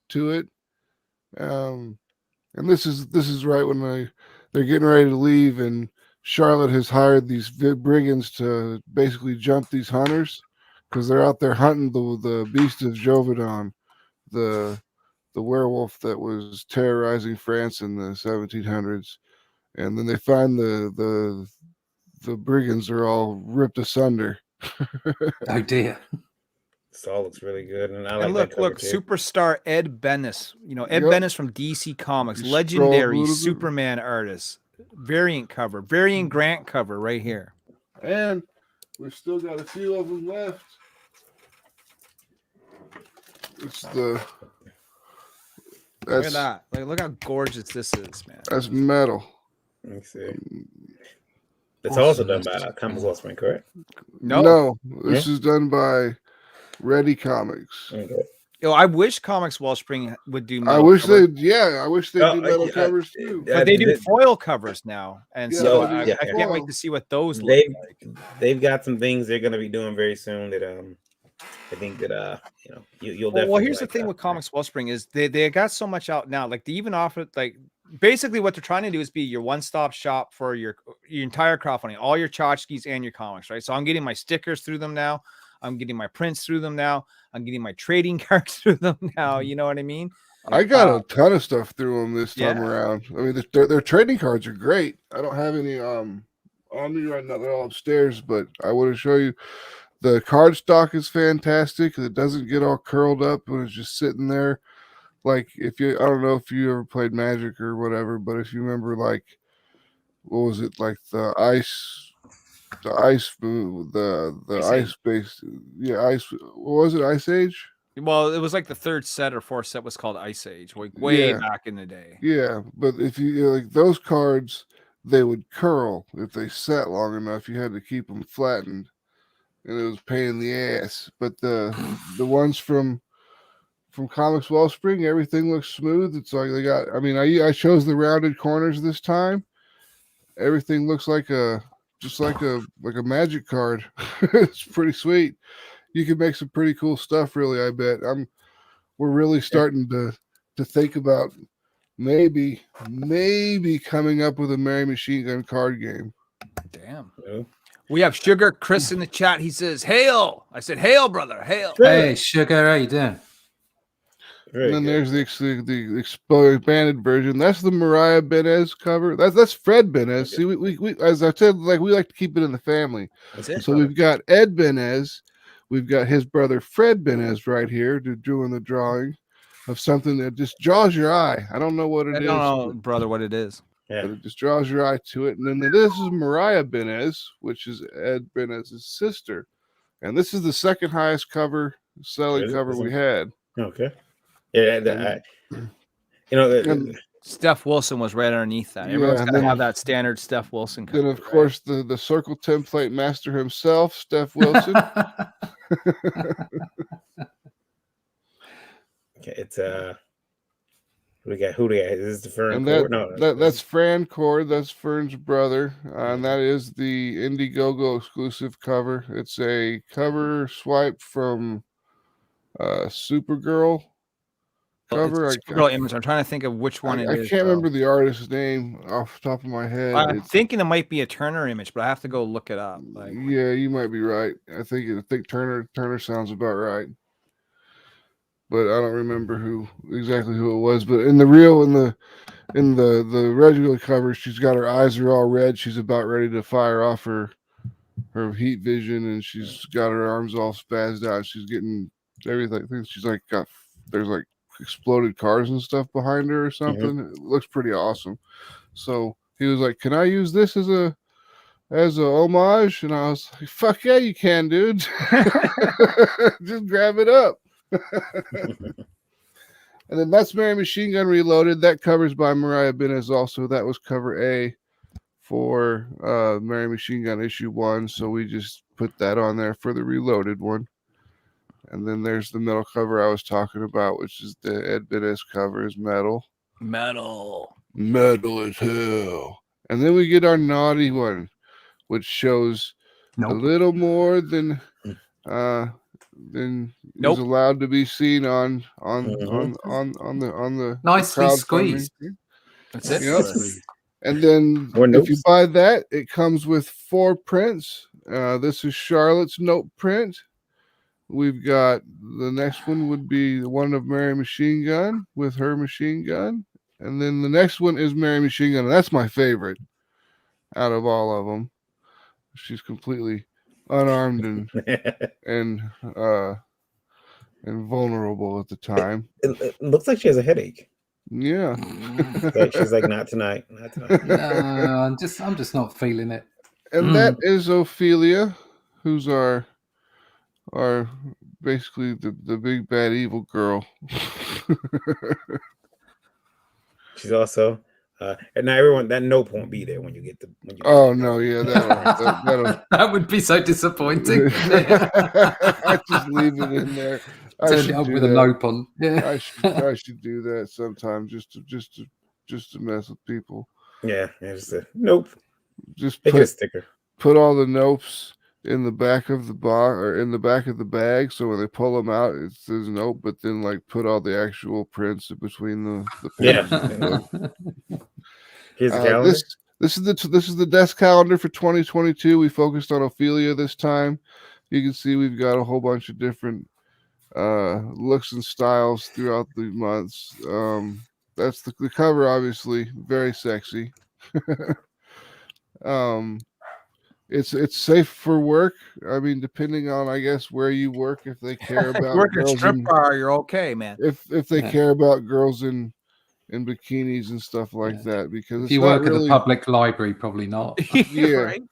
to it. And this is right when they're getting ready to leave, and Charlotte has hired these brigands to basically jump these hunters, because they're out there hunting the beast of Jovedon, the werewolf that was terrorizing France in the 1700s. And then they find the brigands are all ripped asunder. Oh dear. This all looks really good, and I like look, superstar Ed Benes. Ed Benes from DC Comics, legendary Superman artist. Variant cover, Varian Grant cover right here. And we've still got a few of them left. Look at that. Look how gorgeous this is, man. That's metal. Let me see. It's also done by Comics Wellspring, correct? No. This is done by Ready Comics. Okay. I wish Comics Wellspring would do metal I wish covers. they do metal covers too. But they do foil covers now. And so I can't wait to see what those look like. They've got some things they're going to be doing very soon that I think that you'll definitely. Well, here's the thing with Comics Wellspring is they got so much out now. Like they even offer basically what they're trying to do is be your one-stop shop for your entire crowdfunding, all your tchotchkes and your comics, right? So I'm getting my stickers through them now. I'm getting my prints through them now. I'm getting my trading cards through them now. You know what I mean? I got a ton of stuff through them this time around. I mean, their trading cards are great. I don't have any on me right now. They're all upstairs, but I want to show you. The card stock is fantastic. It doesn't get all curled up when it's just sitting there. Like I don't know if you ever played Magic or whatever, but if you remember, like, what was it, like the ice based, ice. What was it, Ice Age? Well, it was like the third set or fourth set was called Ice Age, way back in the day. Yeah, but if you like those cards, they would curl if they sat long enough. You had to keep them flattened, and it was a pain in the ass. But the ones from Comics Wellspring, everything looks smooth. It's like they got. I mean, I chose the rounded corners this time. Everything looks like a magic card. It's pretty sweet. You can make some pretty cool stuff, really. I bet. We're really starting to think about maybe coming up with a Mary Machine Gun card game. Damn. Yeah. We have Sugar Chris in the chat. He says, "Hail!" I said, "Hail, brother! Hail!" Hey, Sugar, how you doing? And then there's the expanded version. That's the Mariah Benez cover. That's Fred Benez. See, we as I said, we like to keep it in the family. So we've got Ed Benez, we've got his brother Fred Benez right here doing the drawing of something that just jaws your eye. I don't know what it is. I don't know, brother, what it is. Yeah. But it just draws your eye to it. And then this is Mariah Benez, which is Ed Benez's sister. And this is the second highest selling cover we had. Okay. Yeah. Steph Wilson was right underneath that. Everyone's got to have that standard Steph Wilson cover. Then, of course, the circle template master himself, Steph Wilson. Okay, it's who do we got? Is this the Fern and Cord? That's Fran Cord. That's Fern's brother, and that is the Indiegogo exclusive cover. It's a cover swipe from Supergirl cover. Supergirl image. I'm trying to think of which one it is. I can't remember the artist's name off the top of my head. I'm thinking it might be a Turner image, but I have to go look it up. Yeah, you might be right. I think Turner sounds about right. But I don't remember exactly who it was. But in the regular cover, she's got her eyes are all red. She's about ready to fire off her heat vision, and she's got her arms all spazzed out. She's getting everything. I think she's there's exploded cars and stuff behind her or something. Mm-hmm. It looks pretty awesome. So he was like, "Can I use this as a homage?" And I was like, "Fuck yeah, you can, dude. Just grab it up." And then that's Mary Machine Gun Reloaded. That cover's by Mariah Benez also. That was cover A for Mary Machine Gun issue 1. So we just put that on there for the Reloaded one. And then there's the metal cover I was talking about, which is the Ed Benez cover is metal. Metal as hell. And then we get our naughty one, which shows a little more than is allowed to be seen on the nicely squeezed. That's it. Yep. And then if you buy that, it comes with 4 prints. This is Charlotte's note print. We've got the next one would be the one of Mary Machine Gun with her machine gun. And then the next one is Mary Machine Gun. And that's my favorite out of all of them. She's completely unarmed and vulnerable at the time. It looks like she has a headache. Yeah. She's like, not tonight. No, I'm just not feeling it. And that is Ophelia, who's our basically the big bad evil girl. She's also and now everyone that note won't be there when you get the. No, yeah, that'll that would be so disappointing. I just leave it in there. Turn it up with a note on. Yeah, I should do that sometime just to mess with people. Yeah, just a nope. Just make it a sticker. Put all the nopes in the back of the bar or in the back of the bag, so when they pull them out, it says nope. But then put all the actual prints in between the pages. Here's the calendar. This is the desk calendar for 2022. We focused on Ophelia this time. You can see we've got a whole bunch of different looks and styles throughout the months. That's the cover, obviously very sexy. It's safe for work. I mean, depending on, I guess, where you work, if they care about work at strip bar, you're okay, man. If they care about girls in bikinis and stuff like that, because if you work at the public library, probably not. Yeah, right?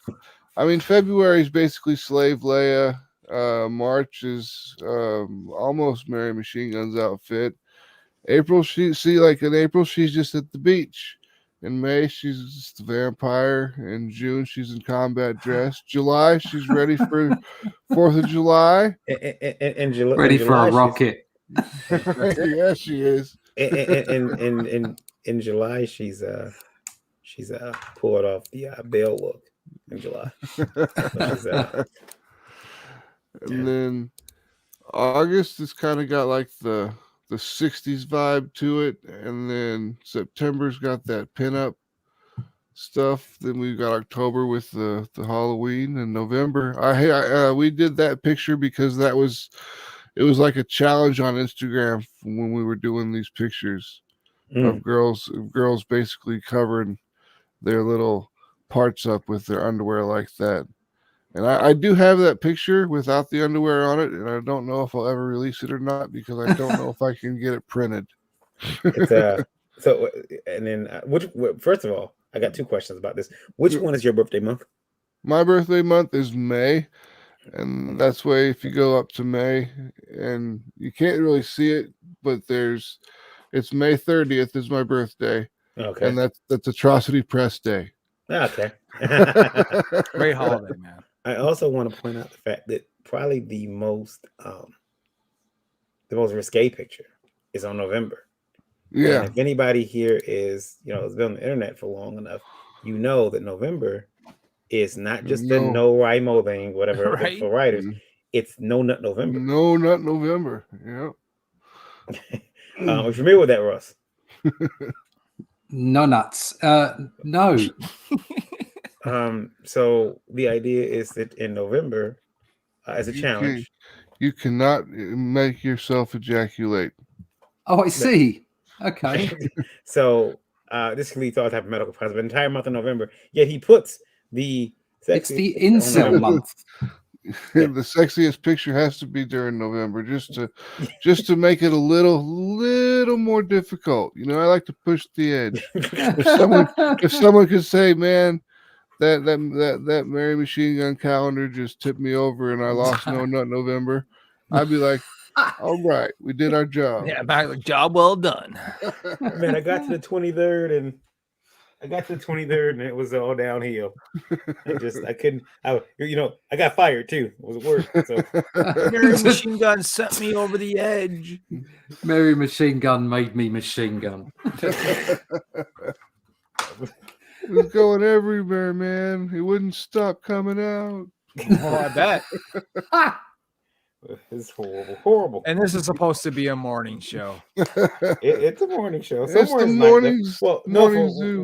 I mean, February is basically Slave Leia. March is almost Mary Machine Gun's outfit. April, in April, she's just at the beach. In May, she's just a vampire. In June, she's in combat dress. July, she's ready for 4th of July. Ready for a rocket. Yeah, she is. In July, she's pulled off the Belle look in July. And then August has kind of got the 60s vibe to it, and then September's got that pinup stuff. Then we've got October with the Halloween, and November. We did that picture because it was like a challenge on Instagram when we were doing these pictures of girls basically covering their little parts up with their underwear like that. And I do have that picture without the underwear on it, and I don't know if I'll ever release it or not because I don't know if I can get it printed. So, and then first of all, I got two questions about this. Which one is your birthday month? My birthday month is May, and that's why if you go up to May, and you can't really see it, but it's May 30th is my birthday. Okay. And that's Atrocity Press Day. Okay. Great holiday, man. I also want to point out the fact that probably the most risque picture is on November. Yeah. And if anybody here has been on the internet for long enough, you know that November is not just the no rhymo thing, whatever, right? for writers. It's No Nut November. No Nut November. Yeah. Are you familiar with that, Russ? No nuts. No. So the idea is that in November, as a challenge, you cannot make yourself ejaculate. Oh, I see. Okay. So this can lead to all type of medical problems. But the entire month of November, yet he puts the it's the incel month. Yeah. The sexiest picture has to be during November, just to make it a little more difficult. I like to push the edge. If someone could say, man, that Mary Machine Gun calendar just tipped me over and I lost No Nut November, I'd be like, all right, we did our job. Yeah, back like job well done. Man, I got to the 23rd and it was all downhill. I couldn't. I got fired too. It was at work. So Mary Machine Gun sent me over the edge. Mary Machine Gun made me machine gun. It was going everywhere, man. It wouldn't stop coming out. Oh, I bet. It's horrible. And this is supposed to be a morning show. It's a morning show. It's the mornings.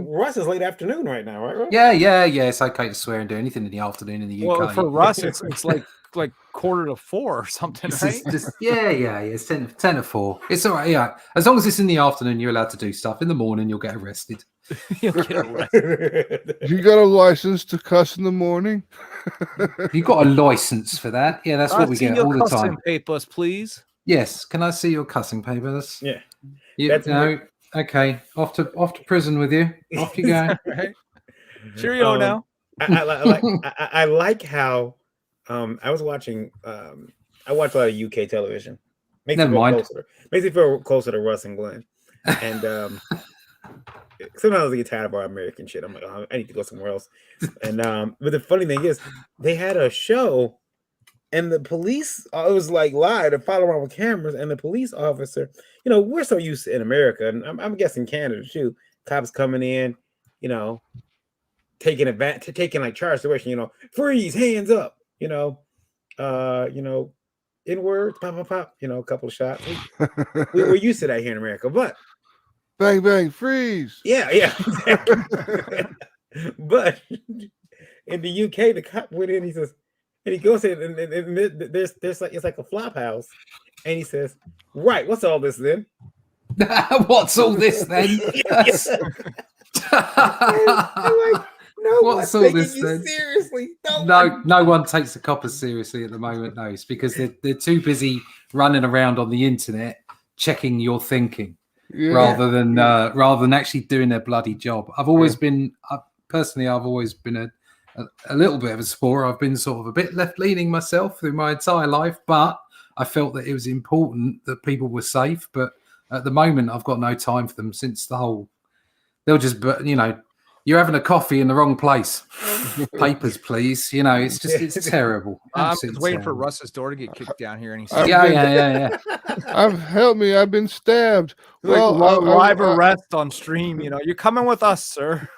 Russ is late afternoon right now, right? Yeah. It's okay to swear and do anything in the afternoon in the UK. Well, for Russ, it's like 3:45 or something, right? It's 10 to 4. It's all right. Yeah, as long as it's in the afternoon, you're allowed to do stuff. In the morning, you'll get arrested. You'll get arrested. You got a license to cuss in the morning? You got a license for that? Yeah, that's what we get all the time. Papers, please. Yes. Can I see your cussing papers? Yeah. Okay. Off to prison with you. Off you go. Right. Cheerio now. I like how I was watching. I watch a lot of UK television. Makes me feel closer to Russ and Glenn. And sometimes I get tired of our American shit. I'm like, oh, I need to go somewhere else. And but the funny thing is, they had a show, and the police, it was like live to follow around with cameras, and the police officer, we're so used to in America, and I'm guessing Canada too. Cops coming in, taking like charge situation, freeze, hands up, inward, pop, a couple of shots. We're used to that here in America, but bang, bang, freeze. Yeah. But in the UK, the cop went in. He says, and he goes in, and there's like, it's like a flop house, and he says, "Right, what's all this then?" What's all this then? I'm like, no what's one's all taking this you then? Seriously, no one takes the coppers seriously at the moment. No, it's because they're too busy running around on the internet checking your thinking. Yeah. Rather than actually doing their bloody job. I've always been personally. I've always been a little bit of a sport. I've been sort of a bit left leaning myself through my entire life, but I felt that it was important that people were safe. But at the moment, I've got no time for them since they'll just, you're having a coffee in the wrong place. Papers, please. It's terrible. I'm just waiting for Russ's door to get kicked down here, and he's yeah. Help me! I've been stabbed. Well, live arrest on stream. You're coming with us, sir.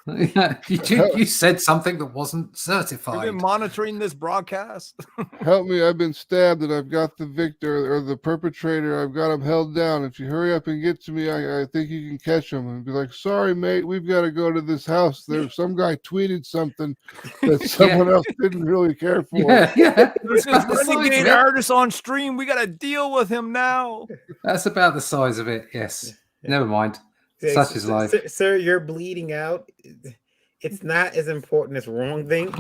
You said something that wasn't certified. We've been monitoring this broadcast. Help me! I've been stabbed, and I've got the victor or the perpetrator. I've got him held down. If you hurry up and get to me, I think you can catch him. And be like, sorry, mate, we've got to go to this house. There's some guy tweeted something that someone else didn't really care for. Yeah. This is renegade artist on stream. We got to deal with him now. That's about the size of it. Yes. Never mind. Such is life. Sir, you're bleeding out. It's not as important as wrong thing.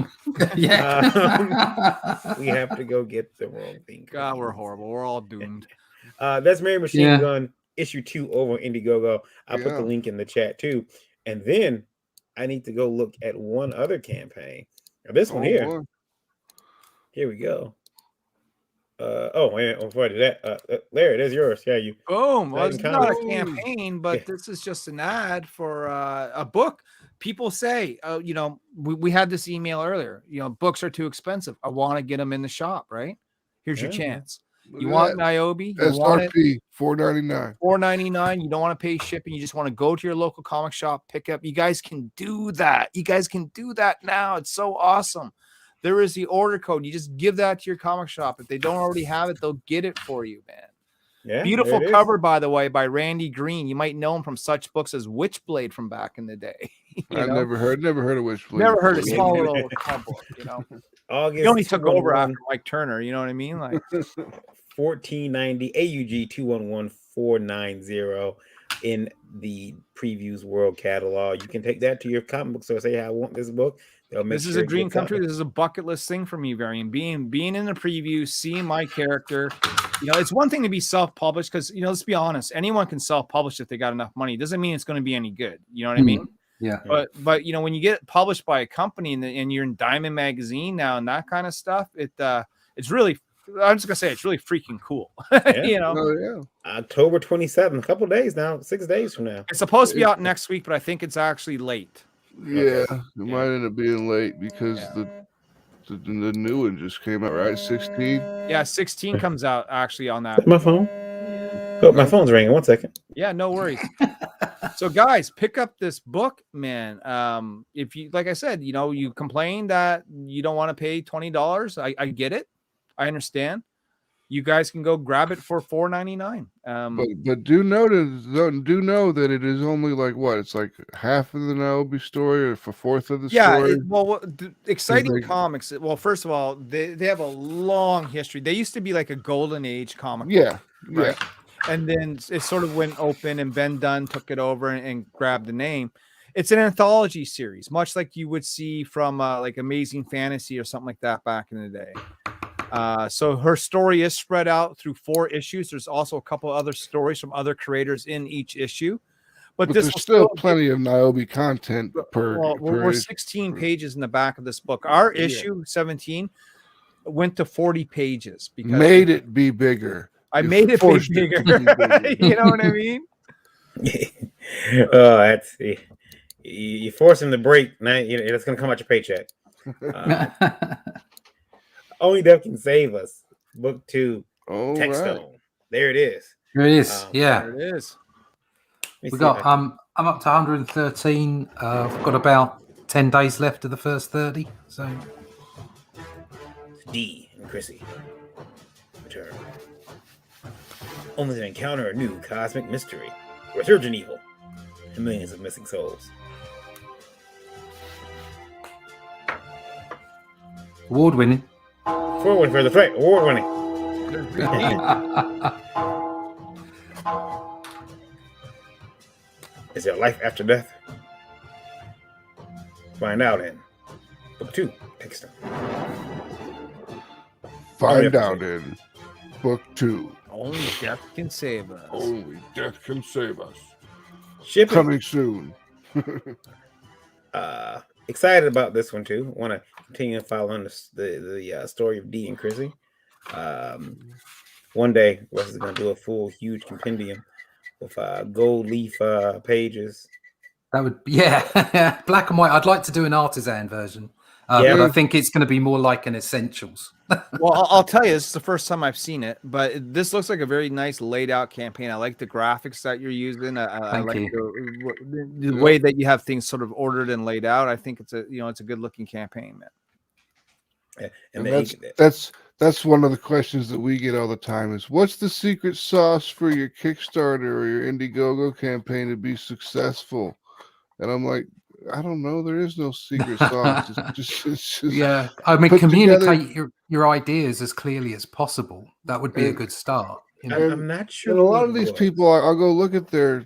Yeah. We have to go get the wrong thing. God, we're horrible. We're all doomed. That's Mary Machine Gun issue 2 over Indiegogo. I'll put the link in the chat too. And then I need to go look at one other campaign. Now, this one here. Boy. Here we go. Before I do that, Larry, there's yours. Yeah, you. Boom. Well, it's not a Comics. campaign, but this is just an ad for a book. People say, we had this email earlier. Books are too expensive. I want to get them in the shop, right? Here's your chance. You want Niobe? You want it? SRP $4.99. $4.99. You don't want to pay shipping. You just want to go to your local comic shop, pick up. You guys can do that. You guys can do that now. It's so awesome. There is the order code. You just give that to your comic shop. If they don't already have it, they'll get it for you, man. Yeah, beautiful cover, by the way, by Randy Green. You might know him from such books as Witchblade from back in the day. Never heard of Witchblade. Never heard of small little comic book. August he only took over after Mike Turner. You know what I mean? Like $14.90 AUG 211490 in the Previews World catalog. You can take that to your comic book store. Say, hey, I want this book. This is a dream come true. This is a bucket list thing for me, Varian. Being in the preview, seeing my character. It's one thing to be self-published because, let's be honest, anyone can self-publish if they got enough money. It doesn't mean it's going to be any good. You know what I mean? Yeah. But when you get published by a company and you're in Diamond Magazine now and that kind of stuff, it's really, I'm just going to say it's really freaking cool. October 27th, a couple of days now, 6 days from now. It's supposed to be out next week, but I think it's actually late. Yeah, it might end up being late because the new one just came out, right? 16. Yeah, 16 comes out actually on that. My phone. Oh, my phone's ringing. 1 second. Yeah, no worries. So, guys, pick up this book, man. If you, like I said, you complain that you don't want to pay $20. I get it. I understand. You guys can go grab it for $4.99. But do know that it is only like what? It's like half of the Niobe story or a fourth of the story. Exciting comics. Well, first of all, they have a long history. They used to be like a golden age comic. Yeah, right? And then it sort of went open, and Ben Dunn took it over and grabbed the name. It's an anthology series, much like you would see from like Amazing Fantasy or something like that back in the day. So her story is spread out through 4 issues. There's also a couple other stories from other creators in each issue, but this there's still plenty of Niobe content per. We're 16 pages in the back of this book. Our issue 17 went to 40 pages because made it be bigger. I made it be bigger. You know what I mean? That's you force him to break. Now it's going to come out your paycheck. Only Death Can Save Us. Book 2. Techstone. Right. There it is. There it is. There it is. We got I'm up to 113. I've got about 10 days left of the first 30. So Dee and Chrissy return. Only to encounter a new cosmic mystery, resurgent evil, and millions of missing souls. Award-winning. Forward for the fight. Award-winning. Is there life after death? Find out in Book 2, Techstone. Find out in Book 2. Only death can save us. Only death can save us. Shipping. Coming soon. Excited about this one too. Want to continue following the story of Dee and Chrissy. One day, Wes is going to do a full, huge compendium with gold leaf pages. That would, black and white. I'd like to do an artisan version, but I think it's going to be more like an essentials. Well, I'll tell you, this is the first time I've seen it, but this looks like a very nice laid out campaign. I like the graphics that you're using. I like the way that you have things sort of ordered and laid out. I think it's a good looking campaign, man. Yeah, and that's one of the questions that we get all the time is, what's the secret sauce for your Kickstarter or your Indiegogo campaign to be successful? And I'm like, I don't know. There is no secret sauce. It's just I mean, communicate your ideas as clearly as possible. That would be a good start. I'm not sure. And a lot of these people, I'll go look at their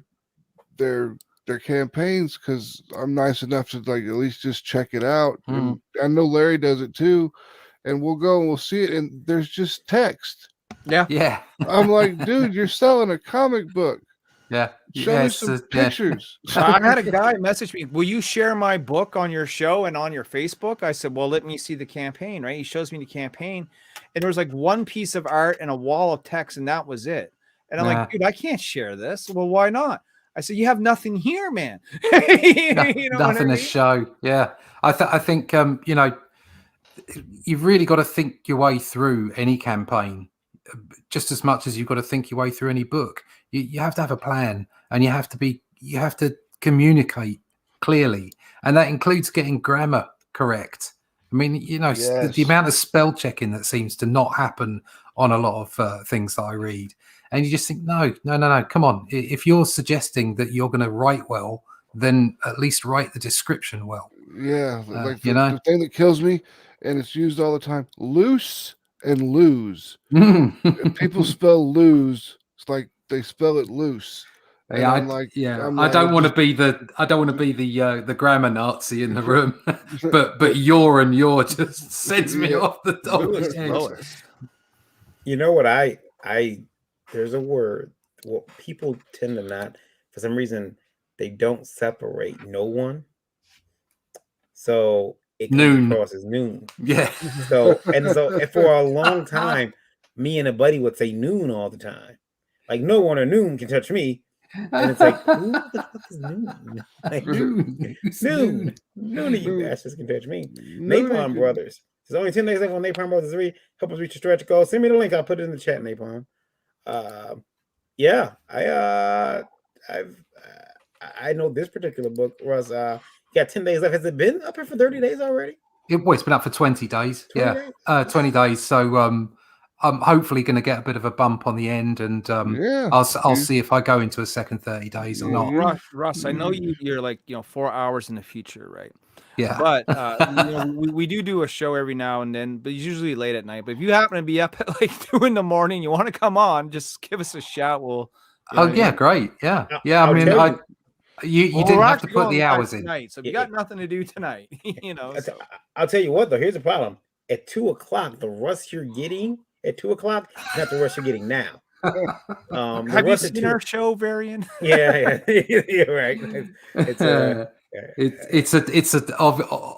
campaigns because I'm nice enough to like at least just check it out. And I know Larry does it too. And we'll go and we'll see it, and there's just text. Yeah. I'm like, dude, you're selling a comic book. Yeah. Show me some pictures. I had a guy message me, will you share my book on your show and on your Facebook? I said, well, let me see the campaign, right? He shows me the campaign, and there was like one piece of art and a wall of text, and that was it. And I'm like, dude, I can't share this. Well, why not? I said, you have nothing here, man. Nothing to show. Yeah. I think, you've really got to think your way through any campaign just as much as you've got to think your way through any book. You have to have a plan, and you have to communicate clearly, and that includes getting grammar correct. I mean, the amount of spell checking that seems to not happen on a lot of things that I read, and you just think, no, come on. If you're suggesting that you're going to write well, then at least write the description well. Yeah, like the thing that kills me, and it's used all the time: loose and lose. If people spell lose, it's like they spell it loose. And I don't want to be the grammar Nazi in the room, but your just sends me off the top. You know what? There's a word. Well, people tend to not, for some reason, they don't separate no one. So it comes across as noon. Yeah. So for a long time, me and a buddy would say noon all the time. Like, no one or noon can touch me. And it's like, who the fuck is noon? Like, noon. None of you bastards can touch me. Napalm Brothers. There's only 10 days left on Napalm Brothers 3. Help us reach a stretch goal. Send me the link. I'll put it in the chat, Napalm. I know this particular book was got 10 days left. Has it been up here for 30 days already? It's been up for 20 days. 20 days. So I'm hopefully going to get a bit of a bump on the end, and I'll see if I go into a second 30 days or not. Russ, I know you're like 4 hours in the future, right? Yeah. But we do a show every now and then, but it's usually late at night. But if you happen to be up at like 2 a.m, you want to come on, just give us a shout. Great. Yeah. I mean, you didn't have to put the hours in. Tonight, so if you got nothing to do tonight, I'll tell you what, though. Here's the problem. At 2 o'clock, the rush you're getting at 2 o'clock is not the rush you're getting now. Have you seen our show, Varian? Yeah, you're right. It's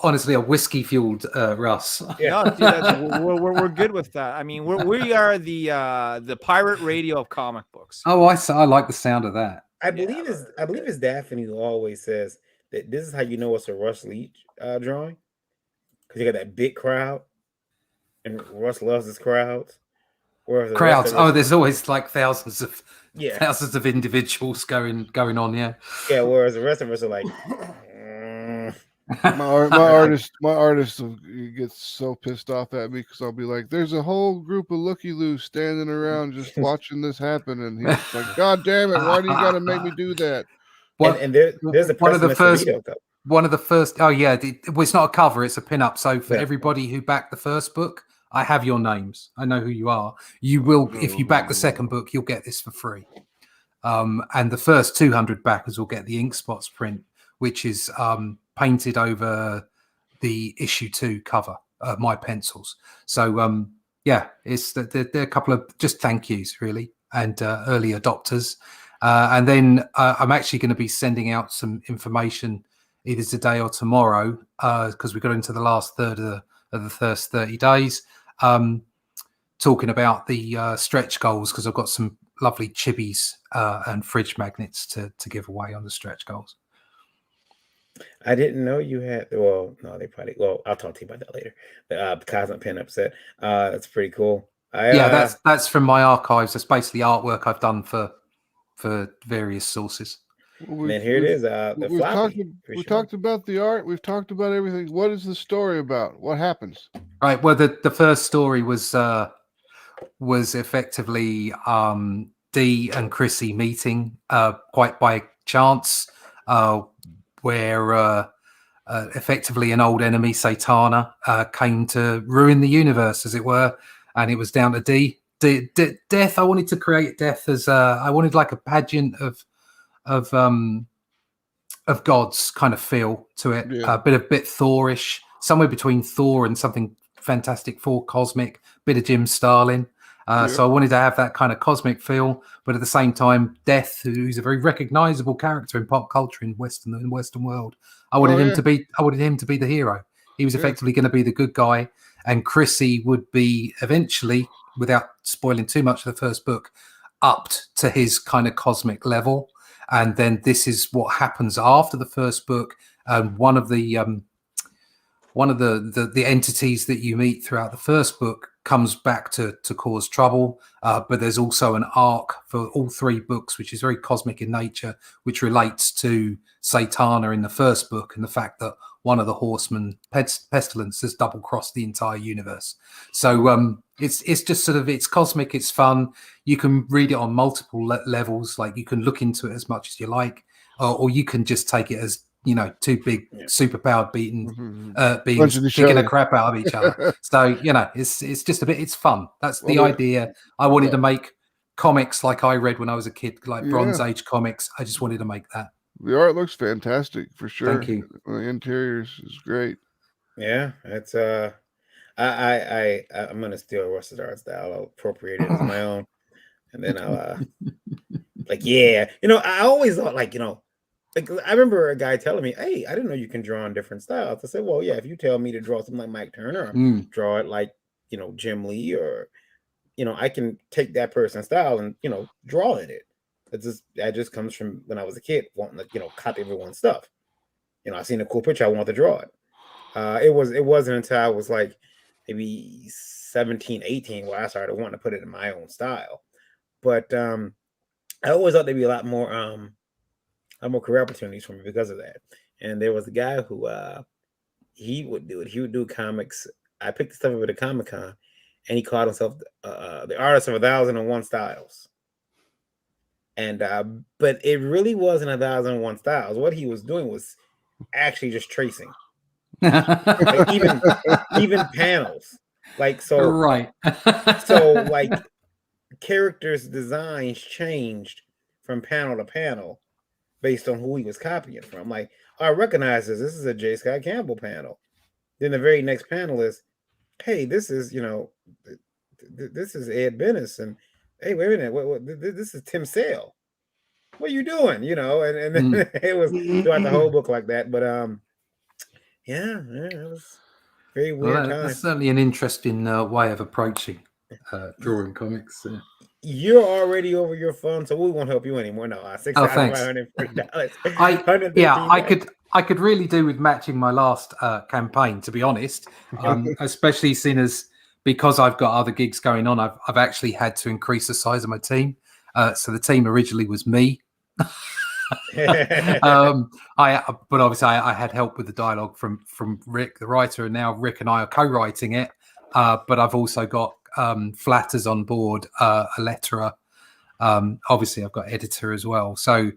honestly a whiskey fueled Russ. Yeah, no, we're good with that. I mean, we are the pirate radio of comic books. Oh, I like the sound of that. I believe it's Daphne who always says that this is how you know it's a Russ Leach drawing, because you got that big crowd, and Russ loves his crowds. Crowds. There's always like thousands of individuals going on. Yeah. Yeah. Whereas the rest of us are like. My artist gets so pissed off at me because I'll be like, "There's a whole group of looky-loos standing around just watching this happen," and he's like, "God damn it! Why do you got to make me do that?" There's a one of the first. Oh yeah, it's not a cover; it's a pin-up. So for everybody who backed the first book, I have your names. I know who you are. You will, if you back the second book, you'll get this for free. And the first 200 backers will get the Ink Spots print, which is painted over the issue 2 cover, my pencils. So it's there are a couple of just thank yous really, and early adopters. And then I'm actually going to be sending out some information either today or tomorrow, because we got into the last third of the first 30 days, talking about the stretch goals, because I've got some lovely chibis and fridge magnets to give away on the stretch goals. I didn't know you had. Well, no, they probably. Well, I'll talk to you about that later. The Cosmic Pin-Up set. That's pretty cool. That's from my archives. That's basically artwork I've done for various sources. Man, here it is. We talked about the art. We've talked about everything. What is the story about? What happens? Right. Well, the first story was effectively Dee and Chrissy meeting quite by chance, where effectively an old enemy, Satana, came to ruin the universe, as it were, and it was down to Dee. Death. I wanted to create Death as I wanted like a pageant of gods kind of feel to it. Yeah. A bit Thorish, somewhere between Thor and something Fantastic Four cosmic, bit of Jim Starlin. So I wanted to have that kind of cosmic feel, but at the same time, Death, who's a very recognizable character in pop culture in the Western world, I wanted him to be the hero. He was effectively going to be the good guy, and Chrissy would be eventually, without spoiling too much of the first book, upped to his kind of cosmic level. And then this is what happens after the first book. One of the entities that you meet throughout the first book comes back to cause trouble, but there's also an arc for all 3 books which is very cosmic in nature, which relates to Satana in the first book and the fact that one of the horsemen, Pestilence, has double-crossed the entire universe. So it's just sort of, it's cosmic, it's fun. You can read it on multiple levels. Like, you can look into it as much as you like, or you can just take it as, 2 big superpowered beings kicking the crap out of each other. So it's just it's fun. That's the idea. I wanted to make comics like I read when I was a kid, like Bronze Age comics. I just wanted to make that. The art looks fantastic for sure. Thank you. The interiors is great. Yeah, it's I'm gonna steal Russ's art style. I'll appropriate it as my own, and then I'll I always thought like I remember a guy telling me, "Hey, I didn't know you can draw on different styles." I said, "Well, yeah, if you tell me to draw something like Mike Turner, draw it like Jim Lee, or I can take that person's style and draw in it." That just comes from when I was a kid wanting to copy everyone's stuff. I seen a cool picture, I wanted to draw it. It wasn't until I was like maybe 17, 18 where I started wanting to put it in my own style. But I always thought there'd be a lot more career opportunities for me because of that. And there was a guy who he would do it. He would do comics. I picked the stuff up at a Comic-Con, and he called himself the artist of 1,001 styles. And but it really wasn't 1,001 styles. What he was doing was actually just tracing. Like even panels. Like so right. So like characters' designs changed from panel to panel based on who he was copying from. Like, I recognize this. This is a J. Scott Campbell panel. Then the very next panel is, hey, this is this is Ed Bennis, and hey, wait a minute, what this is Tim Sale. What are you doing? And then it was throughout the whole book like that. But it was very weird time. That's certainly an interesting way of approaching drawing comics. You're already over your fund, so we won't help you anymore. No, $6,540. I could really do with matching my last campaign, to be honest. Especially seeing as because I've got other gigs going on, I've actually had to increase the size of my team. So the team originally was me. But obviously I had help with the dialogue from Rick, the writer, and now Rick and I are co-writing it. But I've also got flatters on board, a letterer. Obviously I've got editor as well. So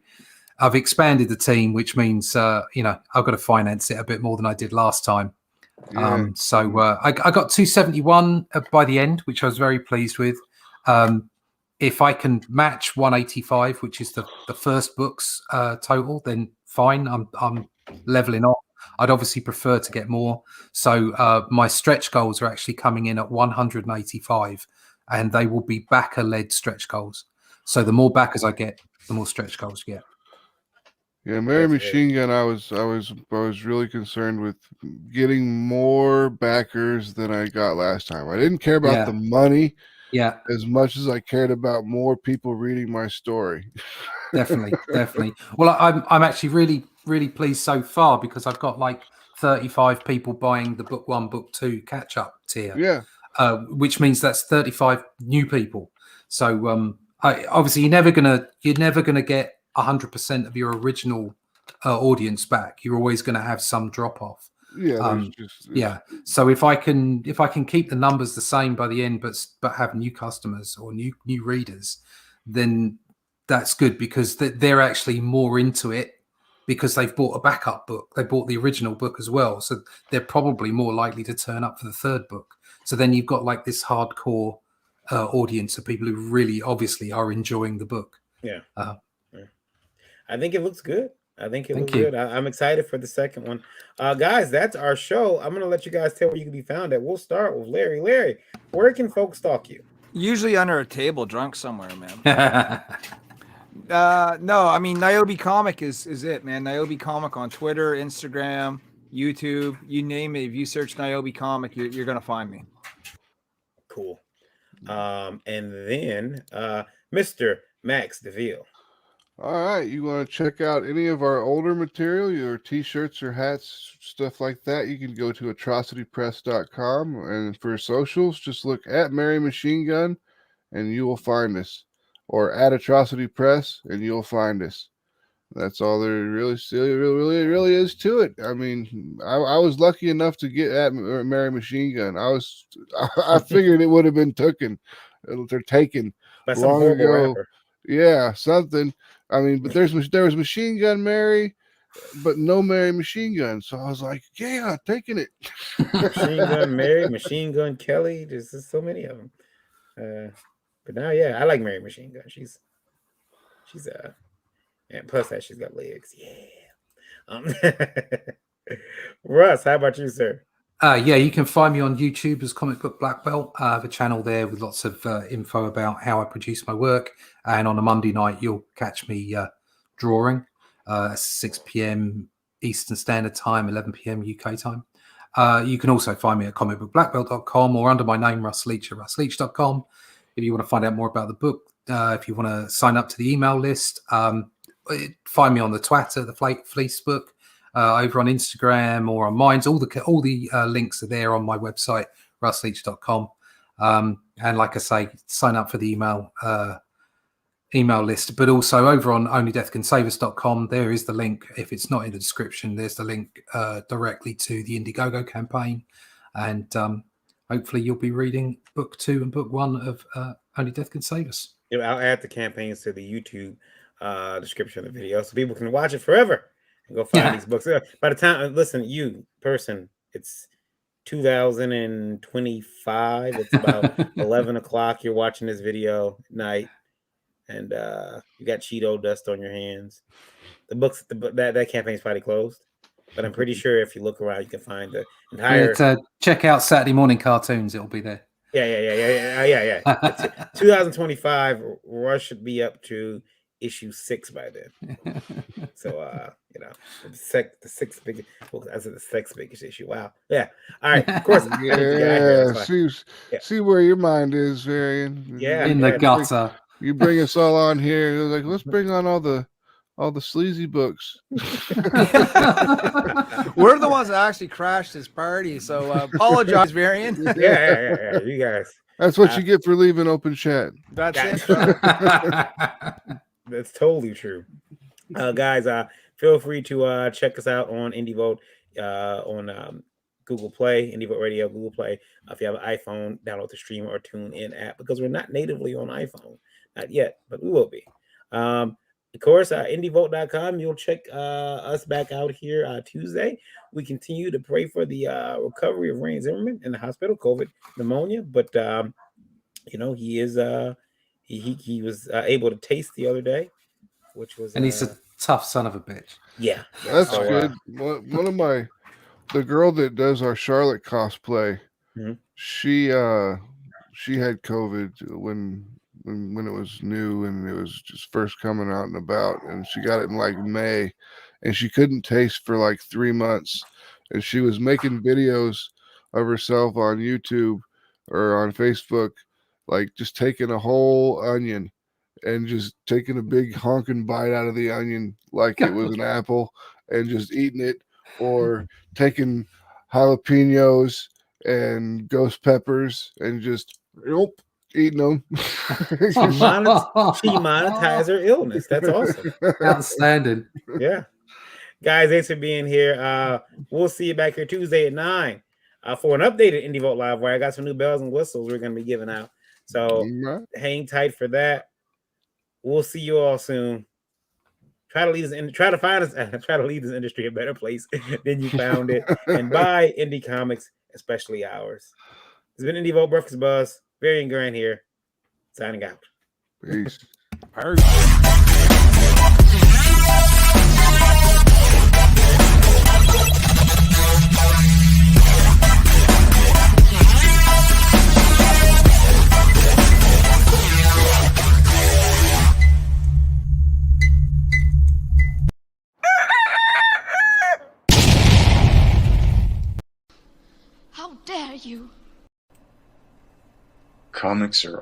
I've expanded the team, which means I've got to finance it a bit more than I did last time. I got 271 by the end, which I was very pleased with. If I can match 185, which is the first book's total, then fine. I'm leveling up. I'd obviously prefer to get more. So my stretch goals are actually coming in at 185, and they will be backer-led stretch goals. So the more backers I get, the more stretch goals you get. Yeah, Mary Machine Gun, I was really concerned with getting more backers than I got last time. I didn't care about the money as much as I cared about more people reading my story. Definitely. Well, I'm actually really, really pleased so far because I've got like 35 people buying the book 1, book 2 catch up tier. Yeah. Which means that's 35 new people. So obviously you're never gonna get 100% of your original audience back. You're always going to have some drop off. So if I can keep the numbers the same by the end, but have new customers or new readers, then that's good because they're actually more into it because they've bought a backup book. They bought the original book as well, so they're probably more likely to turn up for the third book. So then you've got like this hardcore audience of people who really obviously are enjoying the book. I think it looks good. Good. I'm excited for the second one. Guys, that's our show. I'm going to let you guys tell where you can be found at. We'll start with Larry. Larry, where can folks stalk you? Usually under a table, drunk somewhere, man. No, I mean Niobe Comic is it, man. Niobe Comic on Twitter, Instagram, YouTube, you name it. If you search Niobe Comic, you're gonna find me. Cool. And then Mr. Max DeVille. All right, you want to check out any of our older material, your t-shirts or hats, stuff like that, you can go to atrocitypress.com, and for socials, just look at Mary Machine Gun and you will find us, or at Atrocity Press and you'll find us. That's all there really is to it. I mean, I was lucky enough to get at Mary Machine Gun. I figured it would have been taken By some long horrible ago. rapper. Yeah, something. I mean, but there was Machine Gun Mary, but no Mary Machine Gun. So I was like, yeah, taking it. Machine Gun Mary, Machine Gun Kelly. There's just so many of them. But now, yeah, I like Mary Machine Gun. She's and plus that she's got legs. Yeah. Russ, how about you, sir? Yeah, you can find me on YouTube as Comic Book Black Belt. I have a channel there with lots of info about how I produce my work. And on a Monday night, you'll catch me drawing 6 p.m. Eastern Standard Time, 11 p.m. UK time. You can also find me at comicbookblackbelt.com or under my name, Russ Leach, at russleach.com. If you want to find out more about the book, if you want to sign up to the email list, find me on the Twitter, the Fleece book. Over on Instagram or on Minds, all the links are there on my website, russleach.com. And like I say, sign up for the email list, but also over on onlydeathcansavus.com, there is the link. If it's not in the description, there's the link directly to the Indiegogo campaign. And hopefully you'll be reading book 2 and book 1 of Only Death Can Save Us. Yeah, I'll add the campaigns to the YouTube description of the video so people can watch it forever. And go find these books. By the time, listen, you person, it's 2025. It's about 11 o'clock. You're watching this video at night, and you got Cheeto dust on your hands. The books, that campaign's probably closed, but I'm pretty sure if you look around, you can find the entire. Check out Saturday morning cartoons; it'll be there. Yeah. 2025. Rush should be up to issue 6 by then. So the sixth biggest. Well, I said the sixth biggest issue. Wow. Yeah. All right. Of course. See where your mind is, Varian. Yeah. In the gutter. You bring us all on here. You're like, let's bring on all the sleazy books. We're the ones that actually crashed this party, so apologize, Varian. Yeah. You guys. That's what you get for leaving open chat. That's it. That's totally true. Guys, feel free to check us out on Indie Vote on Google Play, Indie Vote Radio, Google Play. If you have an iPhone, download the Stream or TuneIn app, because we're not natively on iPhone. Not yet, but we will be. Of course, indievote.com. You'll check us back out here Tuesday. We continue to pray for the recovery of Rain Zimmerman in the hospital, COVID pneumonia. But he is he was able to taste the other day, which was and he's a tough son of a bitch. Yeah, that's good. One of the girl that does our Charlotte cosplay, she had COVID when it was new and it was just first coming out and about, and she got it in like May, and she couldn't taste for like 3 months, and she was making videos of herself on YouTube or on Facebook, like just taking a whole onion and just taking a big honking bite out of the onion like it was an apple and just eating it, or taking jalapenos and ghost peppers and just eating them. She monetized her illness. That's awesome. Outstanding. Yeah. Guys, thanks for being here. We'll see you back here Tuesday at 9 for an updated Indie Vote Live, where I got some new bells and whistles we're going to be giving out. So hang tight for that. We'll see you all soon. Try to lead this industry a better place than you found it. And buy indie comics, especially ours. It's been Indie Vote Breakfast Buzz. Varian Grant here, signing out. Peace. dare you? Comics are